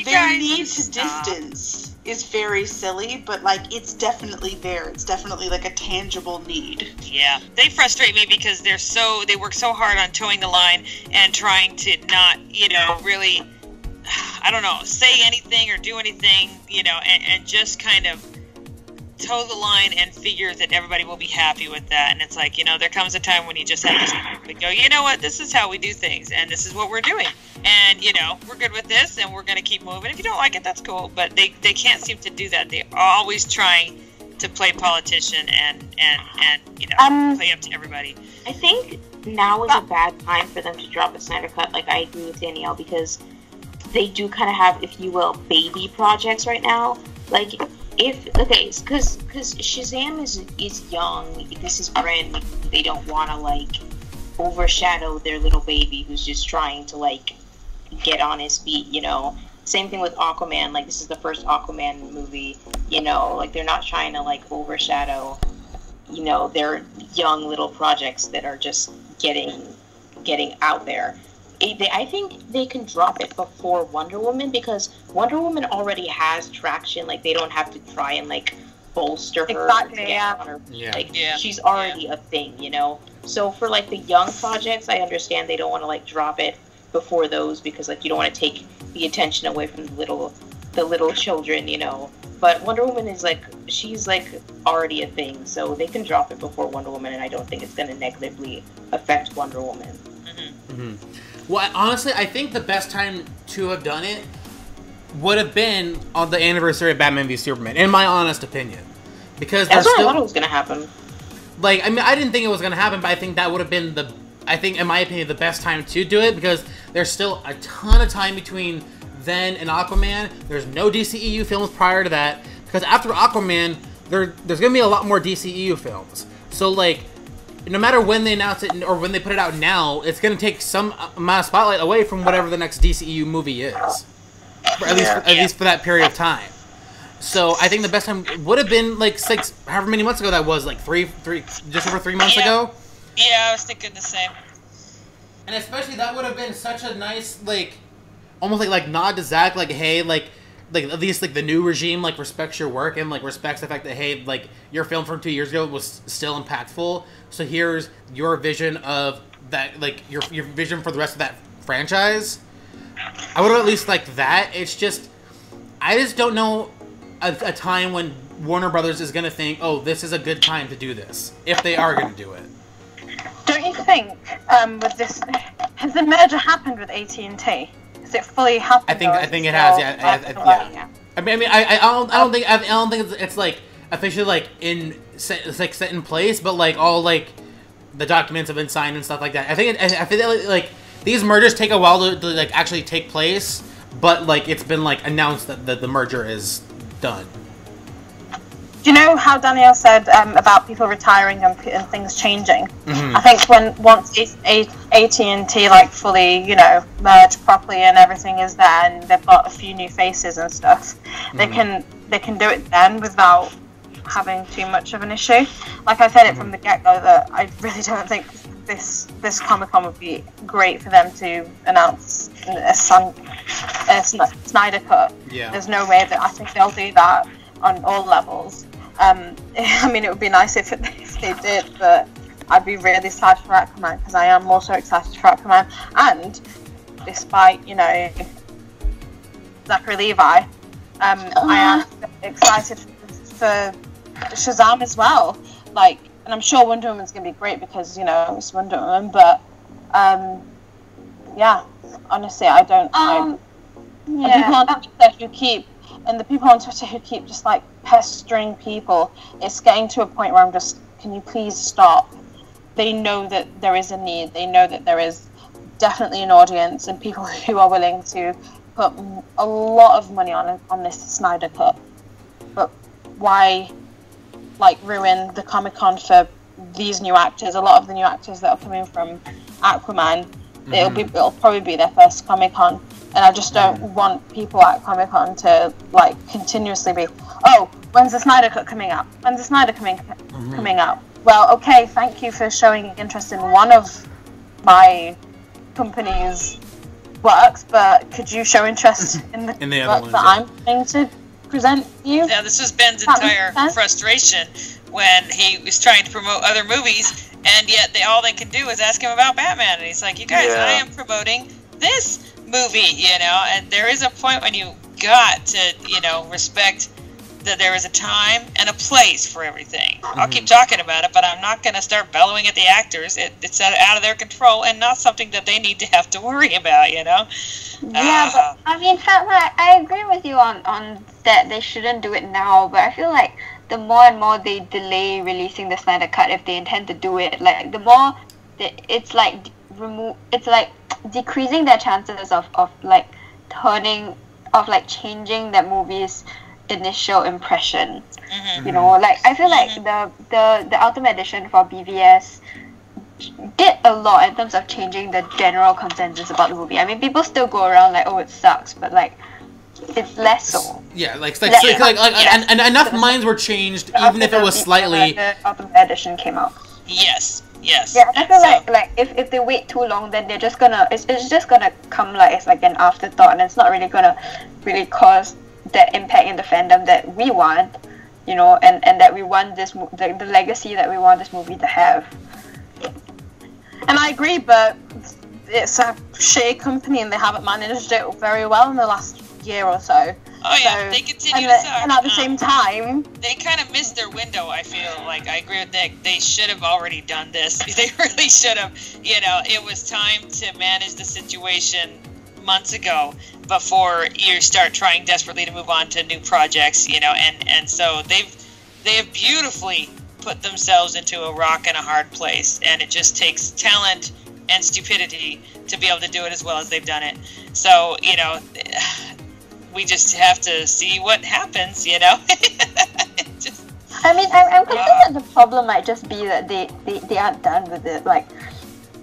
their need to distance is very silly, but like, it's definitely there. It's definitely like a tangible need.
Yeah, they frustrate me because they work so hard on towing the line and trying to not, really, I don't know, say anything or do anything, and just kind of toe the line and figure that everybody will be happy with that. And it's like, there comes a time when you just have to go, you know what, this is how we do things, and this is what we're doing. And, we're good with this, and we're going to keep moving. If you don't like it, that's cool. But they can't seem to do that. They're always trying to play politician and play up to everybody.
I think now is a bad time for them to drop a Snyder Cut. Like, I agree with Danielle, because they do kind of have, if you will, baby projects right now. Like, because Shazam is young. This is brand new. They don't want to, like, overshadow their little baby who's just trying to, like, get on his feet, Same thing with Aquaman. Like, this is the first Aquaman movie, you know, like, they're not trying to, like, overshadow, you know, their young little projects that are just getting out there. I think they can drop it before Wonder Woman, because Wonder Woman already has traction. Like, they don't have to try and, like, bolster her.
Exactly,
On her.
Yeah.
Like, she's already a thing, you know? So for, like, the young projects, I understand they don't want to, like, drop it before those, because, like, you don't want to take the attention away from the little children, you know? But Wonder Woman is, like, she's, like, already a thing, so they can drop it before Wonder Woman, and I don't think it's going to negatively affect Wonder Woman.
Well, honestly, I think the best time to have done it would have been on the anniversary of Batman v Superman, in my honest opinion. Because
that's what I thought it was going to happen.
Like, I mean, I didn't think it was going to happen, but I think that would have been in my opinion, the best time to do it, because there's still a ton of time between then and Aquaman. There's no DCEU films prior to that, because after Aquaman, there's going to be a lot more DCEU films. So, like, no matter when they announce it or when they put it out now, it's going to take some amount of spotlight away from whatever the next DCEU movie is. At least for that period of time. So I think the best time would have been like however many months ago that was, like just over 3 months ago.
Yeah, I was thinking the same.
And especially that would have been such a nice, like, almost like nod to Zack, like, hey, like at least, like, the new regime, like, respects your work and, like, respects the fact that, hey, like, your film from 2 years ago was still impactful. So here's your vision of that, like, your vision for the rest of that franchise. I would have at least liked that. It's just, I just don't know a time when Warner Brothers is going to think, oh, this is a good time to do this, if they are going to do it.
Don't you think, with this, has the merger happened with AT&T? Has it fully happened?
I think it has. Yeah. I mean, I don't think it's like officially, like, set in place, but, like, all, like, the documents have been signed and stuff like that. I feel that, like, these mergers take a while to like, actually take place, but, like, it's been, like, announced that the merger is done.
Do you know how Danielle said about people retiring and things changing?
Mm-hmm.
I think once AT&T, like, fully, you know, merged properly and everything is there and they've got a few new faces and stuff, they can do it then without having too much of an issue. Like I said it from the get-go, that I really don't think this Comic-Con would be great for them to announce a Snyder Cut.
Yeah.
There's no way that I think they'll do that on all levels. I mean, it would be nice if they did, but I'd be really sad for Aquaman, because I am also excited for Aquaman. And despite, you know, Zachary Levi, I am excited for Shazam as well. Like, and I'm sure Wonder Woman's going to be great because, you know, it's Wonder Woman, but yeah, honestly, I don't. The people on Twitter who keep just, like, pestering people, it's getting to a point where I'm just, can you please stop? They know that there is a need. They know that there is definitely an audience and people who are willing to put a lot of money on this Snyder Cut. But why, like, ruin the Comic-Con for these new actors? A lot of the new actors that are coming from Aquaman, it'll probably be their first Comic-Con. And I just don't want people at Comic-Con to, like, continuously be, oh, when's the Snyder Cut coming out? When's the Snyder coming out? Well, okay, thank you for showing interest in one of my company's works, but could you show interest in the work that I'm going to present you?
Yeah, this was Ben's entire frustration when he was trying to promote other movies, and yet all they could do was ask him about Batman. And he's like, you guys, I am promoting this movie, you know, and there is a point when you got to, you know, respect that there is a time and a place for everything. I'll keep talking about it, but I'm not going to start bellowing at the actors. It's out of their control and not something that they need to have to worry about, you know?
Yeah, but I mean, I agree with you on that they shouldn't do it now, but I feel like the more and more they delay releasing the Snyder Cut, if they intend to do it, like, the more it's like decreasing their chances of changing that movie's initial impression. You know, like, I feel like the Ultimate Edition for BVS did a lot in terms of changing the general consensus about the movie. I mean, people still go around like, oh, it sucks, but, like, it's less so.
Yeah, and enough minds were changed, even if it was slightly.
The Ultimate Edition came out.
Yes.
Yeah, I feel like if they wait too long, then they're just gonna it's just gonna come like as like an afterthought, and it's not really gonna really cause that impact in the fandom that we want, you know, and that we want this the legacy that we want this movie to have.
And I agree, but it's a shitty company and they haven't managed it very well in the last year or so.
Oh yeah, they continue to suck.
And at the same time,
they kind of missed their window. I feel like I agree with Nick. They should have already done this. They really should have. You know, it was time to manage the situation months ago before you start trying desperately to move on to new projects. You know, and so they have beautifully put themselves into a rock and a hard place, and it just takes talent and stupidity to be able to do it as well as they've done it. So, you know, we just have to see what happens, you know?
I mean, I'm concerned that the problem might just be that they aren't done with it, like,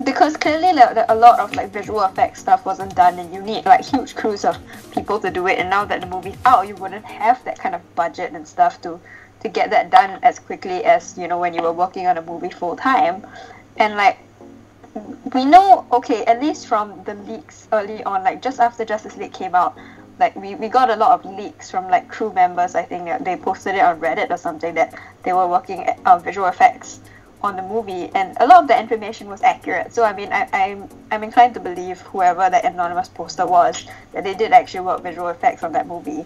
because clearly like, a lot of like visual effects stuff wasn't done, and you need like huge crews of people to do it, and now that the movie's out, you wouldn't have that kind of budget and stuff to get that done as quickly as, you know, when you were working on a movie full time. And like, we know, okay, at least from the leaks early on, like just after Justice League came out, like we got a lot of leaks from like crew members. I think they posted it on Reddit or something that they were working on visual effects on the movie, and a lot of the information was accurate. So I mean, I'm inclined to believe whoever that anonymous poster was, that they did actually work visual effects on that movie.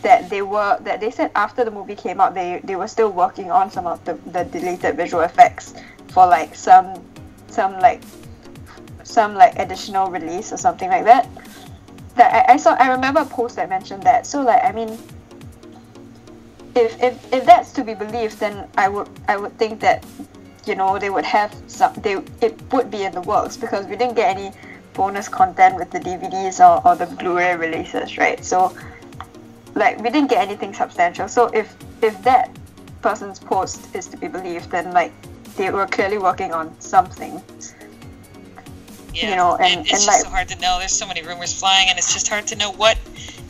That they said after the movie came out, they were still working on some of the deleted visual effects for like some additional release or something like that. That I remember a post that mentioned that. So like, I mean, if that's to be believed, then I would think that, you know, they would have it would be in the works, because we didn't get any bonus content with the DVDs or the Blu-ray releases, right? So like, we didn't get anything substantial. So if that person's post is to be believed, then like they were clearly working on something.
Yeah,
you know,
and it's just
like,
so hard to know. There's so many rumors flying, and it's just hard to know what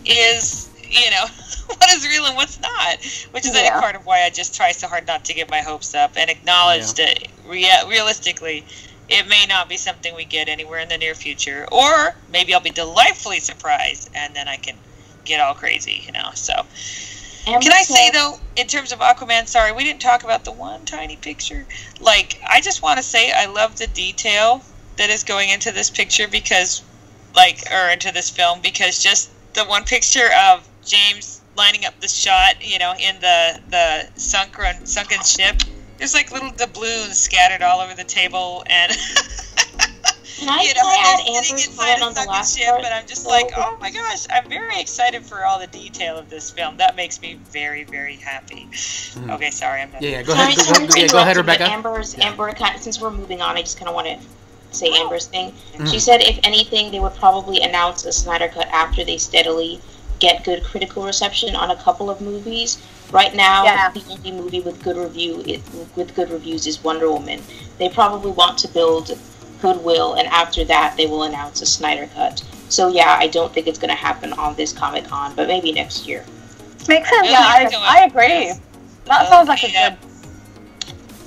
is, you know, what is real and what's not. Which is I think part of why I just try so hard not to get my hopes up and acknowledge that realistically, it may not be something we get anywhere in the near future, or maybe I'll be delightfully surprised, and then I can get all crazy, you know. So, can I say though, in terms of Aquaman, sorry, we didn't talk about the one tiny picture. Like, I just want to say I love the detail that is going into this picture, because, like, or into this film, because just the one picture of James lining up the shot, you know, in the sunken ship. There's like little doubloons scattered all over the table, and
Can I
you know,
add
sitting
Amber's
inside
comment
a
on the
sunken
last
ship,
part?
and I'm just like, oh my gosh, I'm very excited for all the detail of this film. That makes me very, very happy. Okay, sorry, I'm done.
Yeah, go ahead. Go ahead, Rebecca.
Amber, since we're moving on, I just kind of want to say Amber's thing. She said, if anything, they would probably announce a Snyder Cut after they steadily get good critical reception on a couple of movies. Right now, the only movie with good reviews is Wonder Woman. They probably want to build goodwill, and after that, they will announce a Snyder Cut. So yeah, I don't think it's going to happen on this Comic-Con, but maybe next year.
Makes sense. Yeah, I agree. That sounds like a good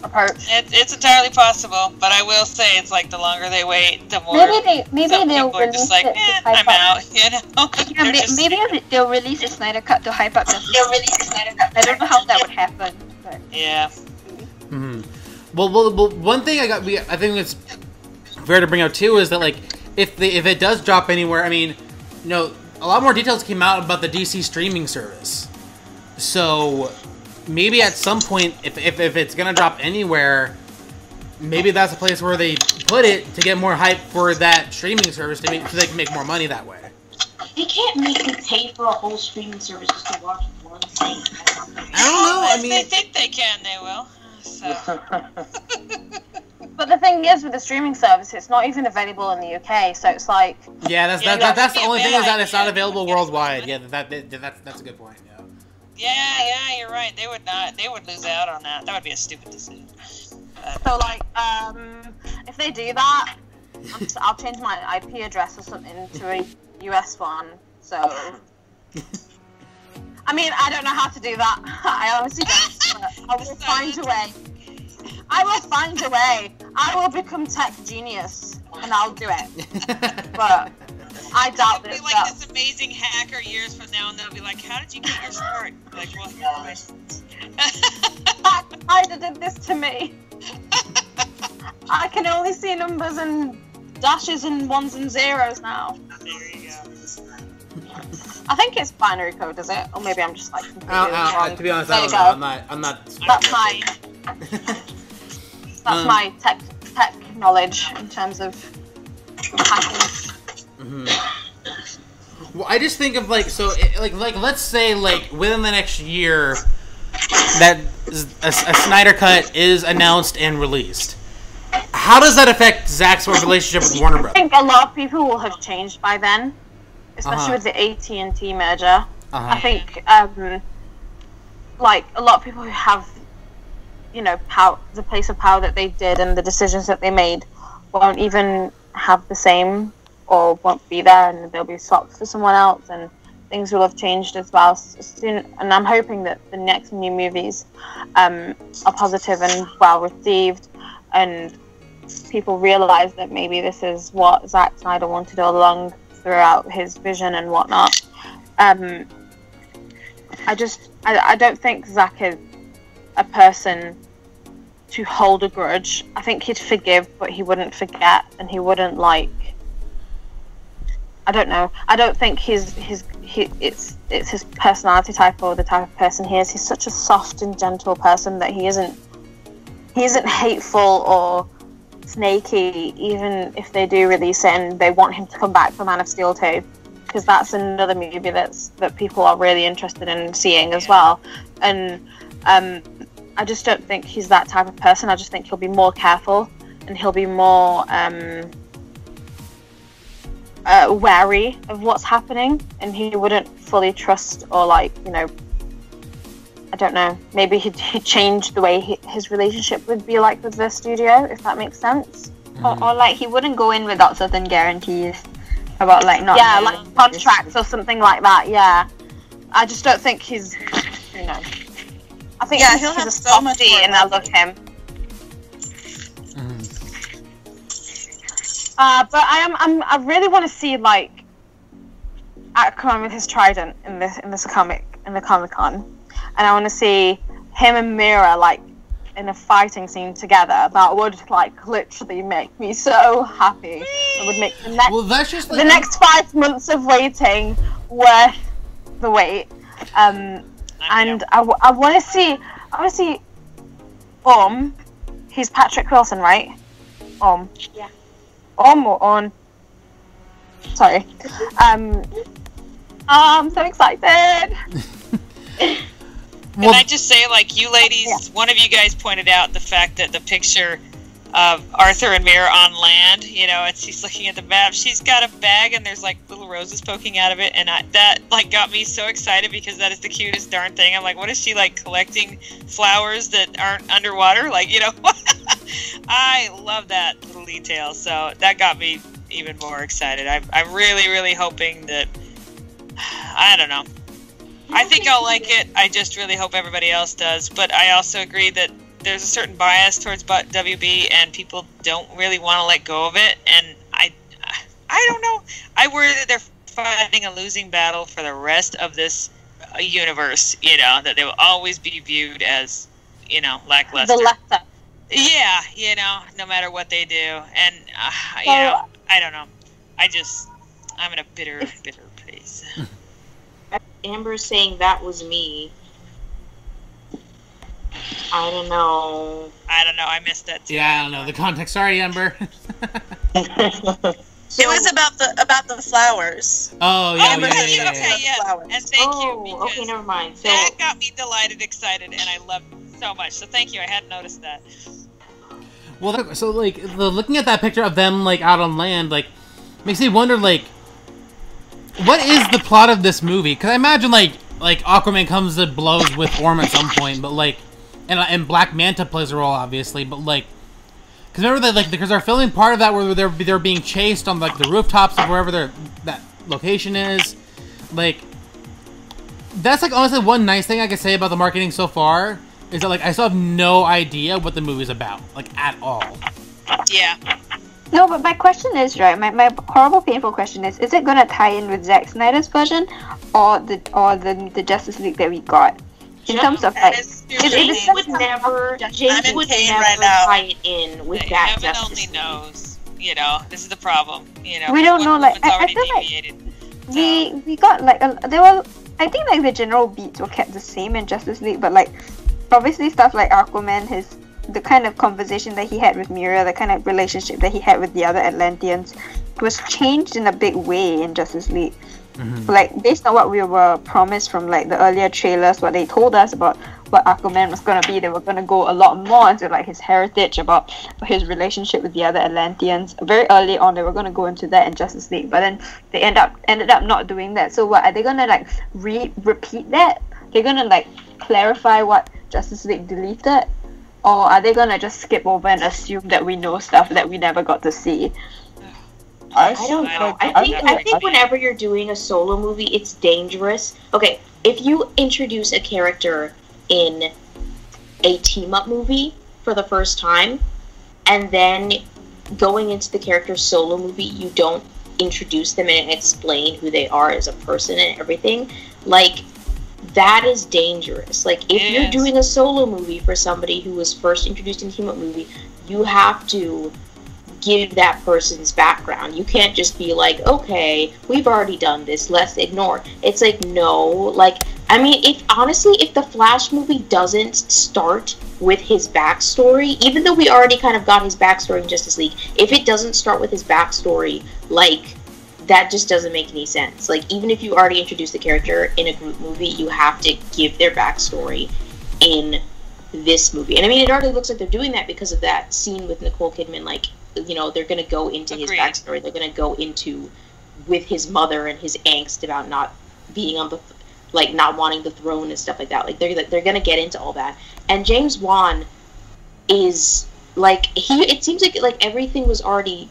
approach.
It's entirely possible, but I will say it's like the longer they wait, the more
maybe they'll
are just
release
like,
it.
I'm out, you know.
Yeah, maybe they'll release a Snyder Cut to hype up the. I don't know how that would happen. But.
Yeah.
Mm-hmm. Well, one thing I think it's fair to bring out too is that, like, if it does drop anywhere, I mean, you know, a lot more details came out about the DC streaming service. So maybe at some point, if it's gonna drop anywhere, maybe that's a place where they put it to get more hype for that streaming service so they can make more money that way.
They can't make me pay for a whole streaming service just to watch one thing.
I don't know. I mean,
if they think they can, they will. So.
But the thing is, with the streaming service, it's not even available in the UK, so it's like...
Yeah, that's the only thing, is that it's not available worldwide. Yeah, that's a good point, yeah.
Yeah, you're right. They would lose out on that. That would be a stupid decision.
So, like, if they do that, I'll change my IP address or something to a US one, so I mean, I don't know how to do that. I honestly don't. But I will find a way. I will find a way. I will become tech genius, and I'll do it. But I doubt this.
It'll be like this amazing hacker years from now, and they'll be like, "How did you get your start?" Like, well, here's my
Snyder did this to me. I can only see numbers and dashes and ones and zeros now.
There you go.
I think it's binary code, is it? Or maybe I'm just like completely wrong.
To be honest,
There
I
you
don't know.
go.
I'm not.
That's my my tech knowledge in terms of hacking.
Well, I just think of like let's say like within the next year that a Snyder cut is announced and released. How does that affect Zack's relationship with Warner Bros?
I think a lot of people will have changed by then, especially with the AT&T merger. I think like a lot of people who have, you know, the place of power that they did and the decisions that they made won't even have the same or won't be there, and they'll be swapped for someone else, and things will have changed as well soon. And I'm hoping that the next new movies are positive and well received, and people realize that maybe this is what Zack Snyder wanted all along throughout his vision and whatnot. I don't think Zack is a person to hold a grudge. I think he'd forgive, but he wouldn't forget, and he wouldn't like. I don't know. I don't think it's his personality type or the type of person he is. He's such a soft and gentle person that he isn't hateful or snaky, even if they do release it and they want him to come back for Man of Steel 2, because that's another movie that people are really interested in seeing as well. And I just don't think he's that type of person. I just think he'll be more careful and he'll be more wary of what's happening, and he wouldn't fully trust or like, you know, I don't know, maybe he'd change the way his relationship would be like with the studio, if that makes sense.
Or like he wouldn't go in without certain guarantees about like not.
Yeah, like contracts or something like that. Yeah, I just don't think he's, you know. I think he's a softie, and I love him. But I really want to see like Aquaman with his trident in the Comic-Con, and I want to see him and Mira like in a fighting scene together. That would like literally make me so happy. It would make the next 5 months of waiting worth the wait. And I want to see he's Patrick Wilson, right?
Yeah.
Or on. Sorry. I'm so excited.
Can I just say, like, you ladies, one of you guys pointed out the fact that the picture of Arthur and Mira on land, you know, she's looking at the map, she's got a bag and there's like little roses poking out of it, and that like got me so excited because that is the cutest darn thing. I'm like, what is she, like, collecting flowers that aren't underwater? Like, you know, I love that little detail, so that got me even more excited. I'm really, really hoping that, I don't know. I think I'll like it. I just really hope everybody else does. But I also agree that there's a certain bias towards WB, and people don't really want to let go of it. And I don't know. I worry that they're fighting a losing battle for the rest of this universe. You know, that they will always be viewed as, you know, lackluster.
The lesser.
Yeah, you know, no matter what they do. And, you know, I don't know. I'm in a bitter place.
Amber's saying that was me. I don't know.
I missed that too.
Yeah, I don't know the context. Sorry, Amber.
It was about the flowers.
Oh yeah,
Amber said
yeah.
Okay, yeah. And thank you, because
okay, never mind. So
that got me delighted, excited, and I loved it so much. So thank you. I hadn't noticed that.
Well, so like looking at that picture of them like out on land, like makes me wonder like, what is the plot of this movie? Because I imagine like Aquaman comes to blows with Orm at some point, but like, and Black Manta plays a role obviously, but like, because remember that like because they're filming part of that where they're being chased on like the rooftops of wherever that location is, like, That's like honestly one nice thing I can say about the marketing so far is that like I still have no idea what the movie's about, like at all.
Yeah.
No, but my question is, right, my horrible, painful question is it going to tie in with Zack Snyder's version or the Justice League that we got? In terms of, like...
James would never tie it in with that
Heaven
Justice
only
League.
knows. You know, this is the problem. You know,
we don't know, like, I feel like we got, like, there were... I think, like, the general beats were kept the same in Justice League, but, like, obviously stuff like Aquaman, the kind of conversation that he had with Mira, the kind of relationship that he had with the other Atlanteans was changed in a big way in Justice League. Mm-hmm. Like, based on what we were promised from, like, the earlier trailers, what they told us about what Aquaman was going to be, they were going to go a lot more into, like, his heritage, about his relationship with the other Atlanteans. Very early on, they were going to go into that in Justice League, but then they ended up not doing that. So what, are they going to, like, repeat that? They're going to, like, clarify what Justice League deleted? Or are they gonna just skip over and assume that we know stuff that we never got to see?
I don't know. I think whenever you're doing a solo movie, it's dangerous. Okay, if you introduce a character in a team-up movie for the first time, and then going into the character's solo movie, you don't introduce them and explain who they are as a person and everything, like... that is dangerous. Like, if you're doing a solo movie for somebody who was first introduced in a team-up movie, you have to give that person's background. You can't just be like, okay, we've already done this, let's ignore. It's like, no. Like, I mean, if the Flash movie doesn't start with his backstory, even though we already kind of got his backstory in Justice League, if it doesn't start with his backstory, like... that just doesn't make any sense. Like, even if you already introduced the character in a group movie, you have to give their backstory in this movie. And I mean, it already looks like they're doing that because of that scene with Nicole Kidman. Like, you know, they're going to go into his backstory. They're going to go into with his mother and his angst about not being on the, like, not wanting the throne and stuff like that. Like, they're going to get into all that. And James Wan is, like, it seems like everything was already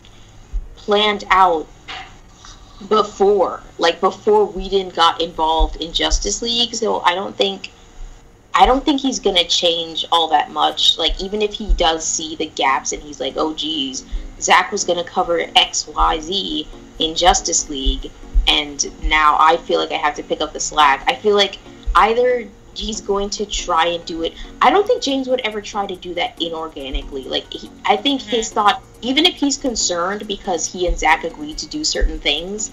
planned out before Whedon got involved in Justice League, so I don't think he's gonna change all that much. Like, even if he does see the gaps and he's like, oh geez, Zack was gonna cover XYZ in Justice League, and now I feel like I have to pick up the slack. I feel like either he's going to try and do it. I don't think James would ever try to do that inorganically. Like, I think his thought, even if he's concerned because he and Zack agreed to do certain things,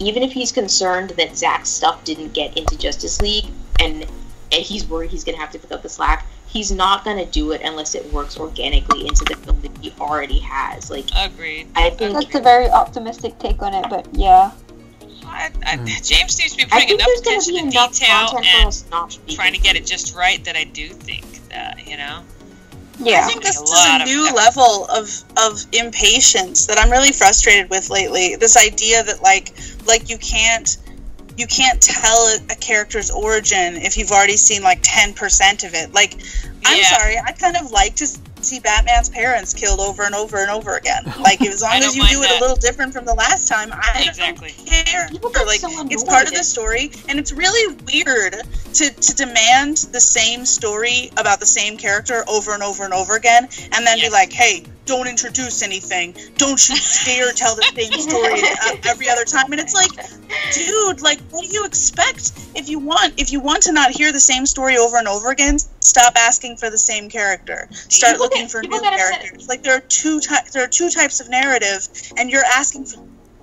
even if he's concerned that Zack's stuff didn't get into Justice League, and he's worried he's going to have to pick up the slack, he's not going to do it unless it works organically into the film that he already has. Like,
agreed.
I think that's a very optimistic take on it, but yeah.
James seems to be putting enough attention to detail and trying to get it just right that I do think that, you know?
Yeah. I think this is a new level of impatience that I'm really frustrated with lately. This idea that like you can't tell a character's origin if you've already seen like 10% of it. Like, I'm sorry, I kind of like to see Batman's parents killed over and over and over again. Like, as long as you do it a little different from the last time, I don't care. Like, it's part of the story, and it's really weird to demand the same story about the same character over and over and over again, and then be like, hey, don't introduce anything. Don't you dare tell the same story every other time. And it's like, dude, like, what do you expect? If you want to not hear the same story over and over again, stop asking for the same character. Start looking for new characters. Like, there are two types of narrative, and you're asking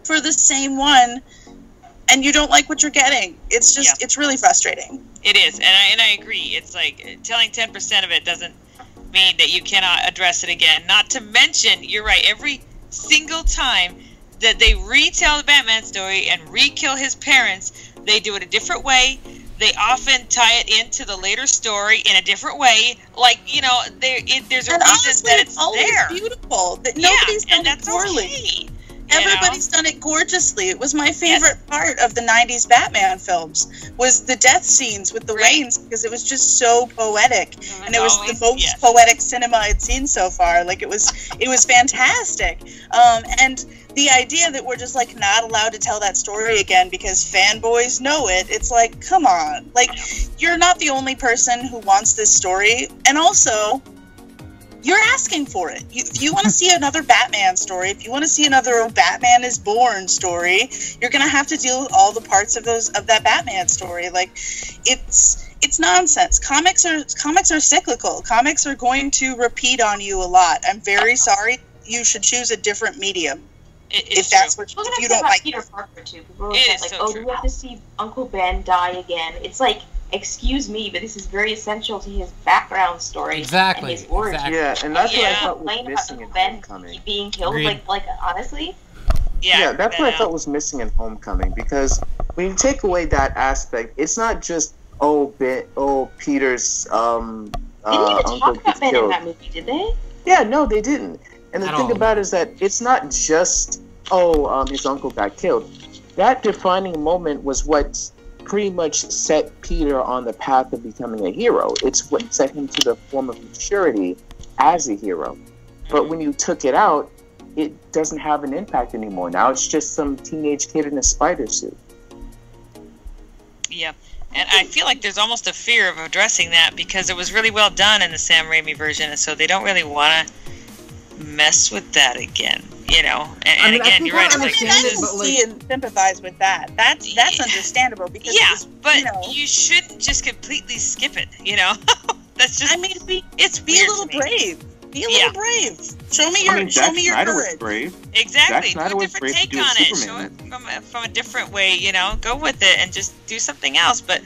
for the same one, and you don't like what you're getting. It's just, it's really frustrating.
It is, and I agree. It's like, telling 10% of it doesn't mean that you cannot address it again. Not to mention, you're right, every single time that they retell the Batman story and re-kill his parents, they do it a different way. They often tie it into the later story in a different way. Like, you know, there's a reason that it's
always
there.
Beautiful. That nobody's done
and that's
poorly.
okay.
Everybody's done it gorgeously. It was my favorite part of the 90s Batman films, was the death scenes with the rains, because it was just so poetic. And it was the most poetic cinema I'd seen so far. Like, it was fantastic. And the idea that we're just, like, not allowed to tell that story again because fanboys know it, it's like, come on. Like, you're not the only person who wants this story. And also, you're asking for it. If you want to see another Batman story, if you want to see another Batman is Born story, you're going to have to deal with all the parts of that Batman story. Like, it's nonsense. Comics are cyclical. Comics are going to repeat on you a lot. I'm very sorry. You should choose a different medium. If that's what you don't like.
Peter Parker too. People said, like, do we have to see Uncle Ben die again? It's like, excuse me, but this is very essential to his background story.
Exactly.
And his origin.
Exactly.
Yeah, and that's what I thought was missing in Homecoming.
Being killed, like honestly.
Yeah, that's what I thought was missing in Homecoming, because when you take away that aspect, it's not just Peter's
didn't even talk about Ben in that movie, did they?
Yeah, no, they didn't. And the thing about it is that it's not just his uncle got killed. That defining moment was what pretty much set Peter on the path of becoming a hero. It's what set him to the form of maturity as a hero. But when you took it out, it doesn't have an impact anymore. Now it's just some teenage kid in a spider suit.
Yeah. And I feel like there's almost a fear of addressing that because it was really well done in the Sam Raimi version, and so they don't really want to mess with that again. You know, and again, you're right.
I can see and sympathize with that. That's understandable because
you shouldn't just completely skip it. You know, that's just. I mean, it's
be a little brave. Be a little brave. Show me your
Snyder
courage.
Was brave.
Exactly.
Zack Snyder
do a different take on it. Show it from a different way. You know, go with it and just do something else. But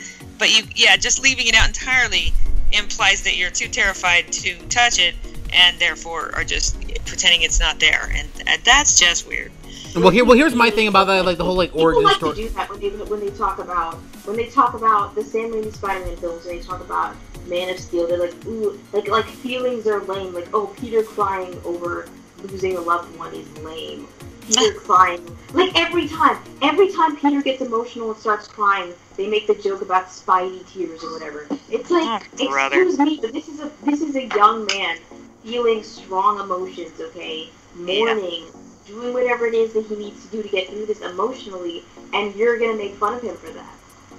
just leaving it out entirely implies that you're too terrified to touch it, and therefore are just pretending it's not there, and that's just weird.
Well, here's my thing about that, like the whole like origin story.
People like to do that when they talk about the Sam Raimi Spider-Man films, and they talk about Man of Steel. They're like, ooh, like feelings are lame. Like, oh, Peter crying over losing a loved one is lame. Peter crying, like every time Peter gets emotional and starts crying, they make the joke about Spidey tears or whatever. It's like, excuse me, but this is a young man feeling strong emotions, okay? Mourning, doing whatever it is that he needs to do to get through this emotionally, and you're gonna make fun of him for that.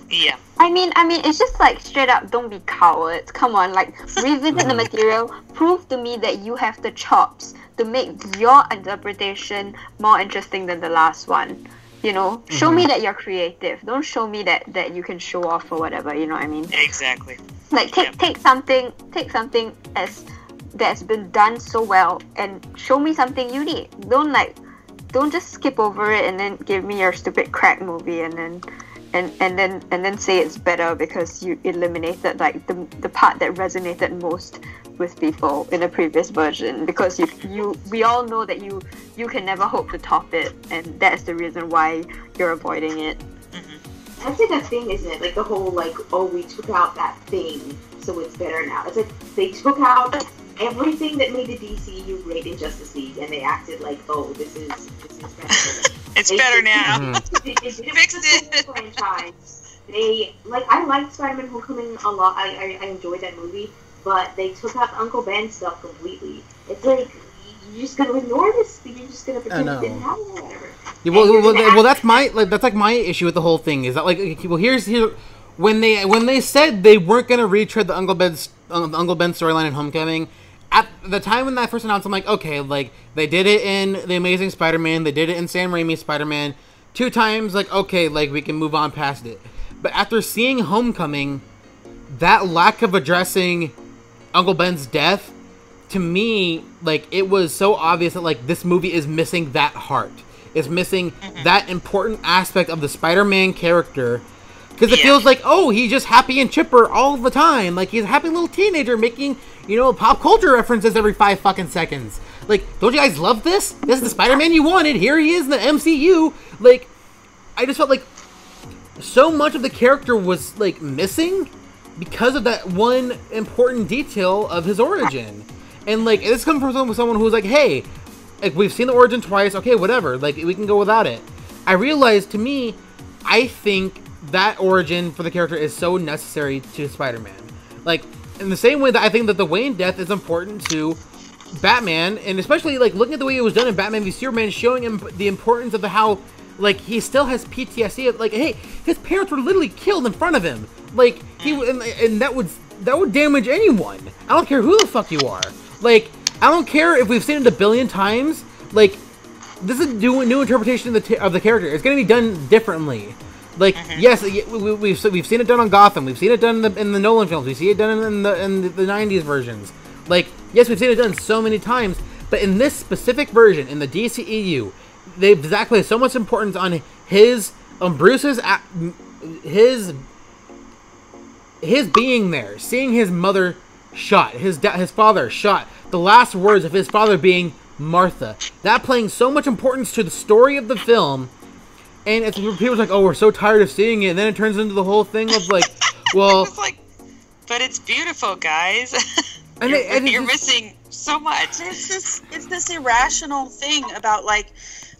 Yeah.
I mean, it's just like straight up, don't be cowards. Come on, like revisit the material, prove to me that you have the chops to make your interpretation more interesting than the last one. You know, show me that you're creative. Don't show me that you can show off or whatever. You know what I mean?
Exactly.
Like take something as that's been done so well and show me something unique. Don't just skip over it and then give me your stupid crack movie and then say it's better because you eliminated like the part that resonated most with people in a previous version, because we all know that you can never hope to top it, and that's the reason why you're avoiding it.
That's like a thing, isn't it? Like the whole like, oh, we took out that thing, so it's better now. It's like they took out everything that made the DCEU great in Justice League, and they acted like, oh, this is better.
It's better now.
They fixed it. Franchise. I liked Spider-Man Homecoming a lot. I enjoyed that movie, but they took out the Uncle Ben stuff completely. It's like, you're just gonna ignore this. You're just gonna pretend it didn't happen or whatever.
Yeah, well, that's my issue with the whole thing. Is that like, well, here's when they said they weren't gonna retread the Uncle Ben storyline in Homecoming. At the time when that first announced, I'm like, okay, like, they did it in The Amazing Spider-Man, they did it in Sam Raimi's Spider-Man 2 times, like, okay, like, we can move on past it. But after seeing Homecoming, that lack of addressing Uncle Ben's death, to me, like, it was so obvious that, like, this movie is missing that heart. It's missing that important aspect of the Spider-Man character. Because it feels like, oh, he's just happy and chipper all the time. Like, he's a happy little teenager making, pop culture references every 5 fucking seconds. Like, don't you guys love this? This is the Spider-Man you wanted. Here he is in the MCU. Like, I just felt like so much of the character was, like, missing because of that one important detail of his origin. And, like, this comes from someone who's like, hey, like, we've seen the origin twice. Okay, whatever. Like, we can go without it. I realized, to me, I think that origin for the character is so necessary to Spider-Man. Like, in the same way that I think that the Wayne death is important to Batman, and especially, like, looking at the way it was done in Batman v Superman, showing him the importance of how, like, he still has PTSD. Like, hey, his parents were literally killed in front of him. Like, and that would damage anyone. I don't care who the fuck you are. Like, I don't care if we've seen it a billion times. Like, this is a new interpretation of the character. It's going to be done differently. Like, yes, we've seen it done on Gotham. We've seen it done in the Nolan films. We see it done in the 90s versions. Like, yes, we've seen it done so many times. But in this specific version, in the DCEU, they've placed so much importance on Bruce's being there, seeing his mother shot, his father shot, the last words of his father being Martha. That playing so much importance to the story of the film, and it's people's like, oh, we're so tired of seeing it, and then it turns into the whole thing of like, well,
it's like, but it's beautiful, guys.
And
you're missing so much.
It's this irrational thing about, like,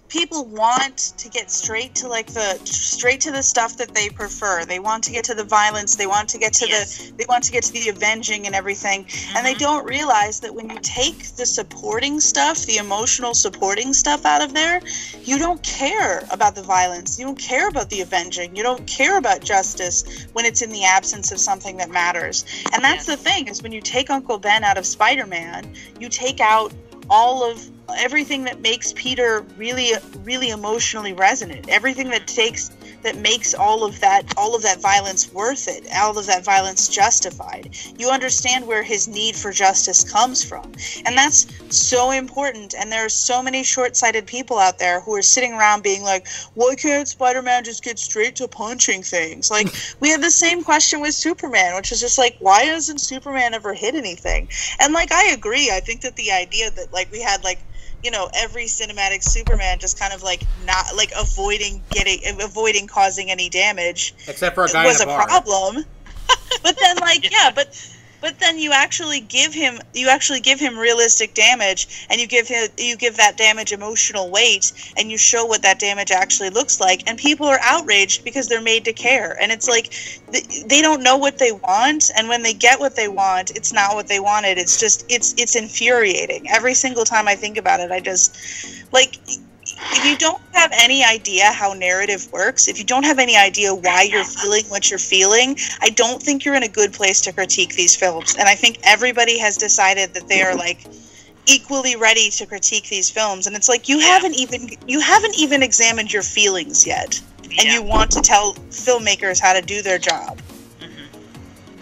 people want to get straight to the stuff that they prefer. They want to get to the violence. They want to get to the avenging and everything. And they don't realize that when you take the supporting stuff, the emotional supporting stuff out of there, you don't care about the violence. You don't care about the avenging. You don't care about justice when it's in the absence of something that matters. And that's the thing, is when you take Uncle Ben out of Spider-Man, you take out all of everything that makes Peter really, really emotionally resonant. Everything that makes all of that violence worth it, all of that violence justified. You understand where his need for justice comes from. And that's so important. And there are so many short-sighted people out there who are sitting around being like, why can't Spider-Man just get straight to punching things? Like, we had the same question with Superman, which is just like, why hasn't Superman ever hit anything? And, like, I agree. I think that the idea that, like, we had, like, you know, every cinematic Superman just kind of like not like avoiding causing any damage,
except for a guy
was
in a bar.
Problem. But then, like, yeah, but then you actually give him realistic damage, and you give that damage emotional weight, and you show what that damage actually looks like, and people are outraged because they're made to care. And it's like they don't know what they want, and when they get what they want, it's not what they wanted. It's just it's infuriating. Every single time I think about it, I just, like, if you don't have any idea how narrative works, if you don't have any idea why you're feeling what you're feeling, I don't think you're in a good place to critique these films. And I think everybody has decided that they are, like, equally ready to critique these films. And it's like, you haven't even examined your feelings yet. And you want to tell filmmakers how to do their job.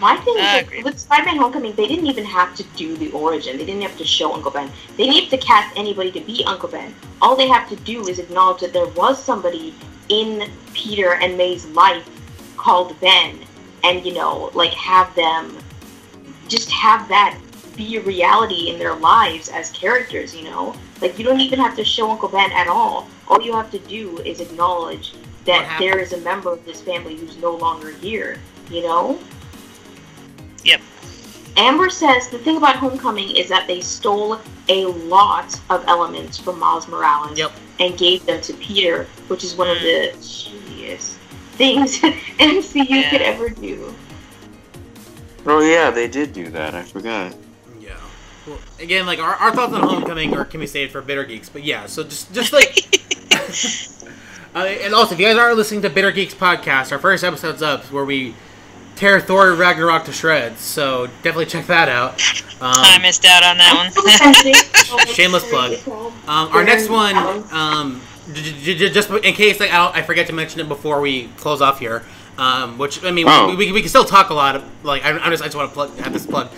My thing is that with Spider-Man Homecoming, they didn't even have to do the origin. They didn't have to show Uncle Ben. They didn't have to cast anybody to be Uncle Ben. All they have to do is acknowledge that there was somebody in Peter and May's life called Ben, and, you know, like, have them just have that be a reality in their lives as characters, you know? Like, you don't even have to show Uncle Ben at all. All you have to do is acknowledge that there is a member of this family who's no longer here, you know?
Yep.
Amber says the thing about Homecoming is that they stole a lot of elements from Miles Morales and gave them to Peter, which is one of the shittiest things MCU could ever do.
Oh yeah, they did do that. I forgot.
Yeah. Well, again, like, our thoughts on Homecoming can be saved for Bitter Geeks, but yeah, so just like... and also, if you guys aren't listening to Bitter Geeks podcast, our first episode's up where we tear Thor Ragnarok to shreds, so definitely check that out.
I missed out on that
one. Shameless plug. Our next one, just in case I forget to mention it before we close off here, which, I mean, we can still talk a lot of, like, I just want to have this plug.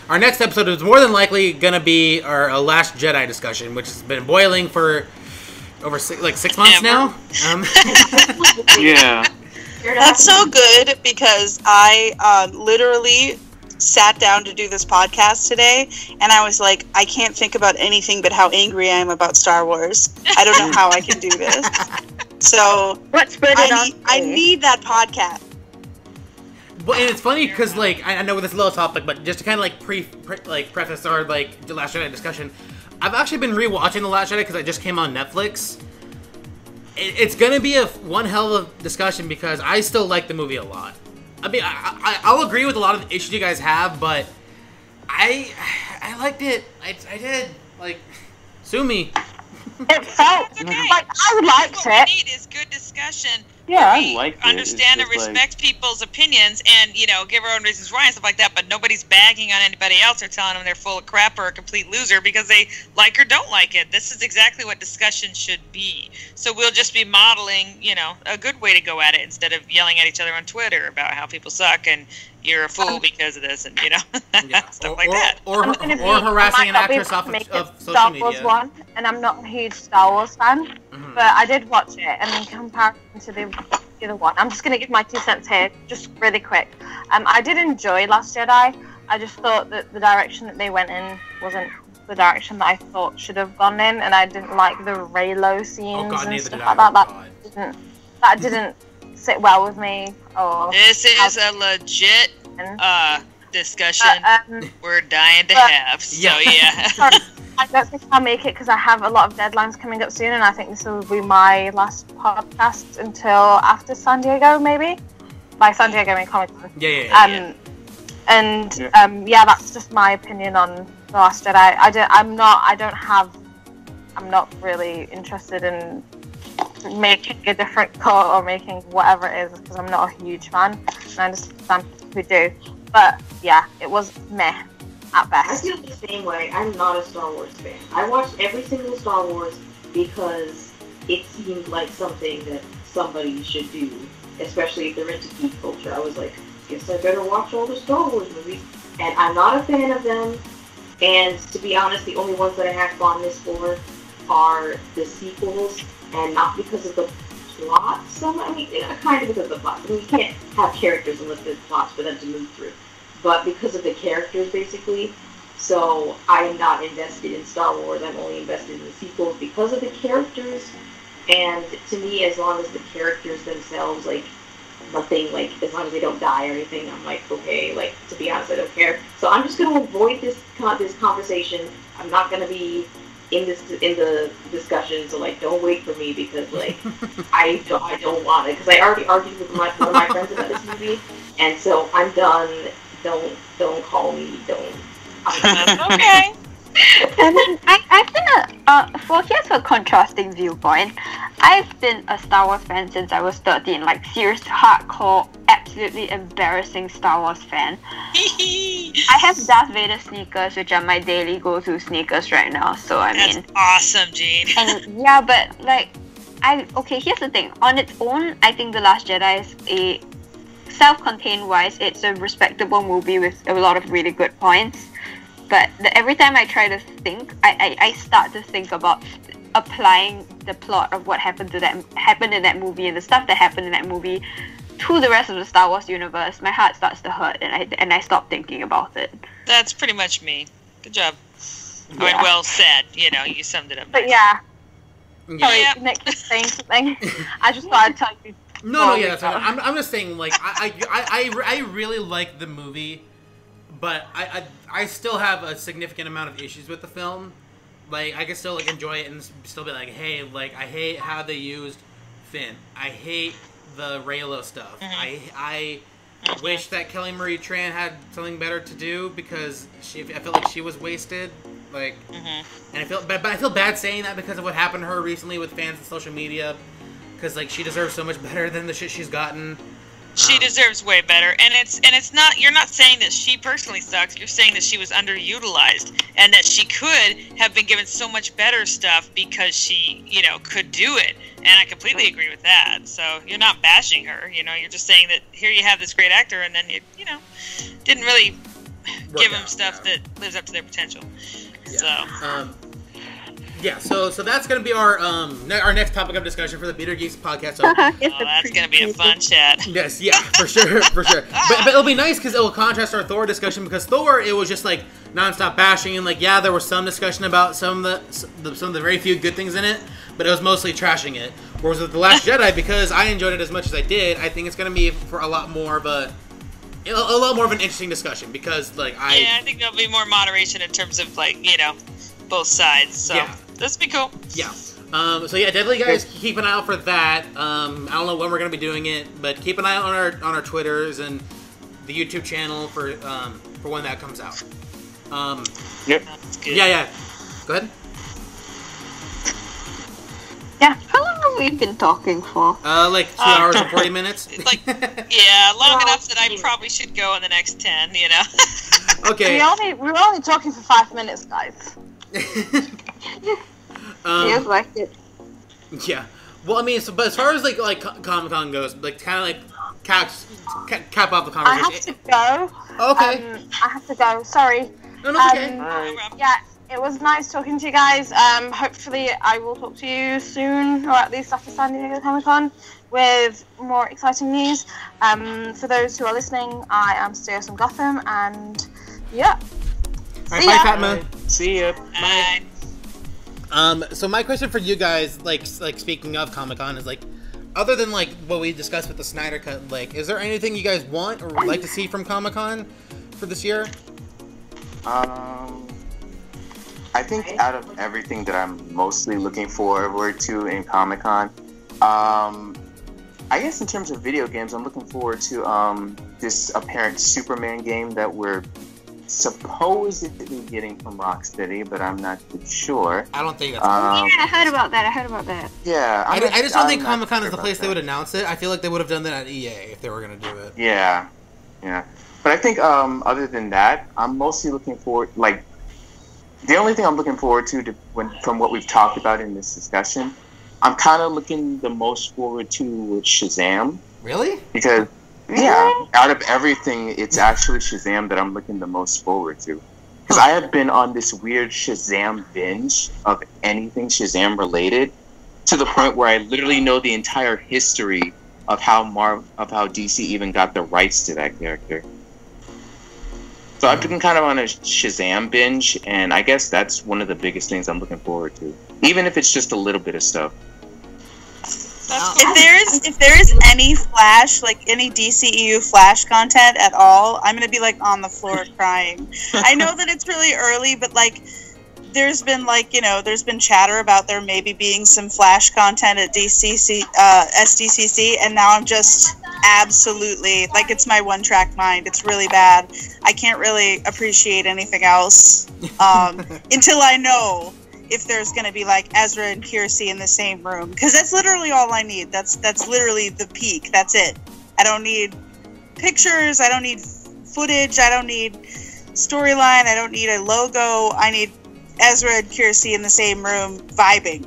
Our next episode is more than likely going to be our Last Jedi discussion, which has been boiling for over 6 months now.
Yeah.
That's so good, because I literally sat down to do this podcast today, and I was like, I can't think about anything but how angry I am about Star Wars. I don't know how I can do this. So I need that podcast.
Well, and it's funny because, like, I know with this little topic, but just to kind of like preface our, like, the Last Jedi discussion, I've actually been rewatching The Last Jedi because it just came on Netflix. It's gonna be one hell of a discussion because I still like the movie a lot. I mean, I'll agree with a lot of the issues you guys have, but I liked it. I did. Like, sue me.
It felt
okay.
like I liked
what
it.
We need is good discussion.
Yeah,
we
I liked it.
understand and respect people's opinions, and give our own reasons why and stuff like that. But nobody's bagging on anybody else or telling them they're full of crap or a complete loser because they like or don't like it. This is exactly what discussion should be. So we'll just be modeling, a good way to go at it instead of yelling at each other on Twitter about how people suck and you're a fool because of this, and stuff like that.
Or harassing an actress off of social
Star
media.
Wars one, and I'm not a huge Star Wars fan, but I did watch it, and in comparison to the other one, I'm just going to give my 2 cents here, just really quick. I did enjoy Last Jedi. I just thought that the direction that they went in wasn't the direction that I thought should have gone in, and I didn't like the Reylo scenes and stuff like that. That didn't sit well with me.
This is a legit discussion we're dying to have. So yeah.
I don't think I'll make it because I have a lot of deadlines coming up soon, and I think this will be my last podcast until after San Diego, maybe. By San Diego, I mean Comic-Con.
Yeah.
That's just my opinion on The Last Jedi. I'm not really interested in making a different cut or making whatever it is because I'm not a huge fan, and I understand people who do. But yeah, it was meh at best.
I feel the same way. I'm not a Star Wars fan. I watched every single Star Wars because it seemed like something that somebody should do, especially if they're into geek culture. I was like, guess I better watch all the Star Wars movies, and I'm not a fan of them. And to be honest, the only ones that I have fondness for are the sequels, and not because of the plot. Kind of because of the plot. I mean, you can't have characters unless there's plots for them to move through. But because of the characters, basically. So I am not invested in Star Wars. I'm only invested in the sequels because of the characters. And to me, as long as the characters themselves, nothing, as long as they don't die or anything, I'm like, okay, to be honest, I don't care. So I'm just going to avoid this conversation. I'm not going to be in the discussion, so don't wait for me because I don't want it, because I already argued with one of my friends about this movie, and so I'm done. Don't call me. Don't.
Okay.
And then I've been here's a contrasting viewpoint. I've been a Star Wars fan since I was 13, serious, hardcore, absolutely embarrassing Star Wars fan. I have Darth Vader sneakers, which are my daily go-to sneakers right now, so
That's awesome, Gene.
And yeah, but here's the thing. On its own, I think The Last Jedi is a self-contained wise, it's a respectable movie with a lot of really good points. But every time I try to think, I start to think about applying the plot of what happened in that movie and the stuff that happened in that movie to the rest of the Star Wars universe. My heart starts to hurt, and I stop thinking about it.
That's pretty much me. Good job. Yeah. I mean, well said. You summed it up.
But yeah. Sorry, Nick was saying something. I just thought I'd tell you.
No, that's fine. I'm just saying, I really like the movie, but I still have a significant amount of issues with the film. I can still enjoy it and still be like, hey, I hate how they used Finn. I hate the Reylo stuff. I wish that Kelly Marie Tran had something better to do because I felt like she was wasted. And I feel bad saying that because of what happened to her recently with fans and social media. Because she deserves so much better than the shit she's gotten.
She deserves way better, and it's not. You're not saying that she personally sucks. You're saying that she was underutilized, and that she could have been given so much better stuff because she, could do it. And I completely agree with that. So you're not bashing her. You're just saying that here you have this great actor, and then you didn't really give them stuff that lives up to their potential.
Yeah. So that's gonna be our next topic of discussion for the Beater Geeks podcast. So,
that's gonna be a fun chat.
Yes, yeah, for sure. But it'll be nice because it will contrast our Thor discussion, because Thor, it was just nonstop bashing, and there was some discussion about some of the very few good things in it, but it was mostly trashing it. Whereas with The Last Jedi, because I enjoyed it as much as I did, I think it's gonna be for a lot more of an interesting discussion, because I
think there'll be more moderation in terms of both sides. So this will be cool.
Yeah. So yeah, definitely guys keep an eye out for that. I don't know when we're gonna be doing it, but keep an eye out on our Twitters and the YouTube channel for when that comes out.
Yep.
Yeah. Go ahead.
Yeah. How long have we been talking for?
Like 2 hours and 40 minutes.
Like, long enough that I probably should go in the next 10. You know.
Okay.
We were only talking for 5 minutes, guys.
Feels like it.
Yeah. Well, I mean, but as far as like Comic-Con goes, like kind of like cap off the conversation.
I have to go.
Okay.
I have to go. Sorry.
No, okay.
Yeah, it was nice talking to you guys. Hopefully I will talk to you soon, or at least after San Diego Comic-Con, with more exciting news. For those who are listening, I am Steos from Gotham, and yeah.
Alright, bye, Fatma.
See ya.
Bye.
So my question for you guys, like speaking of Comic-Con, is like, other than like what we discussed with the Snyder Cut, like, is there anything you guys want or would like to see from Comic-Con for this year?
I think out of everything that I'm mostly looking forward to in Comic-Con, I guess in terms of video games, I'm looking forward to this apparent Superman game that we're supposedly getting from Rocksteady, but I'm not too sure.
I don't think that's
yeah, I heard about that.
Yeah, I just don't think Comic-Con is the place they would announce it. I feel like they would have done that at EA if they were going to do it.
Yeah. But I think other than that, I'm mostly looking forward, like, the only thing I'm looking forward to from what we've talked about in this discussion, I'm kind of looking the most forward to Shazam.
Really?
Because, out of everything, it's actually Shazam that I'm looking the most forward to. Because I have been on this weird Shazam binge of anything Shazam related, to the point where I literally know the entire history of how DC even got the rights to that character. So I've been kind of on a Shazam binge, and I guess that's one of the biggest things I'm looking forward to, even if it's just a little bit of stuff.
If there is any Flash, like any DCEU Flash content at all, I'm gonna be like on the floor crying. I know that it's really early, but like there's been chatter about there maybe being some Flash content at SDCC, and now I'm just absolutely, like, it's my one-track mind. It's really bad. I can't really appreciate anything else until I know if there's going to be, like, Ezra and Kiersey in the same room. Because that's literally all I need. That's literally the peak. That's it. I don't need pictures. I don't need footage. I don't need storyline. I don't need a logo. I need Ezra and Kiersey in the same room vibing.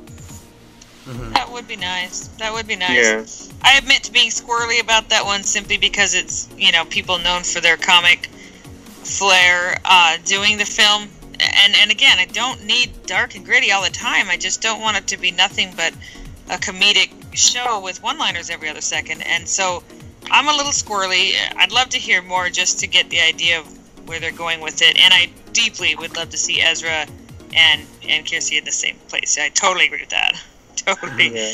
Mm-hmm. That would be nice.
Yeah.
I admit to being squirrely about that one simply because it's, people known for their comic flair doing the film. And again, I don't need dark and gritty all the time. I just don't want it to be nothing but a comedic show with one-liners every other second. And so I'm a little squirrely. I'd love to hear more just to get the idea of where they're going with it. And I deeply would love to see Ezra and Kiersey in the same place. I totally agree with that. Totally.
Yeah.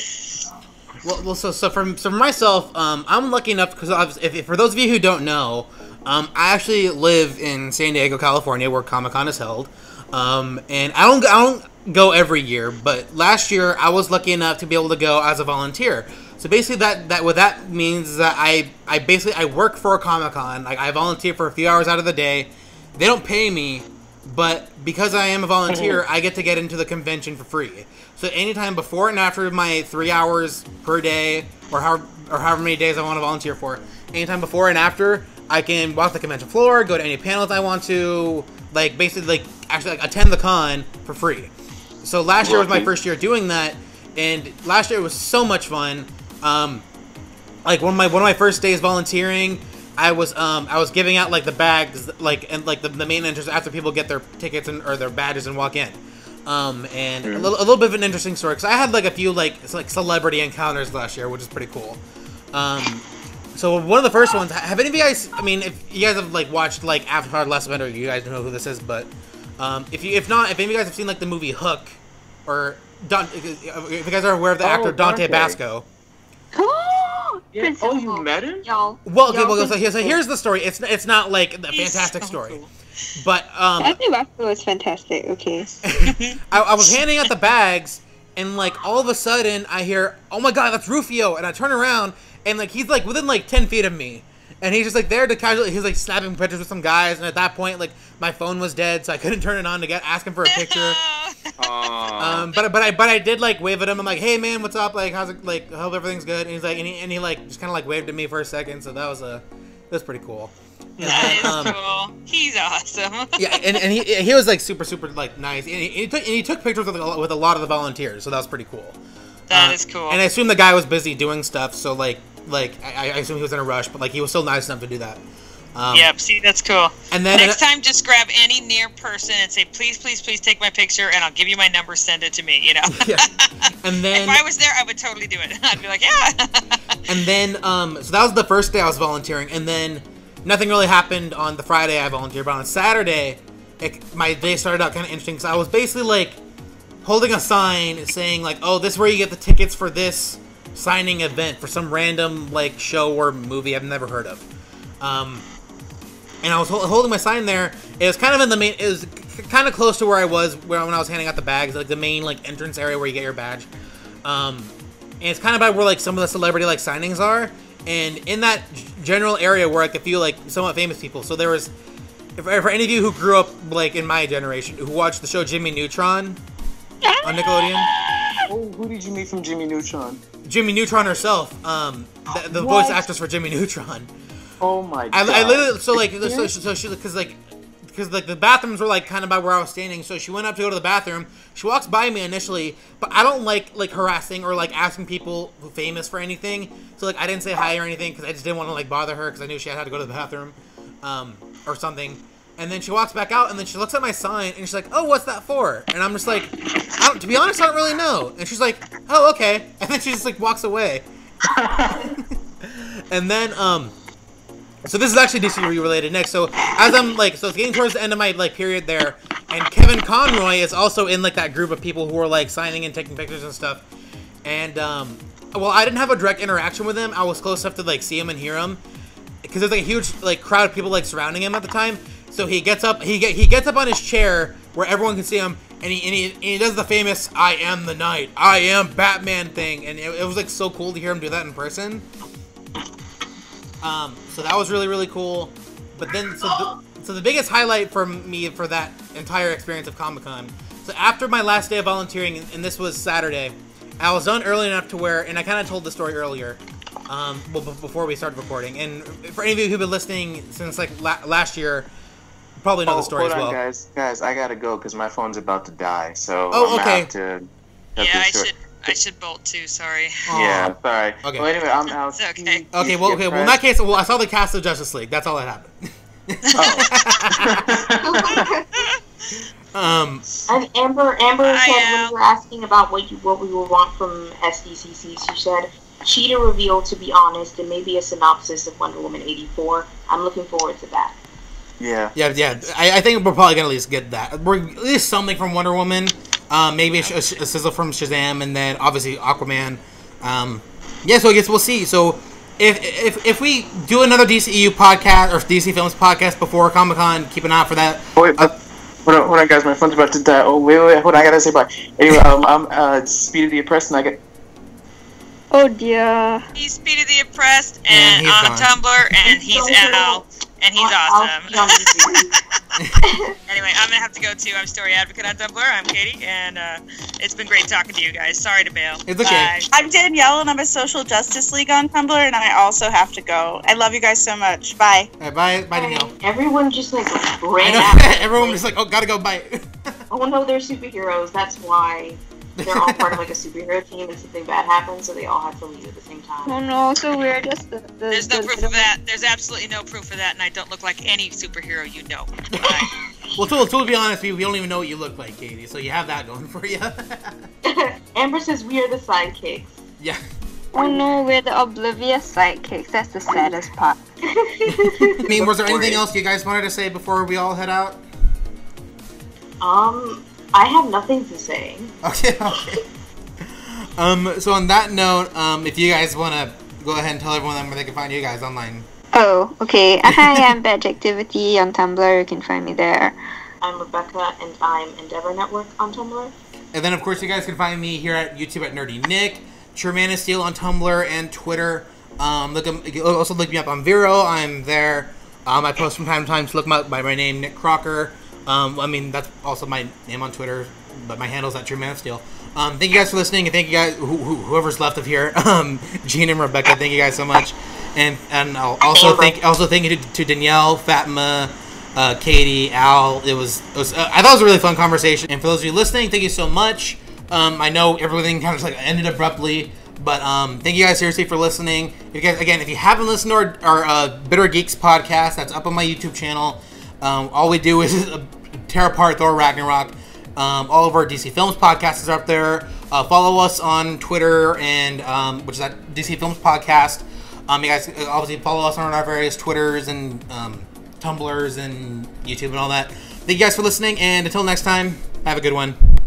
Well, so for myself, I'm lucky enough because if for those of you who don't know, I actually live in San Diego, California, where Comic-Con is held, and I don't go every year, but last year I was lucky enough to be able to go as a volunteer. So basically, what that means is that I work for a Comic-Con. Like, I volunteer for a few hours out of the day. They don't pay me, but because I am a volunteer, I get to get into the convention for free. So anytime before and after my 3 hours per day, or however many days I want to volunteer for, anytime before and after, I can walk the convention floor, go to any panels I want to, actually attend the con for free. So last year was my first year doing that, and last year was so much fun. One of my first days volunteering, I was giving out the bags the main entrance after people get their tickets or their badges and walk in. And a little bit of an interesting story, because I had a few celebrity encounters last year, which is pretty cool. So one of the first ones, have any of you guys, if you guys have watched Avatar: The Last Airbender, you guys know who this is, but if any of you guys have seen the movie Hook, or if you guys are aware of the actor Dante Basco.
Yeah. Oh, you met him?
Well, so here's the story. It's not a fantastic story. But
Andy Waffle was fantastic. Okay.
I was handing out the bags, and like all of a sudden I hear, "Oh my god, that's Rufio!" And I turn around, and like he's like within like 10 feet of me, and he's just like there to casually. He's like snapping pictures with some guys, and at that point, like my phone was dead, so I couldn't turn it on to ask him for a picture. But I did like wave at him. I'm like, "Hey man, what's up? Like, how's it? Like, hope everything's good." And he's like, and he like just kind of like waved at me for a second. So that was pretty cool.
That is cool. He's awesome.
Yeah, and he was like super like nice. And he took pictures with a lot of the volunteers. So that was pretty cool.
That is cool.
And I assume the guy was busy doing stuff. So like I assume he was in a rush, but like he was still nice enough to do that.
Yep, see, that's cool.
And then
next time, just grab any near person and say, please, please, please take my picture, and I'll give you my number, send it to me, you know?
Yeah. And then...
if I was there, I would totally do it. I'd be like, yeah!
And then, so that was the first day I was volunteering, and then nothing really happened on the Friday I volunteered, but on Saturday, my day started out kind of interesting, because I was basically, like, holding a sign saying, like, oh, this is where you get the tickets for this signing event for some random, like, show or movie I've never heard of. And I was holding my sign there. It was kind of in the main. It was kind of close to where I was when I was handing out the bags, like the main like entrance area where you get your badge. And it's kind of by where like some of the celebrity like signings are, and in that general area where like a few like somewhat famous people. So there was, for any of you who grew up like in my generation who watched the show Jimmy Neutron on Nickelodeon.
Oh, who did you meet from Jimmy Neutron?
Jimmy Neutron herself, the voice actress for Jimmy Neutron.
Oh my god!
I literally because the bathrooms were like kind of by where I was standing. So she went up to go to the bathroom. She walks by me initially, but I don't like harassing or like asking people who are famous for anything. So like I didn't say hi or anything because I just didn't want to like bother her because I knew she had to go to the bathroom, or something. And then she walks back out and then she looks at my sign and she's like, "Oh, what's that for?" And I'm just like, to be honest, I don't really know. And she's like, "Oh, okay." And then she just like walks away. And then so this is actually DCEU related next. So as I'm like, so it's getting towards the end of my like period there, and Kevin Conroy is also in like that group of people who are like signing and taking pictures and stuff. And well, I didn't have a direct interaction with him. I was close enough to like see him and hear him because there's like a huge like crowd of people like surrounding him at the time. So he gets up, he gets up on his chair where everyone can see him, and he does the famous "I am the Night, I am Batman" thing, and it was like so cool to hear him do that in person. So that was really, really cool. But then, so the biggest highlight for me for that entire experience of Comic-Con, so after my last day of volunteering, and this was Saturday, I was done early enough to where, and I kind of told the story earlier, before we started recording, and for any of you who've been listening since like last year, probably know the story as well.
Hold on, guys, I gotta go because my phone's about to die, so
oh, okay.
I should bolt too. Sorry.
Yeah, sorry.
Okay.
Well, anyway, I'm out.
It's okay.
Okay. Well, in that case, I saw the cast of Justice League. That's all that happened.
And Amber said when we were asking about what we would want from SDCC, she said cheetah reveal, to be honest, and maybe a synopsis of Wonder Woman 84. I'm looking forward to that.
Yeah.
I think we're probably gonna at least get that. We're at least something from Wonder Woman. Maybe a sizzle from Shazam, and then obviously Aquaman. Yeah, so I guess we'll see. So if we do another DCEU podcast or DC Films podcast before Comic-Con, keep an eye out for that.
Oh, wait, hold on, guys, my phone's about to die. Oh, wait, hold on, I gotta say bye. Anyway, I'm Speed of the Oppressed, and I get...
Oh dear.
He's Speed of the Oppressed, and on Tumblr, and he's Al, and he's awesome. Anyway, I'm gonna have to go too. I'm Story Advocate on Tumblr. I'm Katie, and it's been great talking to you guys. Sorry to bail.
It's okay.
Bye.
I'm Danielle, and I'm a Social Justice League on Tumblr, and I also have to go. I love you guys so much. Bye.
All right, bye, Danielle.
Everyone just like ran out.
Everyone was like, "Oh, gotta go, bye."
Oh no, they're superheroes. That's why they're all part of like a superhero team, and something bad happens, so they all have to leave at the same time.
Oh no, so we're just
There's no proof of that. There's absolutely no proof of that, and I don't look like any superhero you know. Bye.
Well, to be honest, we don't even know what you look like, Katie, so you have that going for you.
Amber says we are the sidekicks.
Yeah.
Oh no, we're the oblivious sidekicks. That's the saddest part.
I mean, was there anything else you guys wanted to say before we all head out?
I have nothing to say.
Okay. So on that note, if you guys want to go ahead and tell everyone where they can find you guys online.
Oh, okay. Hi, I'm Badgeactivity on Tumblr. You can find me there.
I'm Rebecca, and I'm Endeavor Network on Tumblr.
And then, of course, you guys can find me here at YouTube at Nerdy Nick, True Man of Steel on Tumblr and Twitter. Also look me up on Vero. I'm there. I post from time to time, so look me up by my name, Nick Crocker. I mean, that's also my name on Twitter, but my handle's at True Man of Steel. Thank you guys for listening, and thank you guys, whoever's left of here, Gene and Rebecca. Thank you guys so much, and I'll also thank you to Danielle, Fatima, Katie, Al. It was I thought it was a really fun conversation. And for those of you listening, thank you so much. I know everything kind of just ended abruptly, but thank you guys seriously for listening. If you haven't listened to our Bitter Geeks podcast, that's up on my YouTube channel. All we do is tear apart Thor Ragnarok. All of our DC Films podcasts are up there. Follow us on Twitter, and which is at DC Films Podcast. You guys obviously follow us on our various Twitters and Tumblrs and YouTube and all that. Thank you guys for listening, and until next time, have a good one.